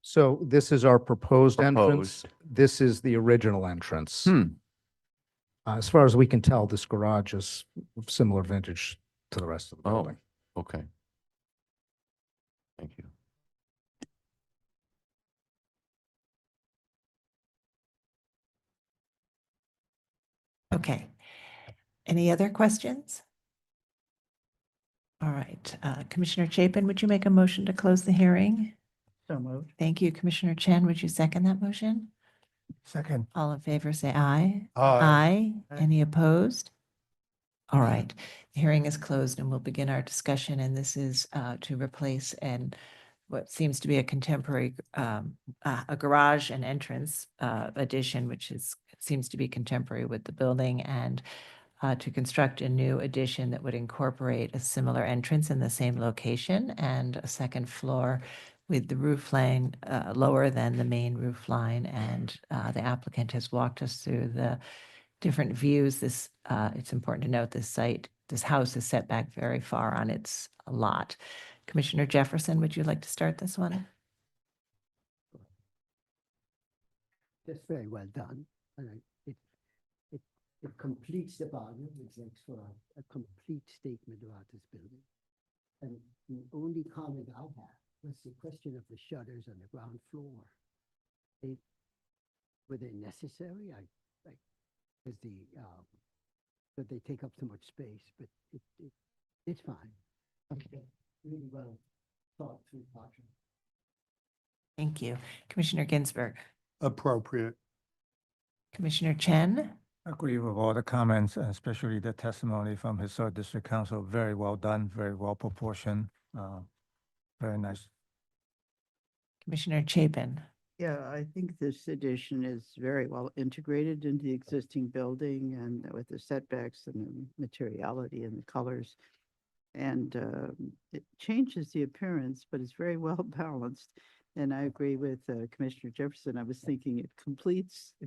So this is our proposed entrance. Proposed. This is the original entrance. Hmm. As far as we can tell, this garage is similar vintage to the rest of the Oh, building. okay. Thank you. Okay. Any other questions? All right, Commissioner Chapin, would you make a motion to close the hearing? So moved. Thank you. Commissioner Chen, would you second that motion? Second. All in favor, say aye. Aye. Any opposed? All right, the hearing is closed and we'll begin our discussion, and this is to replace what seems to be a contemporary a garage and entrance addition, which seems to be contemporary with the building, and to construct a new addition that would incorporate a similar entrance in the same location and a second floor with the roof line lower than the main roof line. And the applicant has walked us through the different views. It's important to note this house is set back very far on its lot. Commissioner Jefferson, would you like to start this one? That's very well done. And it completes the body. It makes for a complete statement about this building. And the only comment I have was the question of the shutters on the ground floor. Were they necessary? But they take up so much space, but it's fine. Okay, really well thought through project. Thank you. Commissioner Ginsburg. Appropriate. Commissioner Chen. Agree with all the comments, especially the testimony from Historic District Council. Very well done, very well proportioned, very nice. Commissioner Chapin. Yeah, I think this addition is very well integrated into the existing building, and with the setbacks and the materiality and the colors. And it changes the appearance, but it's very well balanced. And I agree with Commissioner Jefferson. I was thinking it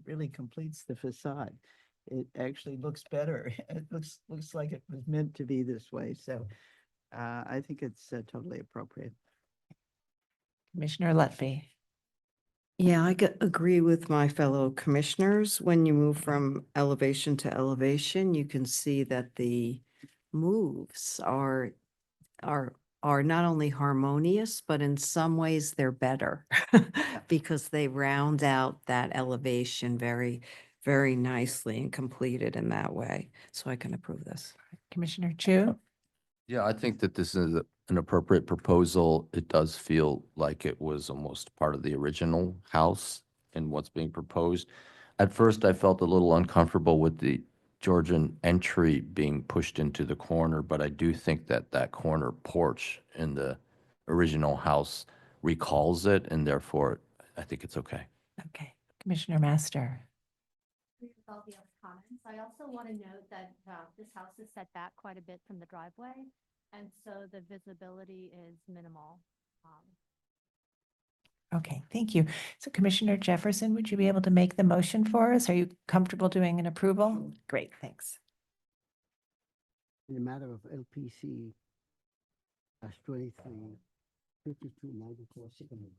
really completes the facade. It actually looks better. It looks like it was meant to be this way. So I think it's totally appropriate. Commissioner Lutfi. Yeah, I agree with my fellow commissioners. When you move from elevation to elevation, you can see that the moves are not only harmonious, but in some ways they're better because they round out that elevation very, very nicely and complete it in that way. So I can approve this. Commissioner Chu. Yeah, I think that this is an appropriate proposal. It does feel like it was almost part of the original house and what's being proposed. At first, I felt a little uncomfortable with the Georgian entry being pushed into the corner, but I do think that that corner porch in the original house recalls it, and therefore I think it's okay. Okay. Commissioner Master. With all the other comments, I also want to note that this house is set back quite a bit from the driveway, and so the visibility is minimal. Okay, thank you. So Commissioner Jefferson, would you be able to make the motion for us? Are you comfortable doing an approval? Great, thanks. In the matter of LPC /23 5294 Sycamore,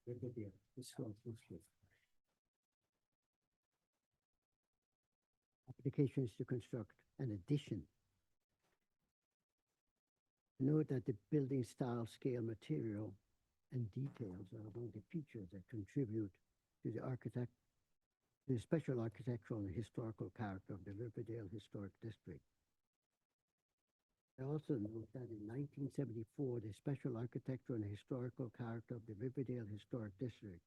Brigadier, this goes this way. Application is to construct an addition. Note that the building style, scale, material, and details are among the features that contribute to the special architectural and historical character of the Riverdale Historic District. I also note that in 1974, the special architectural and historical character of the Riverdale Historic District,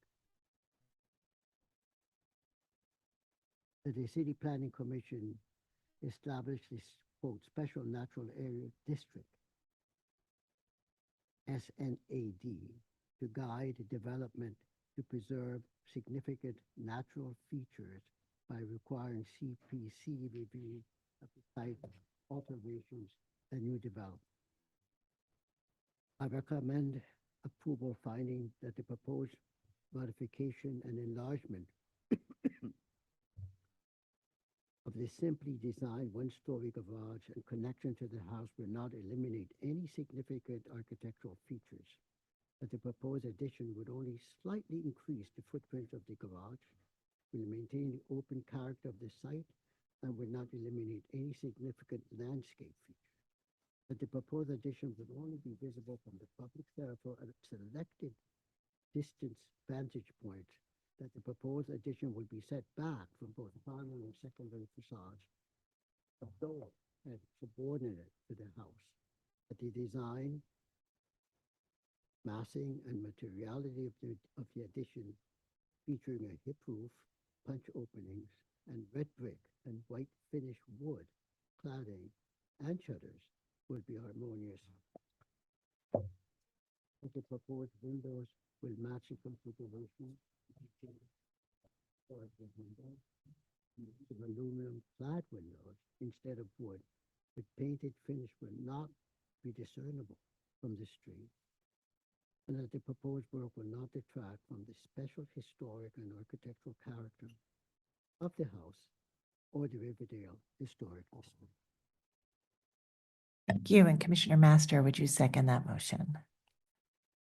that the City Planning Commission established this, quote, Special Natural Area District, SNAD, to guide development to preserve significant natural features by requiring CPC review of the site alterations and new development. I recommend approval finding that the proposed modification and enlargement of the simply designed one-story garage and connection to the house will not eliminate any significant architectural features. that the proposed addition would only slightly increase the footprint of the garage, will maintain the open character of the site, and will not eliminate any significant landscape features. That the proposed addition would only be visible from the public therefore at a selected distance vantage point, that the proposed addition will be set back from both primary and secondary facades, although as subordinate to the house, that the design, massing, and materiality of the addition, featuring a hip roof, punch openings, and red brick and white finished wood cladding and shutters, will be harmonious. That the proposed windows will match the configuration of the window, of aluminum clad windows instead of wood, with painted finish will not be discernible from the street, and that the proposed work will not detract from the special historic and architectural character of the house or the Riverdale Historic District. Thank you. And Commissioner Master, would you second that motion?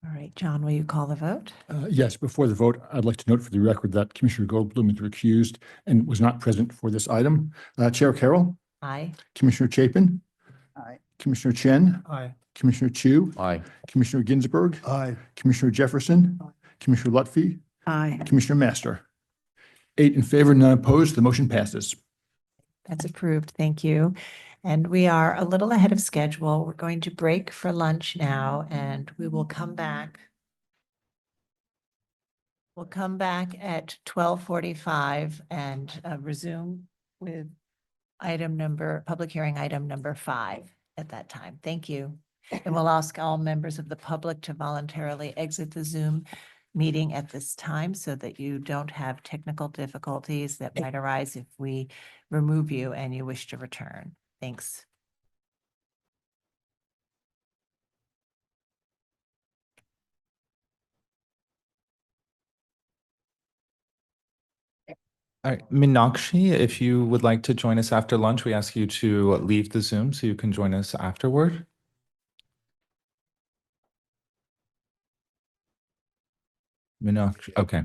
All right, John, will you call the vote? Yes, before the vote, I'd like to note for the record that Commissioner Goldblum is recused and was not present for this item. Chair Carroll, Aye. Commissioner Chapin, Aye. Commissioner Chen, Aye. Commissioner Chu, Aye. Commissioner Ginsburg, Aye. Commissioner Jefferson, Commissioner Lutfi, Aye. Commissioner Master. 8 in favor, none opposed. The motion passes. That's approved. Thank you. And we are a little ahead of schedule. We're going to break for lunch now, and we will come back. We'll come back at 12:45 and resume with public hearing item number 5 at that time. Thank you. And we'll ask all members of the public to voluntarily exit the Zoom meeting at this time so that you don't have technical difficulties that might arise if we remove you and you wish to return. Thanks. All right, Meenakshi, if you would like to join us after lunch, we ask you to leave the Zoom so you can join us afterward. Meenakshi, okay.